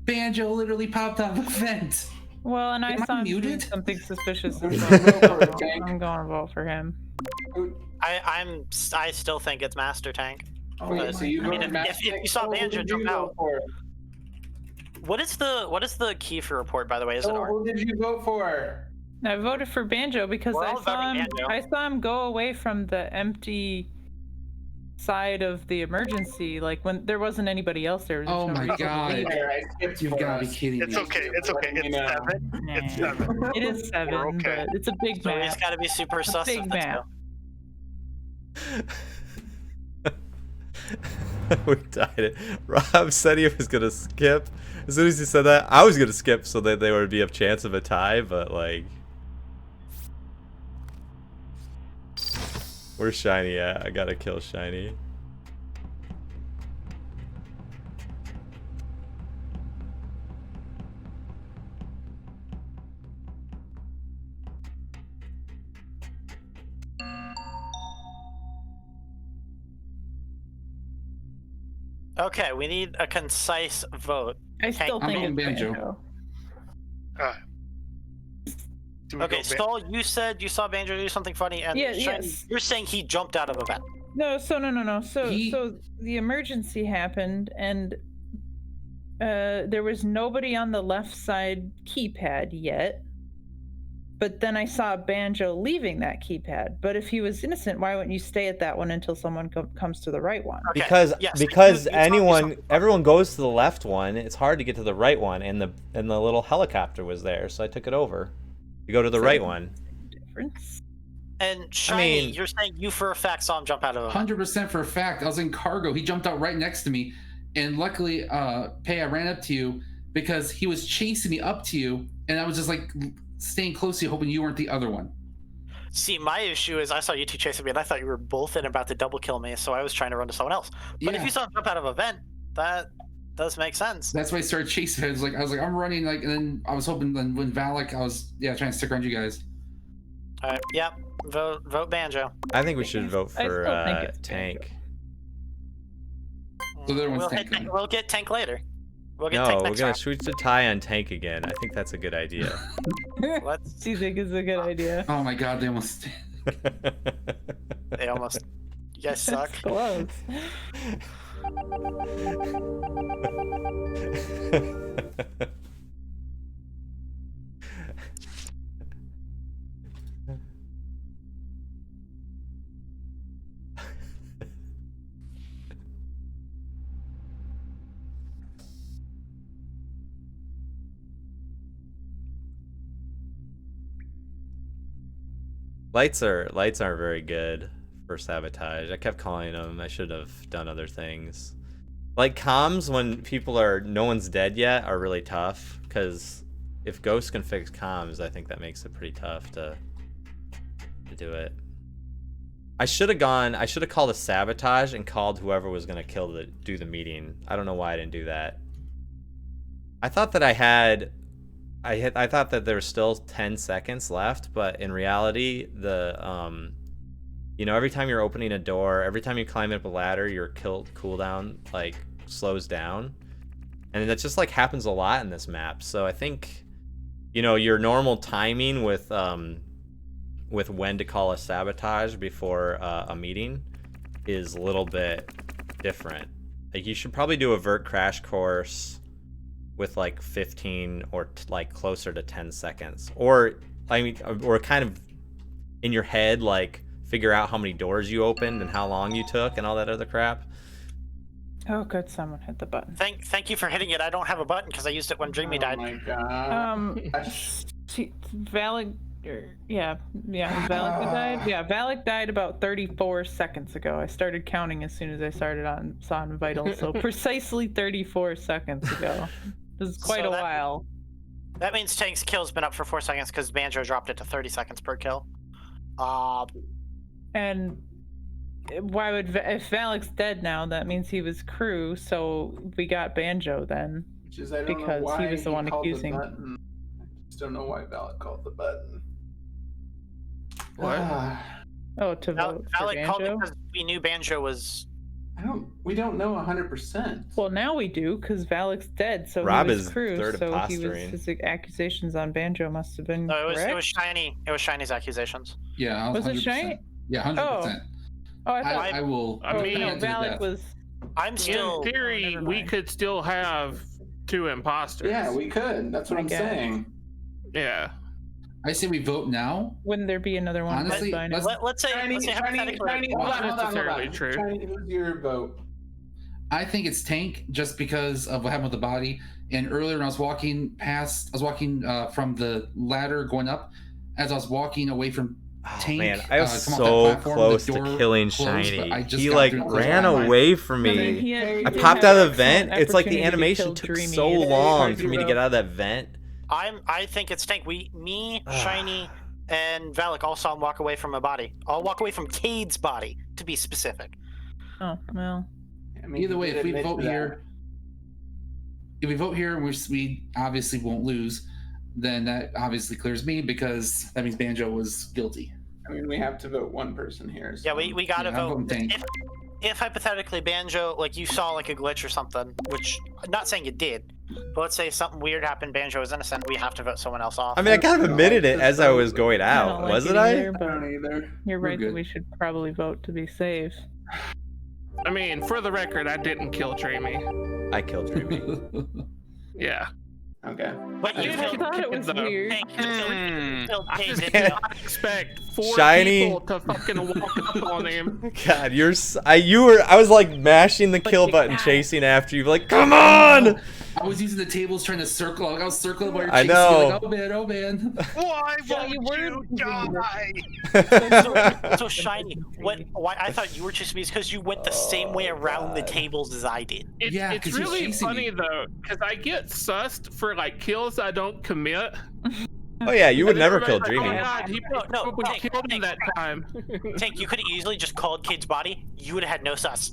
Banjo literally popped out of a vent. Well, and I Am I saw him doing muted? something suspicious Vote as for well. it, Tank. I'm going to vote for him. I still think it's Master Tank. Wait, But, so you I mean, voted Master if you Tank? saw Oh, who Banjo did you jump vote out, for? what is the key for report? By the way, is it Oh, R? who did you vote for? I voted for Banjo because We're I all saw voting him. Banjo. I saw him go away from the empty side of the emergency, like when there wasn't anybody else there. Oh my god! There, I skipped You've for got to be us. kidding It's me. okay. It's okay. It's Yeah. 7. It's 7. It is 7, We're okay. but it's a big So we map. just got to be super It's a sus. big if that's map. we died it. Rob said he was gonna skip. As soon as he said that, I was gonna skip so that there would be a chance of a tie, but like, where's Shiny at? I gotta kill Shiny. Okay, we need a concise vote. I still Tank. think I'm it's going Banjo. Banjo. Do we Okay, go Stall, you said you saw Banjo do something funny, and Yeah, Shiny, yes. you're saying he jumped out of a vent. No, no. So He- so the emergency happened, and there was nobody on the left side keypad yet. But then I saw Banjo leaving that keypad. But if he was innocent, why wouldn't you stay at that one until someone comes to the right one? Okay, Because yes, because you told me anyone something. everyone goes to the left one. It's hard to get to the right one, and the little helicopter was there, so I took it over. You go to the right one. Difference. And Shiny, mean- you're saying you for a fact saw him jump out of a vent. 100% for a fact. I was in cargo. He jumped out right next to me, and luckily, Pay, I ran up to you because he was chasing me up to you, and I was just like staying close to you, hoping you weren't the other one. See, my issue is I saw you two chasing me, and I thought you were both in about to double kill me, so I was trying to run to someone else. But if Yeah. you saw him jump out of a vent, that does make sense. That's why I started chasing. I was like, I'm running, like, and then I was hoping. Then when Valak, I was trying to stick around you guys. All right, yep. Vote Banjo. I think we should vote I for still think it's Tank. So the other one's We'll, Tank then. we'll get Tank later. We'll get No, Tank we're next gonna round. switch the tie on Tank again. I think that's a good idea. Let's Do you think it's a good idea? Oh my god, they almost. They almost. You guys suck. That's close. Lights aren't very good for sabotage. I kept calling them. I should have done other things. Like comms, when no one's dead yet, are really tough, because if ghosts can fix comms, I think that makes it pretty tough to do it. I should have called a sabotage and called whoever was gonna do the meeting. I don't know why I didn't do that. I thought that I thought that there was still 10 seconds left, but in reality, every time you're opening a door, every time you climb up a ladder, your cooldown like slows down, and that just like happens a lot in this map. So I think, your normal timing with when to call a sabotage before a meeting is a little bit different. Like you should probably do a vert crash course with like 15 or like closer to 10 seconds, or kind of in your head, like figure out how many doors you opened and how long you took and all that other crap. Oh, good, someone hit the button. Thank you for hitting it. I don't have a button because I used it when Dreamy died. Oh my god. Valak died. Yeah, Valak died about 34 seconds ago. I started counting as soon as I started on Vital, so precisely 34 seconds ago. This is quite a while. That means Tank's kill's been up for 4 seconds because Banjo dropped it to 30 seconds per kill. And why would if Valak's dead now? That means he was crew. So we got Banjo then, Because I don't know because why he was the one called accusing. The button. I just don't know why Valak called the button. What? Oh, to vote for Valak called it Banjo? because we knew Banjo was. We don't know 100%. Well, now we do, because Valak's dead, so Rob he was is crew, third so impostoring. his accusations on Banjo must have been No, correct. it was Shiny. It was Shiny's accusations. Yeah, Was it 100%. Shiny? Yeah, 100%. Oh, I thought I will. I mean, defend to the Valak death. was. I'm still. In theory, we could still have 2 imposters. Yeah, we could. That's what I I'm guess. saying. Yeah. I say we vote now. Wouldn't there be another one? Honestly, by now? Let's say hypothetically. Hold on, Not necessarily true. Shiny, who's your vote? I think it's Tank just because of what happened with the body. And earlier when I was walking from the ladder going up, as I was walking away from Tank. Man, I was come off that so platform, close the to door killing closed, Shiny. but I just He got like through and ran closed my eyes. away from I mean, me. he I did popped have out of the excellent vent. It's like the opportunity to animation kill took Dreamy. so It's long hard for me to vote. get out of that vent. I think it's Tank. Me, Shiny, and Valak all saw him walk away from a body. I'll walk away from Cade's body, to be specific. Oh, well. I mean, Either way, he if we did admit vote to that. here, we obviously won't lose. Then that obviously clears me because that means Banjo was guilty. I mean, we have to vote one person here. So. Yeah, we gotta Yeah, I'm vote. voting Tank. If hypothetically Banjo, like you saw like a glitch or something, which I'm not saying you did, but let's say something weird happened, Banjo is innocent, we have to vote someone else off. I mean, I kind of admitted it as I was going I don't out, like wasn't it I? either, but I don't either. you're We're right that good. we should probably vote to be safe. I mean, for the record, I didn't kill Dreamy. I killed Dreamy. Yeah. Okay. But you I I killed thought it was though. weird. Tank, you killed I Cade, just didn't you? cannot expect 4 Shiny. people to fucking walk up on him. God, I was like mashing the kill button, chasing after you, like, come on! I was using the tables trying to circle. Like I was circling while you're I chasing know. me, like, oh man. Why Yeah, won't you you die? So Shiny, why I thought you were just because you went the same way around the tables as I did. Yeah, It's 'cause you're really chasing funny me. though, because I get sussed for like kills I don't commit. Oh yeah, you would And never kill everybody's like, Dreamy. Oh god, he No, probably Tank, killed him that time. Tank, you could have easily just called Cade's body. You would have had no sus.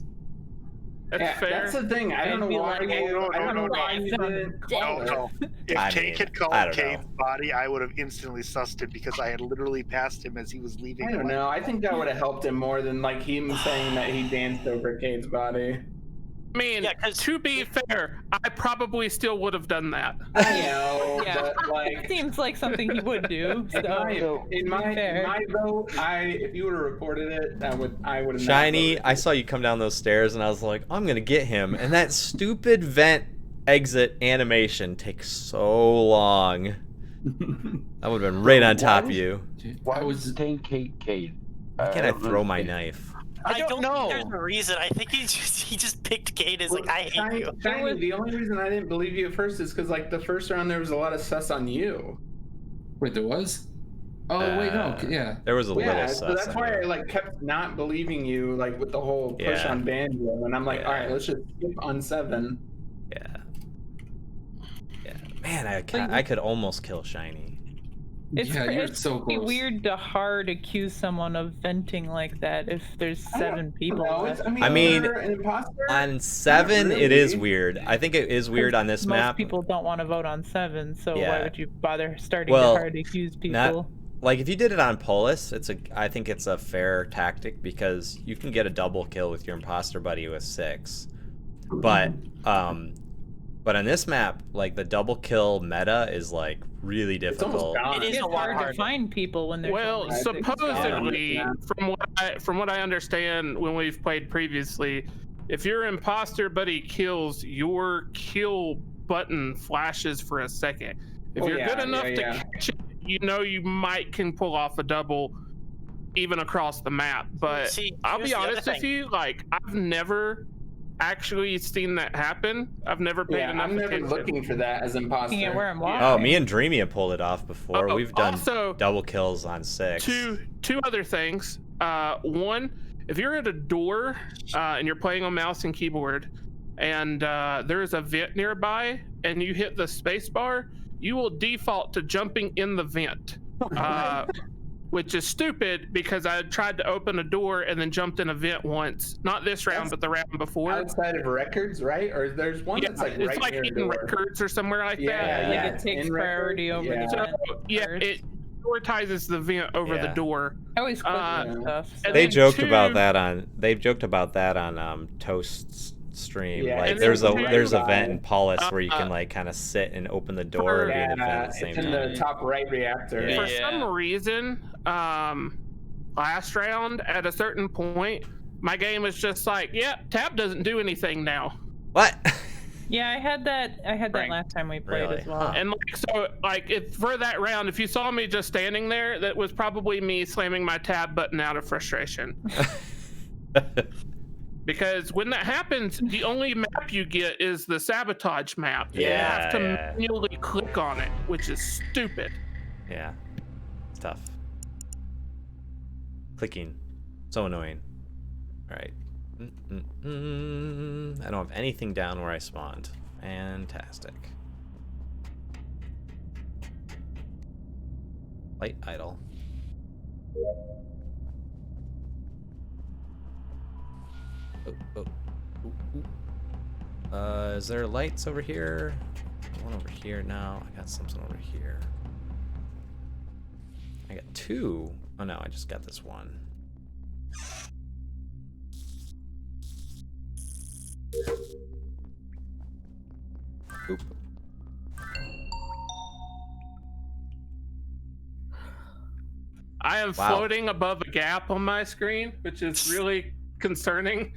That's Yeah, fair. that's the thing. I don't know I'd be why. like, I don't know no, why you didn't call No, it. no. If I Tank mean, had called I don't Cade's know. body, I would have instantly sussed it because I had literally passed him as he was leaving. I don't know. I think that would have helped him more than like him saying that he danced over Cade's body. I mean, Yeah, 'cause- to be fair, I probably still would have done that. I know, Yeah. but like, Seems like something he would do. in my, So in my, fair. in my vote, if you would have reported it, I would have. Shiny, I saw you come down those stairs, and I was like, I'm gonna get him. And that stupid vent exit animation takes so long. I would have been right on top of you. Why was it saying Cade? Why can't I throw my knife? I don't know. think there's a reason. I think he just picked Kate as like, I hate you. Shiny, the only reason I didn't believe you at first is because like the first round there was a lot of sus on you. Wait, there was? Oh wait, no, yeah. There was a little Yeah, sus. so that's on why you. I like kept not believing you, like with the whole push Yeah. on Banjo, and I'm like, Yeah. all right, let's just skip on 7. Yeah. Man, I could almost kill Shiny. It's, Yeah, you're it's so pretty close. weird to hard accuse someone of venting like that if there's 7 people. No, left. I mean, you're an imposter. On 7, it is really. weird. I think it is weird on this Most map. people don't want to vote on 7, so Yeah. why would you bother starting Well, to hard accuse people? Like if you did it on Polis, I think it's a fair tactic because you can get a double kill with your imposter buddy with 6. But on this map, like the double kill meta is like really difficult. It is It's a lot hard harder. to find people when there's Well, only 6 supposedly, Yeah. from what I understand when we've played previously, if your imposter buddy kills, your kill button flashes for a second. If Oh, you're yeah, good enough yeah, to yeah. catch it, you know you can pull off a double even across the map. But See, I'll here's be the other honest with thing. you, like I've never actually seen that happen. I've never paid Yeah, enough I'm never attention. looking for that as imposter. Looking at where I'm walking. Oh, me and Dreamy have pulled it off before. Oh, We've done also, double kills on 6. Two other things. One, if you're at a door and you're playing on mouse and keyboard, and there's a vent nearby, and you hit the space bar, you will default to jumping in the vent, which is stupid because I tried to open a door and then jumped in a vent once. Not this round, but the round before. Outside of records, right? Or there's one Yeah, that's like it's right like near a in door. records or somewhere like Yeah, that. Like yeah. it takes In priority records, over yeah. the So vent yeah, first. it prioritizes the vent over the Yeah. door. I always click uh, on stuff. So. and They then joked two- about that on Toast's stream. Yeah, like and there's then a two- there's a vent in Paulus where you can uh, like kind of sit and open the door and be in the vent at the It's same in time. the top right reactor. Yeah. For some reason, last round at a certain point, my game was just like, yeah, tab doesn't do anything now. What? Yeah, I had that Frank. last time we played Really? as well. Huh. And like, so like if for that round, if you saw me just standing there, that was probably me slamming my tab button out of frustration. Because when that happens, the only map you get is the sabotage map. You have to Yeah. manually click on it, which is stupid. Yeah, it's tough. Clicking, so annoying. All right. I don't have anything down where I spawned. Fantastic. Light idle. Is there lights over here? One over here now. I got something over here. I got 2. Oh no, I just got this one. Oop. I am Wow. floating above a gap on my screen, which is really concerning.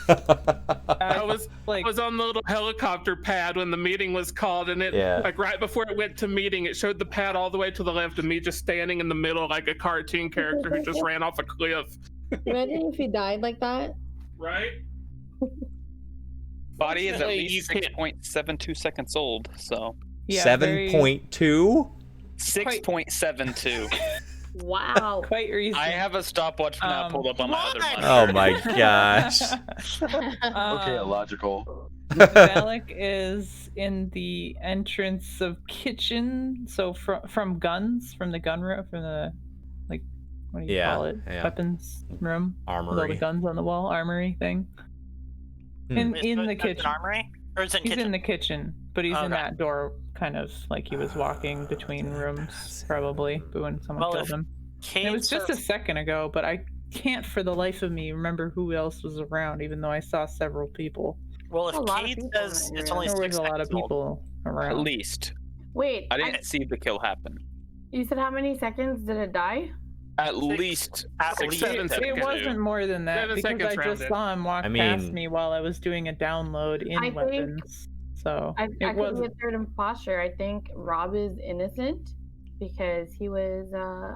I was on the little helicopter pad when the meeting was called, and it Yeah. like right before it went to meeting, it showed the pad all the way to the left of me just standing in the middle like a cartoon character who just ran off a cliff. Imagine if you died like that. Right? Body is at Fortunately, least you can't- 6.72 seconds old, so Yeah, 7.2? 6.72. Wow. Quite recent. I have a stopwatch from that pulled up on my other monitor. Oh my gosh. Okay, illogical. Valak is in the entrance of kitchen, so from guns, from the gun room, from the like, what do you Yeah, call it? yeah. Weapons room. With all Armory. the guns on the wall, armory thing. Hmm. In Is the it an kitchen. armory? Or is it He's kitchen? in the kitchen, but he's in Okay. that door, kind of like he was walking between rooms, probably. But when someone Well, killed if him, Kane it was just a serves- second ago. But I can't for the life of me remember who else was around, even though I saw several people. Well, if A lot of Cade people says in that it's area. only There was 6 a lot of seconds old, people At around. least. Wait, I didn't see the kill happen. you said how many seconds did it die? At least at 6, least 7 It seconds. It wasn't more than that 7 because seconds I just rounded. saw him walk I past mean- me while I was doing a download in I think- weapons. So I it could be wasn't. a third imposter. I think Rob is innocent because he was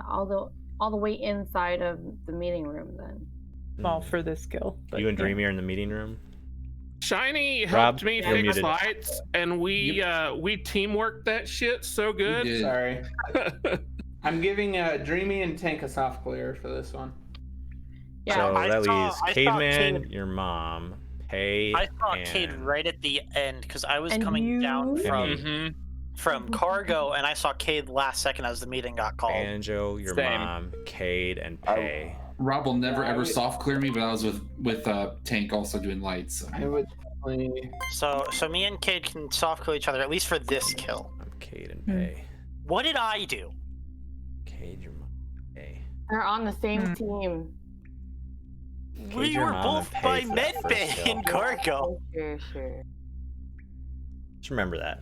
all the way inside of the meeting room then. Well, for this kill. but You and yeah. Dreamy are in the meeting room. Shiny Rob, helped me you're fix muted. lights, and we teamworked that shit so good. did. Sorry. I'm giving Dreamy and Tank a soft clear for this one. Yeah, So I that saw- leaves I saw Caveman, Cade- your mom, Pay, I saw and... Cade right at the end because I was And coming down you? from Mhm. cargo, and I saw Cade last second as the meeting got called. Banjo, your Same. mom, Cade, and Pay. Rob will never Yeah, I ever would- soft clear me, but I was with Tank also doing lights. So. I would definitely. So me and Cade can soft kill each other at least for this kill. I'm Cade and Hmm. Pay. What did I do? Cade, your mom, Pay. they're on the same Hmm. team. We your were mom both and by pay for that first medbay kill. in cargo. Sure. Just remember that.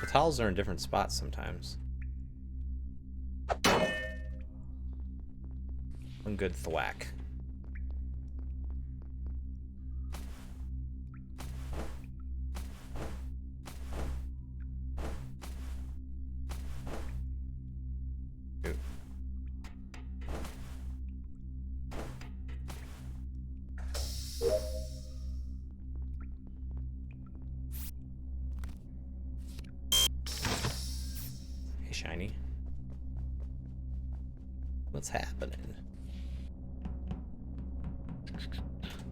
The towels are in different spots sometimes. One good thwack. Ooh. Hey, Shiny. What's happening?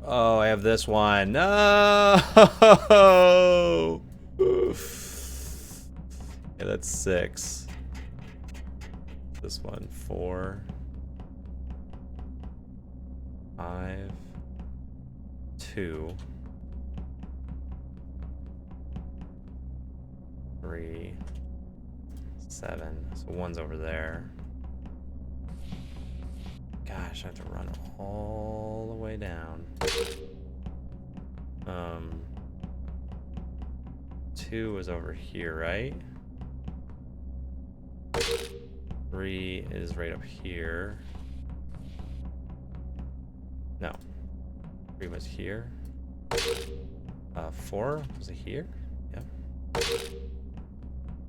Oh, I have this one. No! Oof. Yeah, that's 6. This one, 4. 5. 2. 3. 7. So one's over there. Gosh, I have to run all the way down. 2 is over here, right? 3 is right up here. No. 3 was here. 4 was it here? Yep.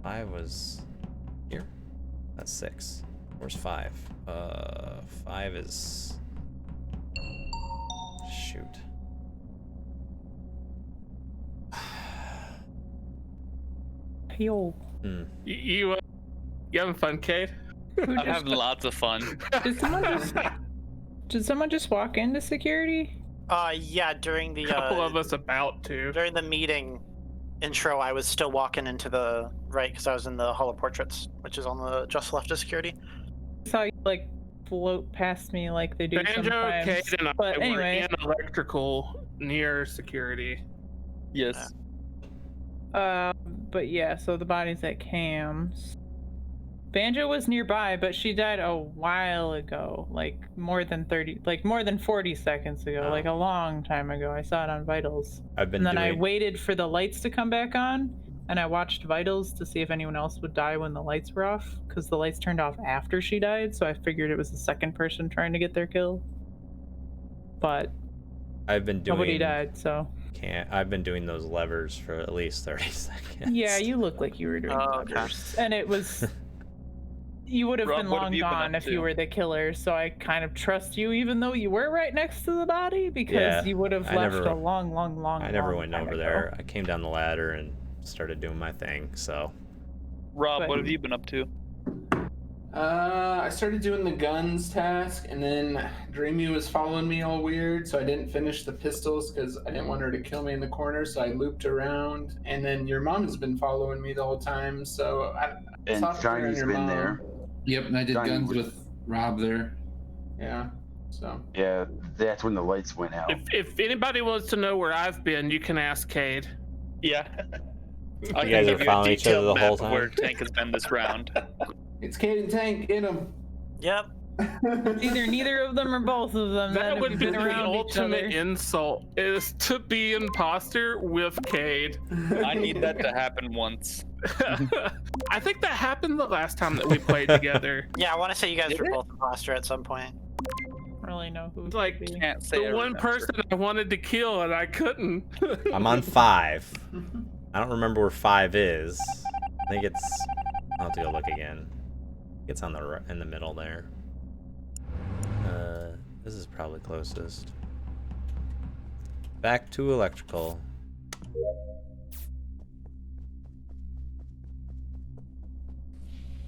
5 was here. That's 6. Where's 5? 5 is... Shoot. Yo. Hmm. You having fun, Cade? I'm having lots of fun. Did someone just walk into security? Yeah, during the Couple of us about to. during the meeting intro, I was still walking into the right because I was in the Hall of Portraits, which is on the just left of security. I saw you like float past me like they do Banjo, sometimes. Cade, and I But were anyway, in electrical near security. Yes. but yeah, so the body's at Cam's. Banjo was nearby, but she died a while ago, like more than 40 seconds ago, Oh. like a long time ago. I saw it on Vitals. I've been And then I doing... waited for the lights to come back on, and I watched Vitals to see if anyone else would die when the lights were off, because the lights turned off after she died, so I figured it was the second person trying to get their kill. But I've been doing... nobody died, so... I've been doing those levers for at least 30 seconds. Yeah, you look like you were doing Okay. levers. And it was... You would have Rob, been what have long you been gone up if you to? were the killer, so I kind of trust you, even though you were right next to the body, because Yeah, you would have I left never- a long I never long went time over ago. there. I came down the ladder and started doing my thing, so... Rob, But- what have you been up to? I started doing the guns task, and then Dreamy was following me all weird, so I didn't finish the pistols because I didn't want her to kill me in the corner, so I looped around. And then your mom has been following me the whole time, so I And saw her and Shiny's your been mom. there. Yep, and I did Shiny guns was- with Rob there. Yeah, so. Yeah, that's when the lights went out. If anybody wants to know where I've been, you can ask Cade. Yeah. You I guys can are give you a following each other detailed the map whole of time? where Tank has been this round. It's Cade and Tank, get him. Yep. Either neither of them or both of them. That have would be been the around each ultimate other. insult, is to be imposter with Cade. I need that to happen once. I think that happened the last time that we played together. Yeah, I want to say you guys Did were it? both imposter at some point. Really know who. it Like, could be. Can't say I The one remember. person I wanted to kill and I couldn't. I'm on 5. I don't remember where 5 is. I think it's... I'll have to go look again. It's on the in the middle there. This is probably closest. Back to electrical.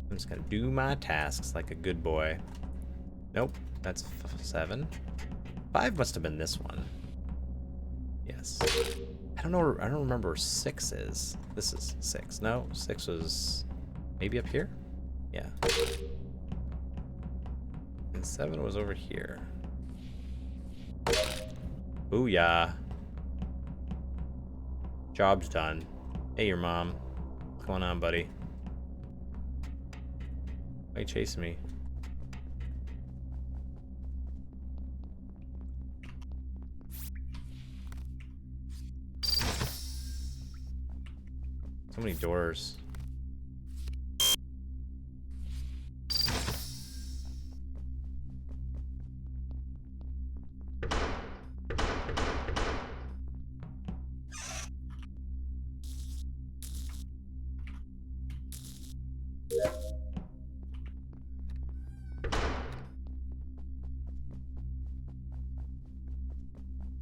I'm just gonna do my tasks like a good boy. Nope, that's 7. 5 must have been this one. Yes. I don't know. I don't remember where 6 is. This is 6. No, 6 was maybe up here. Yeah. And 7 was over here. Booyah. Job's done. Hey, your mom. What's going on, buddy? Why are you chasing me? So many doors.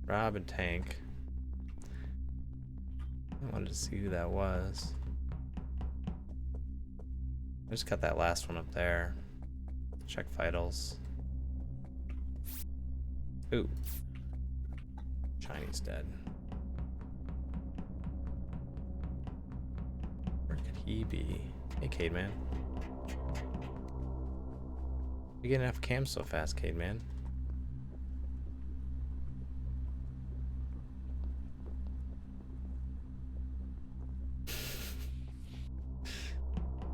Rob and Tank. I wanted to see who that was. I just got that last one up there. Check vitals. Ooh. Shiny's dead. Where could he be? Hey, Cade Man. You getting off cam so fast, Cade Man?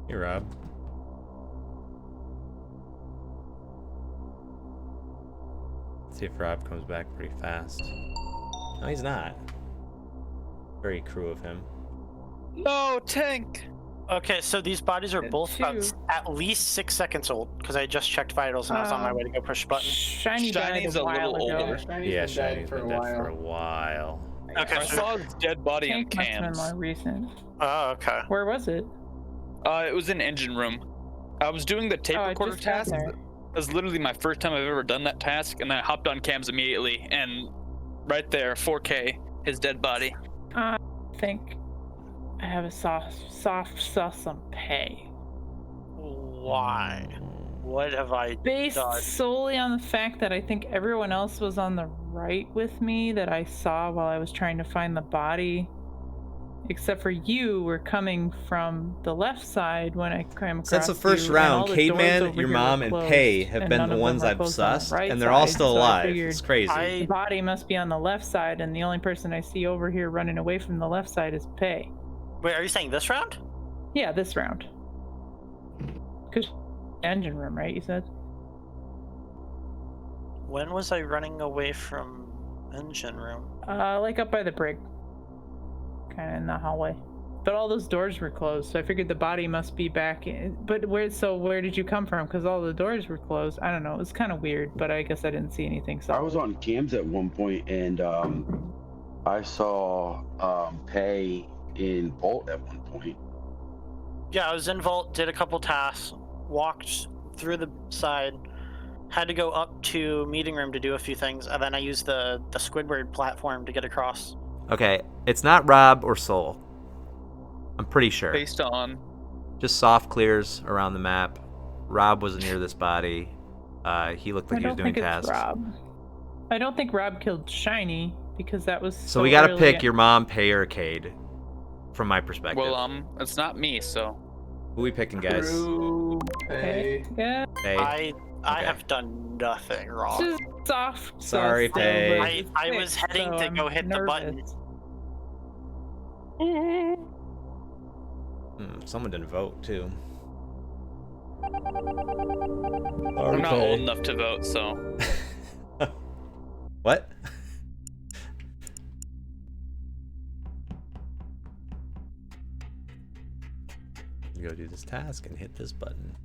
Hey, Rob. See if Rob comes back pretty fast. No, he's not. Very crew of him. No, Tank! Okay, so these bodies are both about two. at least 6 seconds old because I just checked vitals and I was on my way to go push a button. Shiny died Shiny's a a while little ago. older. Shiny's Yeah, been Shiny's dead for been a dead while. for a while. Okay, I saw his dead body in Tank must have been cams. more recent. Oh, okay. Where was it? It was in engine room. I was doing the tape Oh, I recorder just got task. there. It was literally my first time I've ever done that task, and I hopped on cams immediately, and right there, 4K, his dead body. I think I have a saw some pay. Why? What have I Based done? solely on the fact that I think everyone else was on the right with me that I saw while I was trying to find the body. Except for you were coming from the left side when I came across Since the first you, and all round, the Cade doors Man, over your here mom, were and closed, Pay have and been none the of them ones were I've closed on the sussed, right and they're all side, still so I alive. figured It's crazy. the body must be on the left side, and the only person I see over here running away from the left side is Pay. Wait, are you saying this round? Yeah, this round. Because engine room, right? You said. When was I running away from engine room? Like up by the brig, kind of in the hallway. But all those doors were closed, so I figured the body must be back in. But where? So where did you come from? Because all the doors were closed. I don't know. It was kind of weird, but I guess I didn't see anything. So I was on cams at one point, and I saw Pay in Vault at one point. Yeah, I was in Vault, did a couple tasks, walked through the side, had to go up to meeting room to do a few things, and then I used the Squidward platform to get across. Okay, it's not Rob or Soul. I'm pretty sure. Based on Just soft clears around the map. Rob was near this body. He looked like he was doing tasks. Rob. I don't think Rob killed Shiny because that was. So we gotta pick your mom, Pay, or Cade. From my perspective. Well, it's not me, so. Who we picking, guys? Pay. Yeah. Pay. I have done nothing wrong. Just soft. Sorry, Pay. I was heading to go hit the button. Someone didn't vote too. I'm not old enough to vote, so. What? Go do this task and hit this button.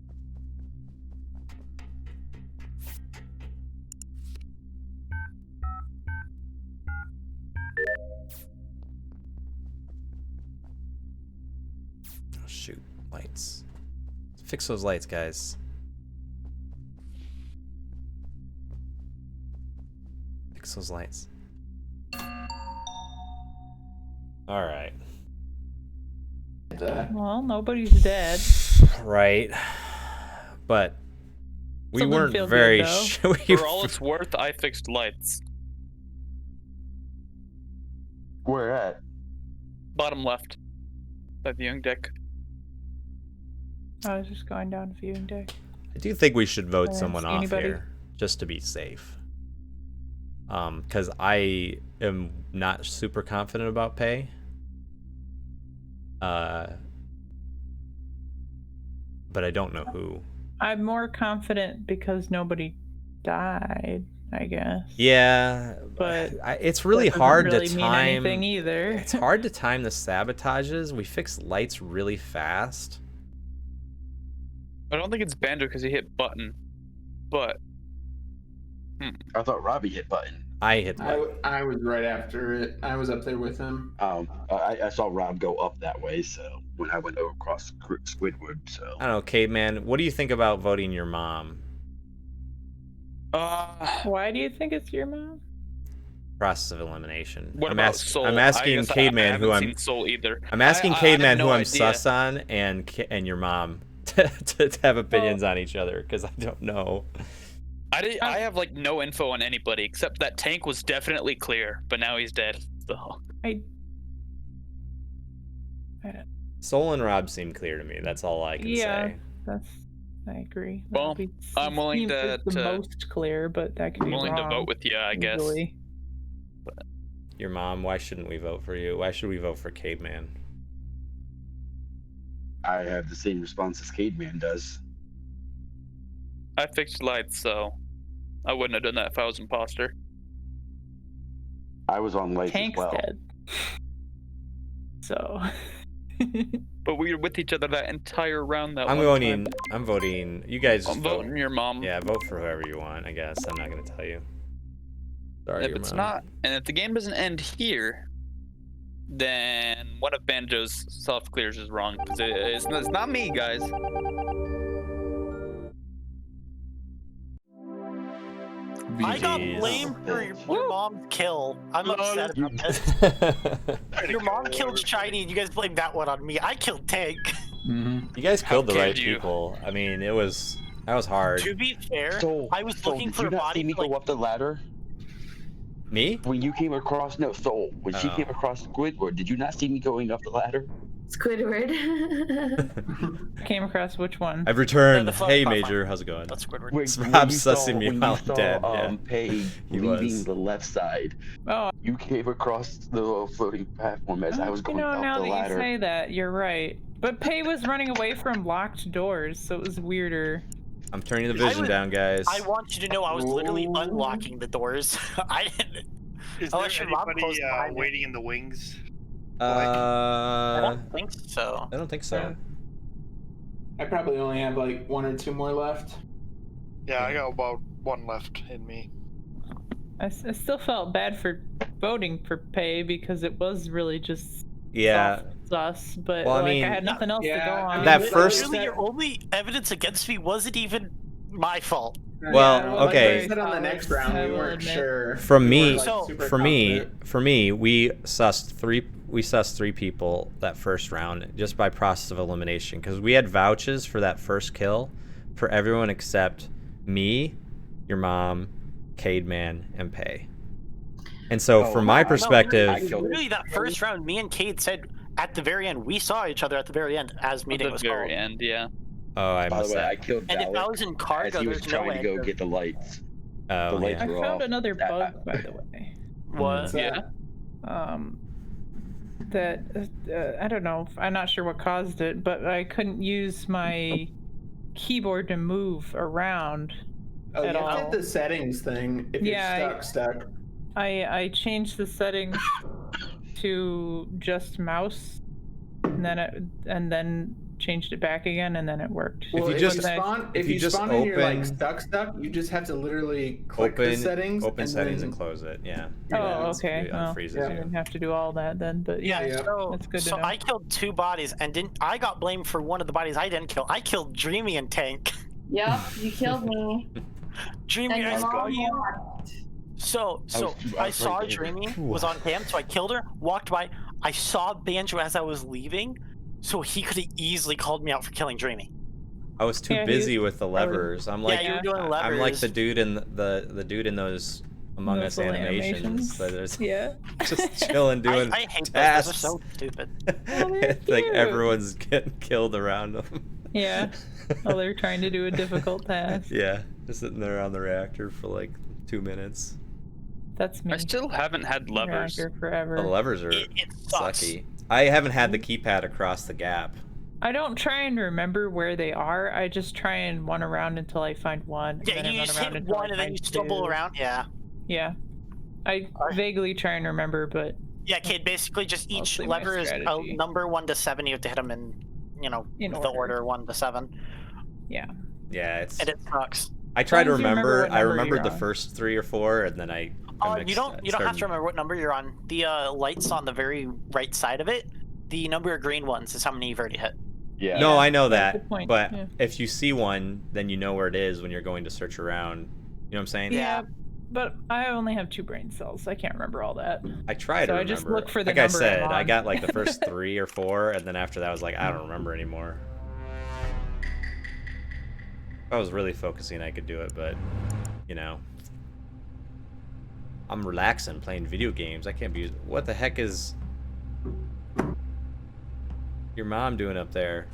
Oh shoot, lights. Fix those lights, guys. Fix those lights. All right. Well, nobody's dead. Right. But we Something weren't feel very good, though. sure. For all it's worth, I fixed lights. Where at? Bottom left. By viewing deck. I was just going down viewing deck. I do think we should vote I someone see off anybody? here, just to be safe. Because I am not super confident about Pay. But I don't know who. I'm more confident because nobody died, I guess. Yeah, But it's really that doesn't hard really to mean time. anything either. It's hard to time the sabotages. We fixed lights really fast. I don't think it's Banjo because he hit button. But. I thought Robbie hit button. I hit button. I was right after it. I was up there with him. I saw Rob go up that way, so when I went over across Squidward, so. I don't know, Caveman. What do you think about voting your mom? Why do you think it's your mom? Process of elimination. What about Soul? I'm asking Caveman who I'm. Seen Soul either. I'm asking I Caveman have no who I'm idea. sus on, and your mom to have opinions on each other because I don't know. I have like no info on anybody except that Tank was definitely clear, but now he's dead. So. Soul and Rob seem clear to me. That's all I can say. I agree. Well, I'm willing to the most clear, but that could I'm be willing wrong, to vote with you, I guess. usually. Your mom. Why shouldn't we vote for you? Why should we vote for Caveman? I have the same response as Caveman does. I fixed lights, so I wouldn't have done that if I was imposter. I was on lights Tank's as well. dead. So. But we were with each other that entire round. That I'm one voting. time. I'm voting. You guys. I'm vote. voting your mom. Yeah, vote for whoever you want. I guess I'm not gonna tell you. Sorry, If your it's mom. not, and if the game doesn't end here, then one of Banjo's self clears is wrong because it's not me, guys. I got Jeez. blamed for your mom's kill. I'm upset about this. Your mom killed Shiny, and you guys blamed that one on me. I killed Tank. You guys killed the How right could you? people. I mean, that was hard. To be fair, So, I was looking did for you a not body. see me like, go up the ladder? Me? When you came across, no, Soul. When she Oh. came across Squidward, did you not see me going up the ladder? Squidward. Came across which one? I've returned. the flood Hey, profile. Major, how's it going? That's Squidward. Rob's sussing me when while you I'm saw, dead. Yeah. Pay He leaving was. the left side. Oh, You came across the little floating platform as I was going up now the that ladder. you say that, you're right. But Pay was running away from locked doors, so it was weirder. I'm turning the vision down, guys. I want you to know I was literally unlocking the doors. I didn't. Is Unless there your mom anybody closed behind me. waiting in the wings? I I don't think so. don't think so. I probably only have like one or two more left. Yeah, I got about one left in me. I still felt bad for voting for Pay because it was really just Yeah. sus, but Well, I like mean- I had nothing else to go on. That first- Literally, your only evidence against me wasn't even my fault. Well, Yeah, like okay. we said on the next round, we weren't sure. From We me, were, like, super for me, confident. we sussed three people that first round just by process of elimination because we had vouches for that first kill, for everyone except me, your mom, Cademan, and Pay. And so, from my perspective, literally that first round, me and Cade said at the very end, we saw each other at the very end as meeting was called. End, yeah. Oh, I By the missed way, that. I killed And if I Valak was in as cargo, he was there's no trying way to I go could've- get the lights. Oh, The lights I were found off. another bug, by the way. What? Yeah. That I don't know. I'm not sure what caused it, but I couldn't use my keyboard to move around at you all. did the settings thing. If you're stuck. I changed the settings to just mouse, and then changed it back again, and then it worked. Well, if you spawn and you're like open- stuck, you just have to literally click the settings. Open settings then... and close it. Yeah. Oh, okay. It Well, unfreezes I you. didn't have to do all that then, but Yeah, so, that's good to so know. I killed 2 bodies and I got blamed for one of the bodies I didn't kill. I killed Dreamy and Tank. Yep, you killed me. Dreamy, And I your saw mom you. walked. So I I was saw right there. Dreamy was on cam, so I killed her, walked by. I saw Banjo as I was leaving, so he could have easily called me out for killing Dreamy. I was too busy with the levers. I'm like, you were doing I'm like levers. the dude in the dude in those Among Those Us little animations. That is just I chilling doing hate those. tasks. Those are so stupid. It's like everyone's getting killed around them. Yeah. While they're trying to do a difficult task. Yeah, just sitting there on the reactor for like 2 minutes. That's me. I still haven't had levers. Reactor forever. The levers are sucky. I haven't had the keypad across the gap. I don't try and remember where they are. I just try and run around until I find one. Yeah, and then you I run just around hit until I one and then find you stumble two. around. Yeah. Yeah. I vaguely try and remember, but Yeah, Cade, basically just each Mostly my lever is a strategy. number 1 to 7. You have to hit them in the order 1 to 7. Yeah. Yeah, it's. And it sucks. I try to long as you remember remember. what I number remembered you're the on. first 3 or 4, and then I. You don't have to remember what number you're on. The lights on the very right side of it, the number of green ones is how many you've already hit. Yeah. No, I know That's that. the point, But yeah. if you see one, then you know where it is when you're going to search around. You know what I'm saying? Yeah. But I only have 2 brain cells. I can't remember all that. I try to So I remember. just look for the like I number said, I'm I on. got like the first 3 or 4, and then after that I was like, I don't remember anymore. If I was really focusing, I could do it, but you know, I'm relaxing playing video games. I can't be. What the heck is your mom doing up there?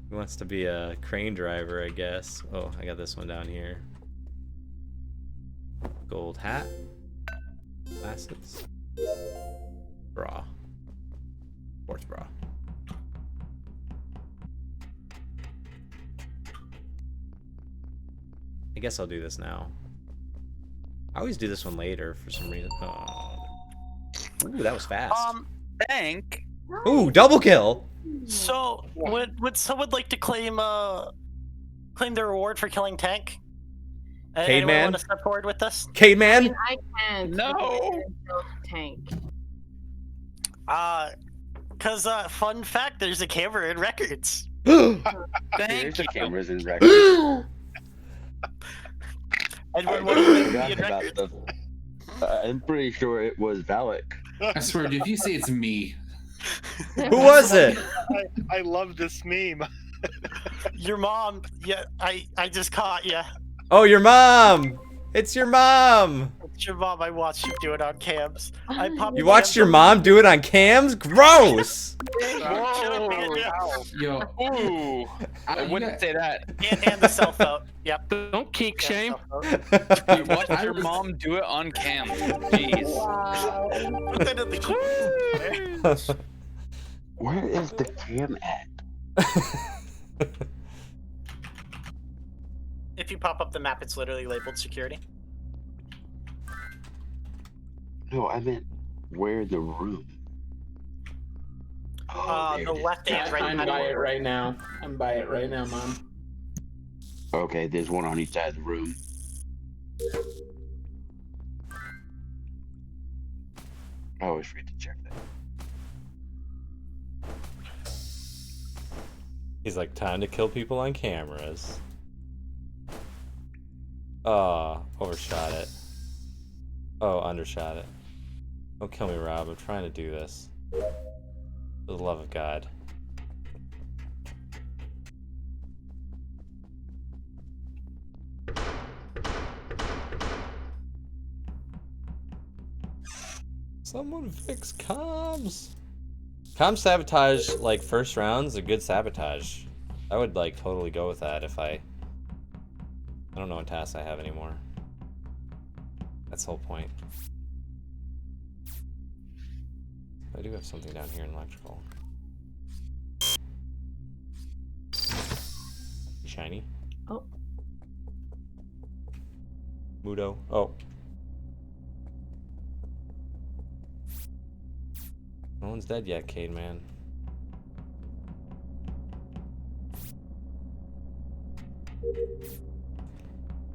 He wants to be a crane driver, I guess. Oh, I got this one down here. Gold hat. Glasses. Bra. Sports bra. I guess I'll do this now. I always do this one later for some reason. Oh. Ooh, that was fast. Tank. Ooh, double kill! So, would someone like to claim the reward for killing Tank? Anyone Cademan? want to step forward with this? Cademan? I can't. No. Tank. Cause fun fact, there's a camera in records. There's the cameras in records. Edward, I what do you forgot think in about records? I'm pretty sure it was Valak. I swear, dude, if you say it's me. Who was it? I love this meme. Your mom. Yeah, I just caught you. Oh, your mom! It's your mom! It's your mom. I watched you do it on cams. I popped You watched your mom do it on cams? Gross! Yo. Ooh. I wouldn't say that. And the cell phone. Yep. Don't kink shame. You watched your mom do it on cam. Jeez. Put that in the comments. Where is the cam at? If you pop up the map, it's literally labeled security. No, I meant where the room. There The it is. left hand right I'm hand by it order. right now. I'm by it right now, Mom. Okay, there's one on each side of the room. I always forget to check that. He's like, time to kill people on cameras. Oh, overshot it. Oh, undershot it. Don't kill me, Rob. I'm trying to do this. For the love of God. Someone fix comms. Comm sabotage, like, first round's a good sabotage. I would, like, totally go with that if I don't know what tasks I have anymore. That's the whole point. I do have something down here in electrical. Shiny. Oh. Mudo. Oh. No one's dead yet, Cade, man.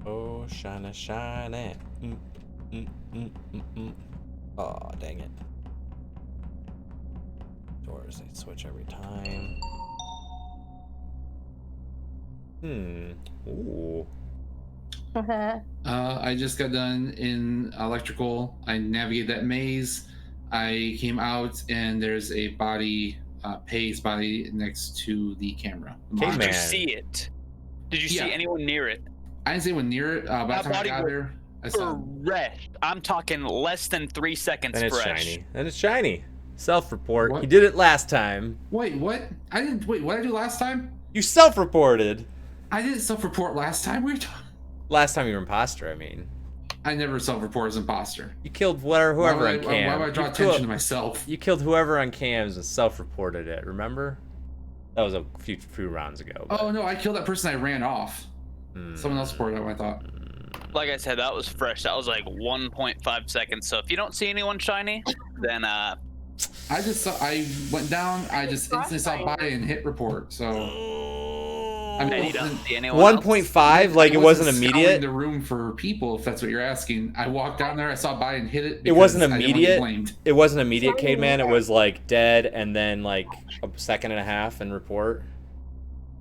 Oh, shiny, shiny. Oh, dang it. Doors, they switch every time. Ooh. I just got done in electrical. I navigated that maze. I came out and there's a body, Pay's body next to the camera. Did you see it? Did you see anyone near it? I didn't see anyone near it. By the That time I body got was there, I saw. fresh. I'm talking less than 3 seconds And it's fresh. shiny. And it's shiny. Self-report. You did it last time. Wait, what? I didn't. Wait, what did I do last time? You self-reported. I didn't self-report last time. We were talking. Last time you were imposter, I mean. I never self-report as imposter. You killed whoever on cam. Why would I draw attention to myself? You killed whoever on cams and self-reported it, remember? That was a few rounds ago. Oh no, I killed that person. I ran off. Someone else reported it, I thought. Like I said, that was fresh. That was like 1.5 seconds. So if you don't see anyone shiny, then I just saw. I went down. I just instantly saw body and hit report. So. I mean, 1.5, like it wasn't immediate. The room for people, if that's what you're asking. I walked down there. I saw body and hit it. It wasn't I didn't want to immediate. get blamed. It wasn't immediate, Cade Man. It was like dead and then like a second and a half and report.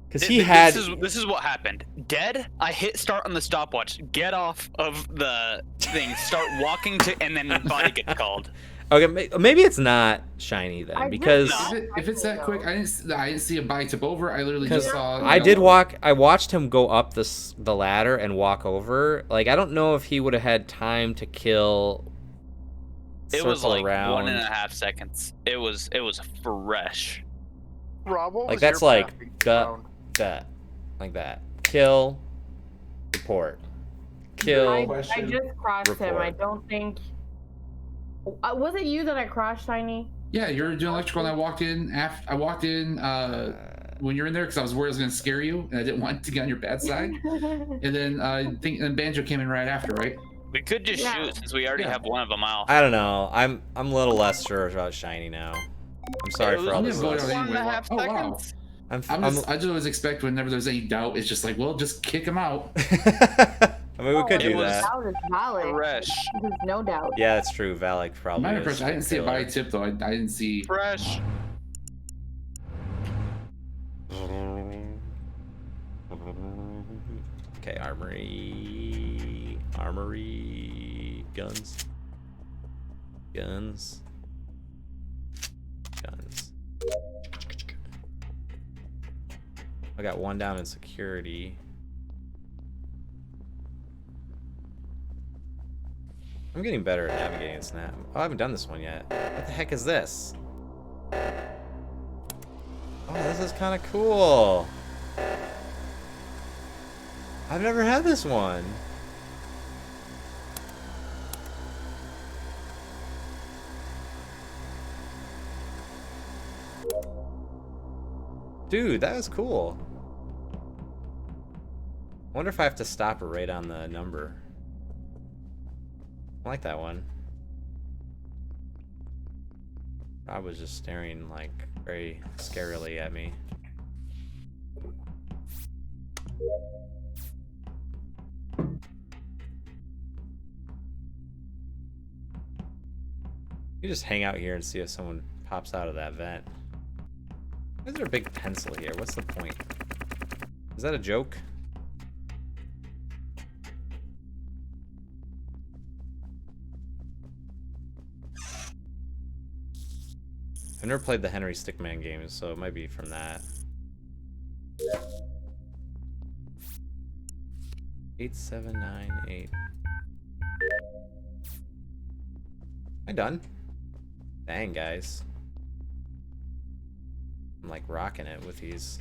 Because he had. This is what happened. Dead. I hit start on the stopwatch. Get off of the thing. Start walking to, and then body gets called. Okay, maybe it's not shiny then, because if it's that quick, I didn't see a body tip over. I literally just saw. I watched him go up the ladder and walk over. Like I don't know if he would have had time to kill. It was like around. 1.5 seconds. It was fresh. Rob, what Like was that's your like path that, like that. Kill, report, kill. I just crossed him. report. I don't think. Was it you that I crossed, Shiny? Yeah, you're doing electrical, and I walked in when you're in there because I was worried I was going to scare you, and I didn't want to get on your bad side. And then and Banjo came in right after, right? We could just shoot since we already have one of them out. I don't know. I'm a little less sure about shiny now. I'm sorry for all this. Oh, wow. I just always expect whenever there's any doubt, it's just like, well, just kick him out. I mean, we could do that. Doubt is valid. Fresh. There's no doubt. Yeah, that's true. Valak probably. My is impression, I didn't see a body tip though. I didn't see. Fresh. Okay, armory, guns. I got one down in security. I'm getting better at navigating Snap. Oh, I haven't done this one yet. What the heck is this? Oh, this is kind of cool. I've never had this one. Dude, that was cool. I wonder if I have to stop it right on the number. I like that one. Rob was just staring like very scarily at me. You just hang out here and see if someone pops out of that vent. Why is there a big pencil here? What's the point? Is that a joke? I've never played the Henry Stickman games, so it might be from that. 8798. Am I done? Dang, guys. I'm like rocking it with these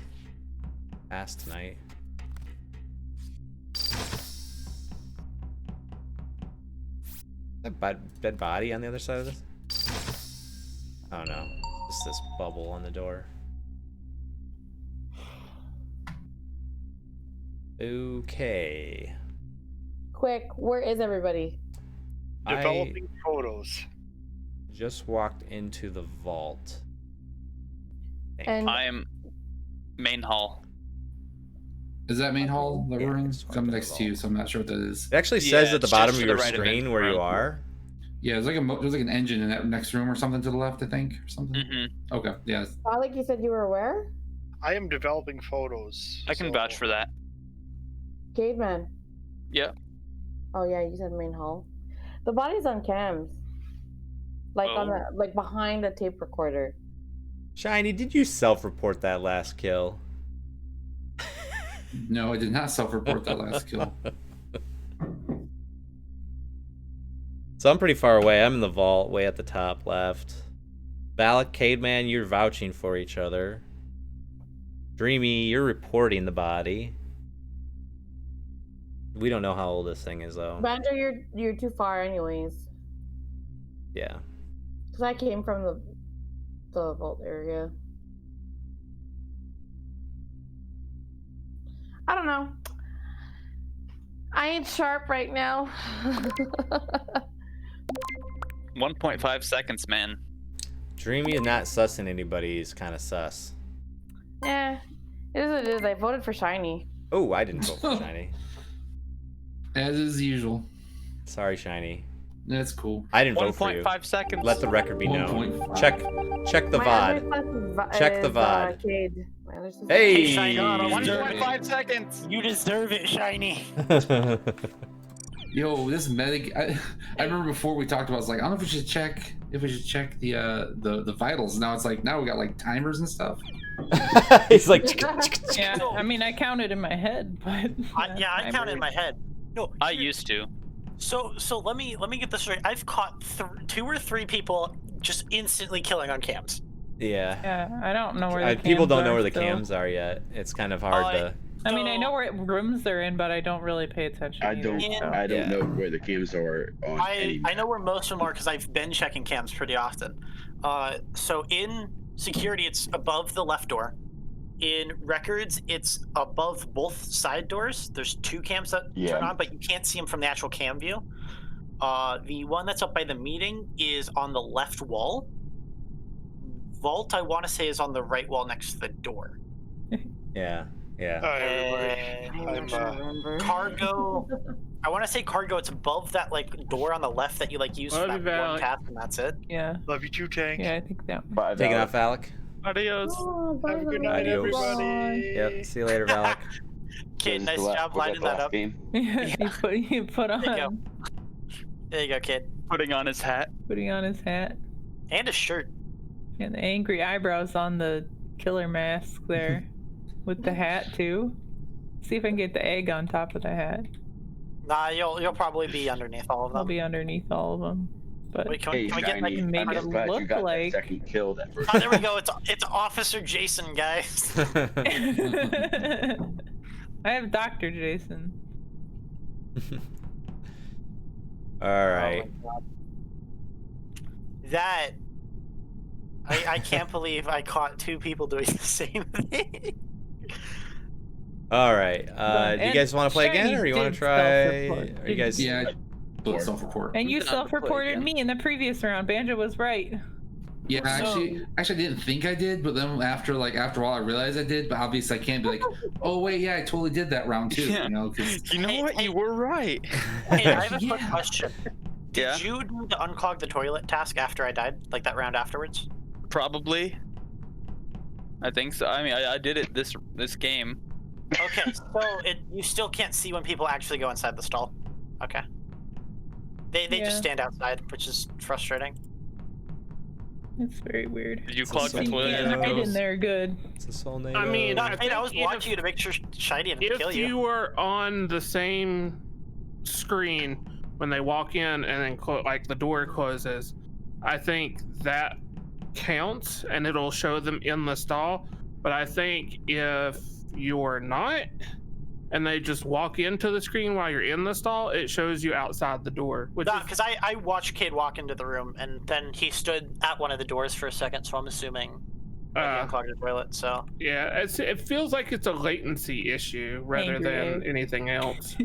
tasks tonight. That dead body on the other side of this? Oh no. Just this bubble on the door. Okay. Quick, where is everybody? Developing photos. Just walked into the vault. And I am main hall. Is that main hall the room? I'm next to you, so I'm not sure what that is. It actually says Yeah, at the it's bottom just of to the your right of screen it, where you front. are. Yeah, there's like an engine in that next room or something to the left, I think, or something. Mm-hmm. Okay, yeah. Like you said, you were where? I am developing photos. I can vouch for that. Caveman. Yeah. Oh yeah, you said main hall. The body's on cams. Like on the like behind the tape recorder. Shiny, did you self-report that last kill? No, I did not self-report that last kill. So I'm pretty far away. I'm in the vault, way at the top left. Valak, Cademan, you're vouching for each other. Dreamy, you're reporting the body. We don't know how old this thing is, though. Banjo, you're too far, anyways. Yeah. Cause I came from the vault area. I don't know. I ain't sharp right now. 1.5 seconds, man. Dreamy and not sussing anybody is kind of sus. Yeah, it is what it is. I voted for Shiny. Oh, I didn't vote for Shiny. As is usual. Sorry, Shiny. That's cool. I didn't vote for you. 1.5 seconds. Let the record be known. 1.5. Check the My VOD. other Check the is, VOD. Cade. My other sister- Hey! Shiny, 1.5 seconds. You deserve it, Shiny. Yo, this medic. I remember before we talked about. It's like, I don't know if we should check the vitals. Now it's like, now we got like timers and stuff. He's like, Yeah, I mean, I counted in my head, but I counted in my head. No, I used to. So let me get this straight. I've caught 2 or 3 people just instantly killing on cams. yeah. yeah, I don't know where the People cams don't know are where the still. cams are yet. It's kind of hard to. I mean, I know what rooms they're in, but I don't really pay attention. I don't. either, so. I don't Yeah. know where the cams are on any. I know where most of them are because I've been checking cams pretty often. So in security, it's above the left door. In records, it's above both side doors. There's 2 cams that turn on, but you can't see them from the actual cam view. The one that's up by the meeting is on the left wall. Vault, I want to say, is on the right wall next to the door. Yeah. Yeah. Cargo. I want to say cargo. It's above that like door on the left that you like use for that one task, and that's it. Yeah. Love you too, Tank. Yeah, I think that. Bye, Taking Valak. off, Valak. Adios. Oh, Have a good night, Adios. everybody. Yep. See you later, Valak. Kid, Was nice the la- job was lining the that last up. game? Yeah, you put on There you go. There you go, kid. Putting on his hat. putting on his hat And a shirt. and the angry eyebrows on the killer mask there, with the hat too. See if I can get the egg on top of the hat. Nah, you'll probably be underneath all of I'll them. be underneath all of them. But Wait, Hey, can we get like Shiny, make I'm it just glad you look got like- that second kill that first. Oh, there we go. It's Officer Jason, guys. I have Dr. Jason. All right. Oh my God. That I can't believe I caught 2 people doing the same thing. All right. Do you guys want to play again, Shiny or you want did to try? self-report. Are you guys? Yeah, self-report. And you Did not play self-reported again. me in the previous round. Banjo was right. Yeah, actually, I didn't think I did, but then after a while, I realized I did. But obviously, I can't be like, oh wait, yeah, I totally did that round too. Yeah. You know, because You know what? You were right. Hey, I have a quick question. Yeah. Did you do the unclog the toilet task after I died? Like that round afterwards? Probably. I think so. I mean, I did it this game. Okay, so you still can't see when people actually go inside the stall. Okay. They Yeah. just stand outside, which is frustrating. It's very weird. Did you clog the You toilet? can't hide in there good. It's a soul name. I mean, No, I I was think watching you to make sure Shiny didn't kill If you. you were on the same screen when they walk in and then like the door closes, I think that counts and it'll show them in the stall. But I think if you're not, and they just walk into the screen while you're in the stall, it shows you outside the door. Which No, because I watched Cade walk into the room, and then he stood at one of the doors for a second, so I'm assuming that he unclogged the toilet, so... Yeah, it feels like it's a latency issue rather Angry than egg. anything else.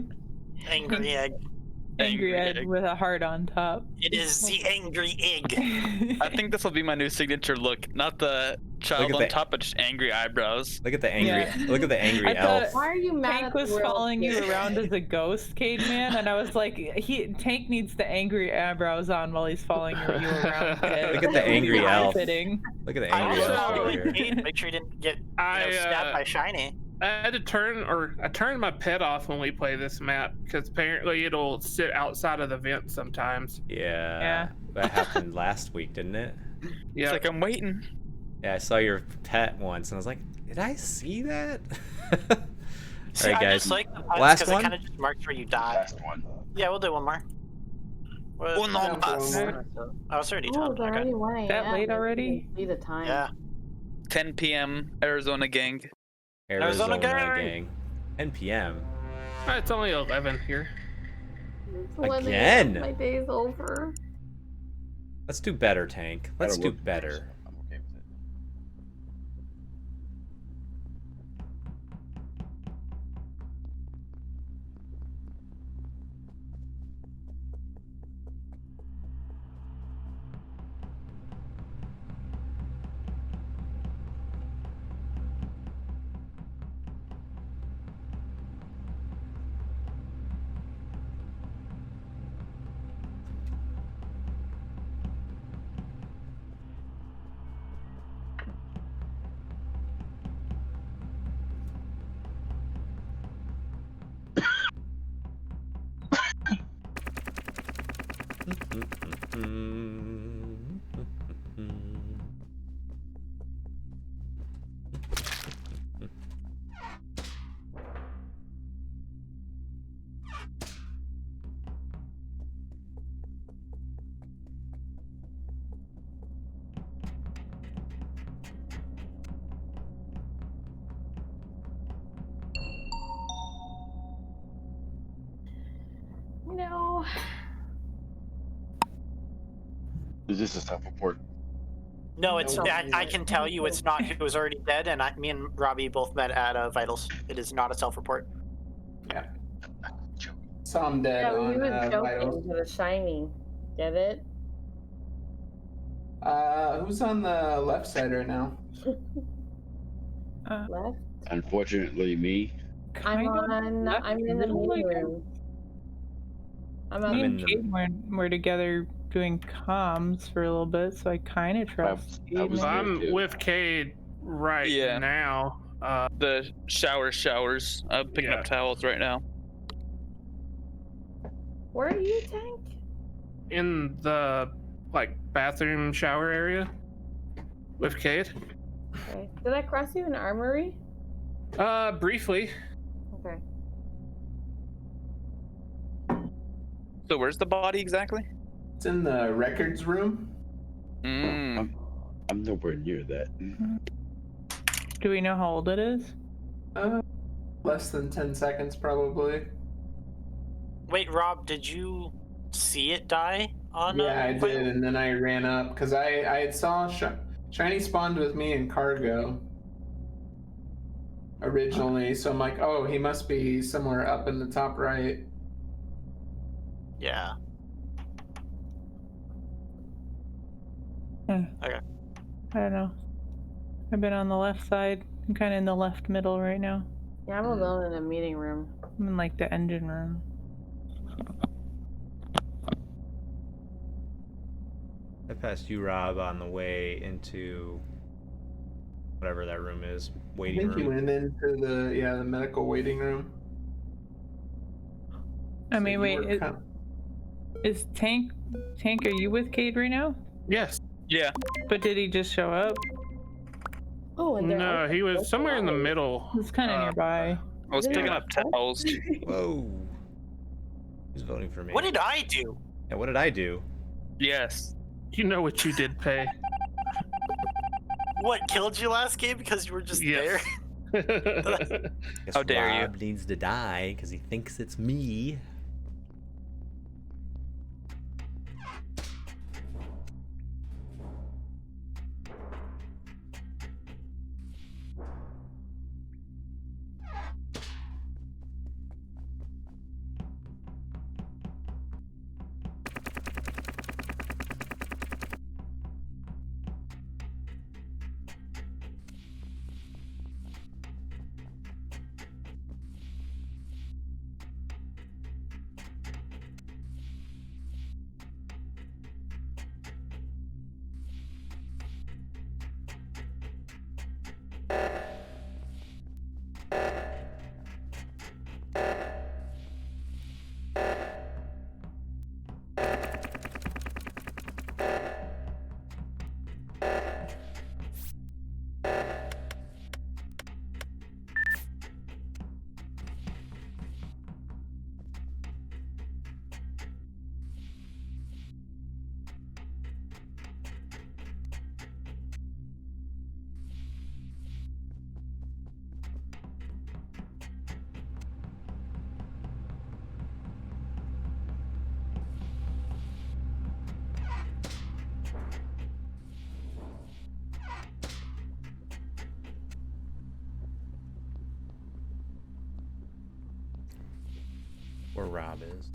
Angry egg. Angry egg with a heart on top. It is the angry egg. I think this will be my new signature look. Not the child on top, but just angry eyebrows. Look at the angry. Yeah. Look at the angry I elf. thought Why are you mad Tank at the was world? following you around as a ghost, Caveman, and I was like, Tank needs the angry eyebrows on while he's following you around. Look at the angry elf. Fitting. Look at the angry elf over here. Make sure you didn't get stabbed by Shiny. I had to turn my pet off when we play this map because apparently it'll sit outside of the vent sometimes. Yeah. That happened last week, didn't it? Yeah. It's like I'm waiting. Yeah, I saw your pet once, and I was like, "Did I see that?" All See, right, I guys. just like the puns Last because it one. kind of just marks where you die. Last one. Yeah, we'll do one more. One more pass. Oh, it's already Oh, done. it's already 1 a.m. That late already? See the time. Yeah. 10 p.m. Arizona gang. Arizona gang. gang. 10 p.m. It's only 11 here. It's 11 Again? a.m. My day's over. Let's do better, Tank. Let's That'll do work. better. I'm okay with it. No. Is this a self-report? No, it's I can tell you it's not. He was already dead, and me and Robbie both met at Vitals. It is not a self-report. Yeah. Saw him dead Yeah, he on was joking Vitals. to the shiny. Get it? Who's on the left side right now? Left? Unfortunately, me. I'm in the meeting room. Me and Kate were together doing comms for a little bit, so I kind of trust you. I'm with Cade right now. The showers. I'm picking up towels right now. Where are you, Tank? In the bathroom shower area with Cade. Okay. Did I cross you in armory? Briefly. Okay. So where's the body exactly? It's in the records room. I'm nowhere near that. Do we know how old it is? Less than 10 seconds, probably. Wait, Rob, did you see it die on? Yeah, I did, and then I ran up because I had saw Shiny spawned with me in cargo originally, so I'm like, oh, he must be somewhere up in the top right. Yeah. Yeah. Okay. I don't know. I've been on the left side. I'm kind of in the left middle right now. Yeah, I'm alone in the meeting room. I'm in the engine room. I passed you, Rob, on the way into whatever that room is, I waiting think room. he went into the medical waiting room. I mean, you wait, were is Tank, are you with Cade right now? Yes. Yeah. But did he just show up? Oh, and they're No, he was somewhere in the middle. He's kind of nearby. I was picking up towels. Whoa. Who's voting for me? What did I do? Yeah, what did I do? Yes. You know what you did, Pay. What, killed you last game because you were just there? Guess How dare you. Rob needs to die because he thinks it's me. Where Rob is.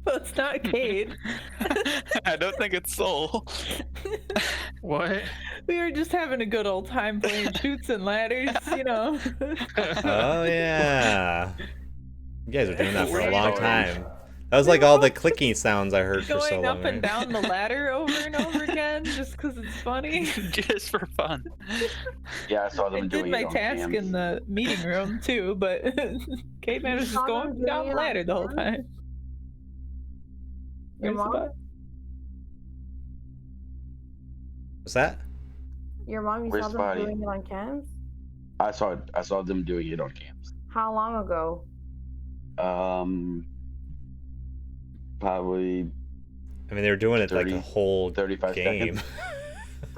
Well, it's not Cade. I don't think it's Soul. What? We were just having a good old time playing Chutes and Ladders, you know. Oh yeah. You guys are doing that for a Right. long time. That was like all the clicking sounds I heard for so Going long. up and right? down the ladder over and over again just because it's funny. Just for fun. Yeah, I saw I them did doing my it on task cams. in the meeting room too, but Caveman was just saw going them up and down doing the it on ladder the whole cams? time. Your Where's the mom? button? What's that? Your mom, you Where's saw them Spotty? doing it on cams? I saw them doing it on cams. How long ago? Probably I mean, they were doing it 30, like a whole 35 game. seconds.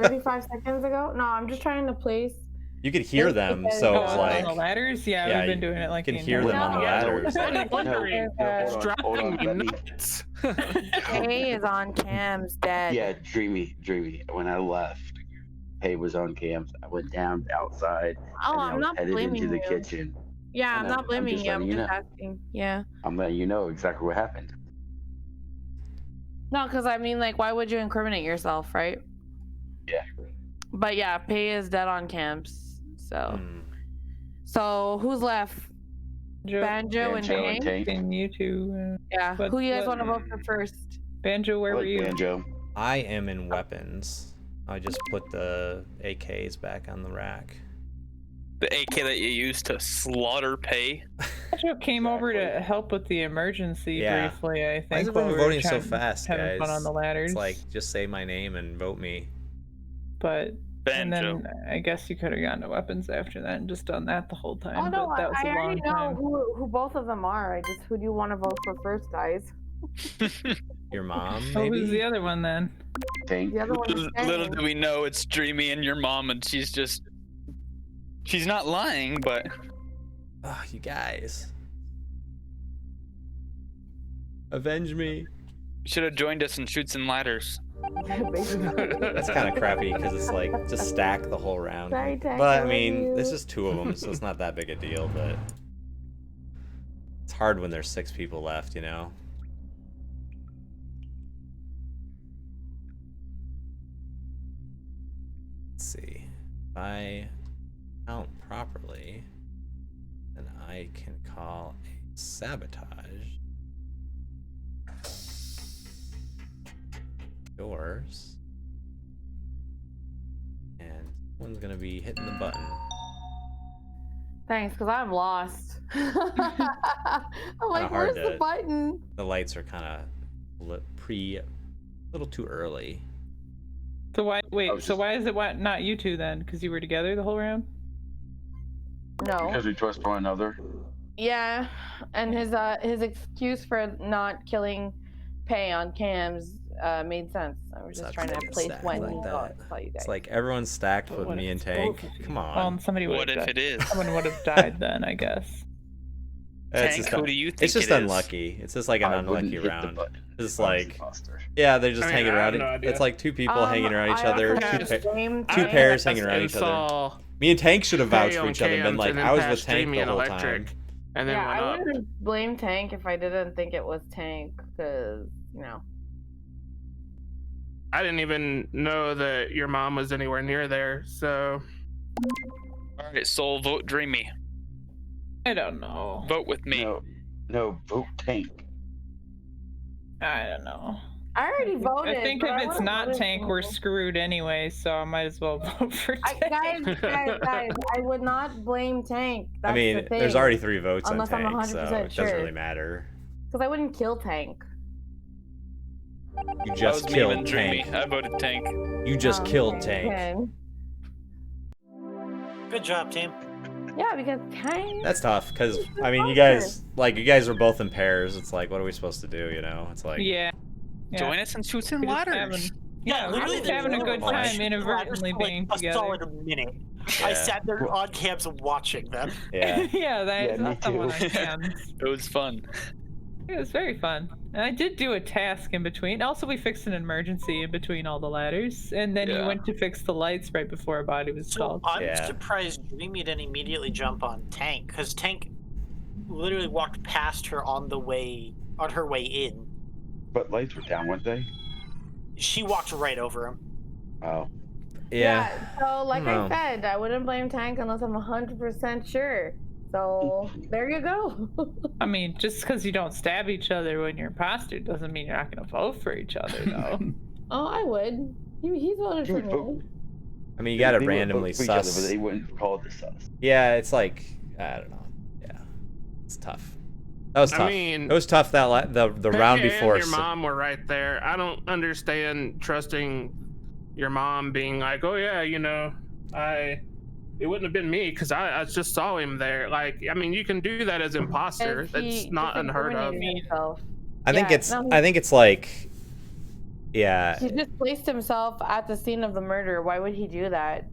35 seconds ago? No, I'm just trying to place. You could hear Place them, because- so Oh, it's on like the ladders? Yeah, yeah, we've been you doing it like can the hear entire them on the time. ladders. I'm wondering. Hold on, Driving me let me. nuts. Hay is on cams, dead. Yeah, Dreamy. When I left, Hay was on cams. I went down outside, Oh, and I I'm was not headed blaming into the you. kitchen. Yeah, I I'm know, not blaming just you. I'm letting you just know. asking. Yeah. I'm letting you know exactly what happened. No, because I mean, like, why would you incriminate yourself, right? Yeah. But yeah, Pay is dead on camps. So, Hmm. so who's left? Banjo and Banjo and Tank. Tank. And you two. Yeah. But- Who you guys but- want to vote for first? Banjo, where I were like you? Banjo. I am in weapons. I just put the AKs back on the rack. The AK that you used to slaughter Pay. Banjo came over to help with the emergency Yeah. briefly, I think. Why is while everyone we were voting so trying- fast, having guys? fun on the ladders. It's like just say my name and vote me. But and Banjo. then I guess you could have gotten to weapons after that and just done that the whole time. Oh no, but that was I a already long know time. who both of them are. I just who do you want to vote for first, guys? Your mom, Oh, maybe? who's the other one then? Tank. The other one is Little Tank. do we know it's Dreamy and your mom, and she's not lying, but Oh, you guys. Avenge me. should have joined us in Shoots and Ladders. That's kind of crappy because it's like just stack the whole round. Sorry, Tank, But I I love mean, you. there's just two of them, so it's not that big a deal. But it's hard when there's 6 people left, you know. Let's see. If I count properly, then I can call a sabotage. Yours. One's gonna be hitting the button. Thanks, because I'm lost. I'm like, hard where's the to- button? The lights are kind of a little too early. So why? Wait. was So just- why is it not you two then? Because you were together the whole round. No. Because we trust one another. Yeah, and his excuse for not killing Pei on cams made sense. I was just Stop trying to being place stacked when like he that. saw you guys. It's like everyone's stacked But with what me if and it's Tank. both of you? Come on. Somebody would What have if died. it is? Someone would have died then, I guess. It's Tank, just, who do you think it's just it is? unlucky. It's just like an I wouldn't unlucky hit the round. button. It's I was like, imposter. yeah, they're just I mean, hanging I have around. no idea. It's like two people hanging around each other. I Two, also blamed two Tank. pairs hanging around and each other. saw Me and Tank should have Pei vouched for on each other and been cams like, and then I was with passed Tank Jamie the and whole Electric, time. and then Yeah, went I up. wouldn't blame Tank if I didn't think it was Tank, because I didn't even know that your mom was anywhere near there, so All right, Soul, vote Dreamy. I don't know. Vote with me. No, vote Tank. I don't know. I already voted. I think but if I it's would've not voted Tank, for we're him. screwed anyway. So I might as well vote for Tank. Guys, I would not blame Tank. That's I mean, the thing. there's already 3 votes on Unless I'm Tank, 100% so it sure. doesn't really matter. Because I wouldn't kill Tank. You That just was me killed and Dreamy. Tank. I voted Tank. You just killed Okay, Tank. okay. Good job, team. Yeah, because Tank. That's tough, because, I mean, you guys are both in pairs. It's like, what are we supposed to do, you know? It's like... Yeah. Join us and shoot some We're just ladders. Yeah, we're literally, just having a good they were time shooting inadvertently ladders for, being a together. solid minute. I Yeah. sat there on cams watching them. Yeah. Yeah, that's me someone on too. cams. It was fun. It was very fun. And I did do a task in between. Also, we fixed an emergency in between all the ladders. And then you Yeah. went to fix the lights right before a body was So called. I'm Yeah. surprised Dreamy didn't immediately jump on Tank, because Tank literally walked past her on her way in. But lights were down, weren't they? She walked right over him. Oh. Yeah. So, like I No. said, I wouldn't blame Tank unless I'm 100% sure. So, there you go. I mean, just because you don't stab each other when you're imposter doesn't mean you're not going to vote for each other, though. Oh, I would. He's voted for me. I mean, you gotta They would randomly vote for each other, suss. but they wouldn't call it the sus. Yeah, it's like, I don't know. Yeah. It's tough. That was I tough. mean, it was tough the round Pei before. and your mom were right there. I don't understand trusting your mom being like, oh yeah, you know, it wouldn't have been me because I just saw him there. Like, I mean, you can do that as imposter. And That's he not just unheard of. incriminated himself. I think Yeah, it's no, I think it's like, yeah. He just placed himself at the scene of the murder. Why would he do that?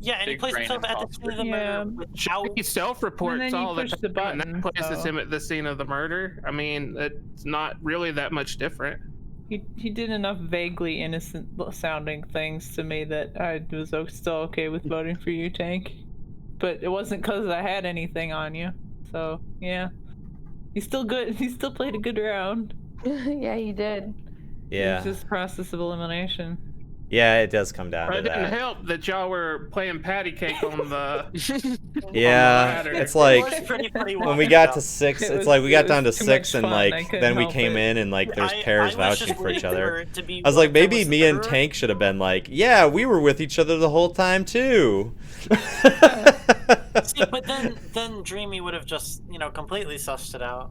Yeah, and he Big placed brain himself at the scene of the murder without. He self-reports And then you all the push time, the and button, that places so- him at the scene of the murder. I mean, it's not really that much different. He did enough vaguely innocent sounding things to me that I was still okay with voting for you, Tank. But it wasn't because I had anything on you. So, yeah. He's still good. He still played a good round. Yeah, he did. Yeah. It's just process of elimination. Yeah, it does come down But to it didn't that. help that y'all were playing patty cake on the. Yeah, ladder. it's like It was pretty funny when we walking got down. to 6, It it's was- like we it got was down to too 6 much and fun, I like couldn't then we help came it. in and like there's I pairs was vouching just for each waiting for other. it to be I was like, there maybe was me and murderer. Tank should have been like, yeah, we were with each other the whole time too. See, but then Dreamy would have just, completely sussed it out.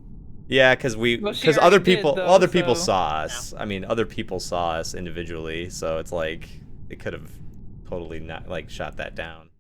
Yeah, because Well, she other already did, people though, other people so- saw us. I mean, other people saw us individually, so it's like they could have totally not like shot that down.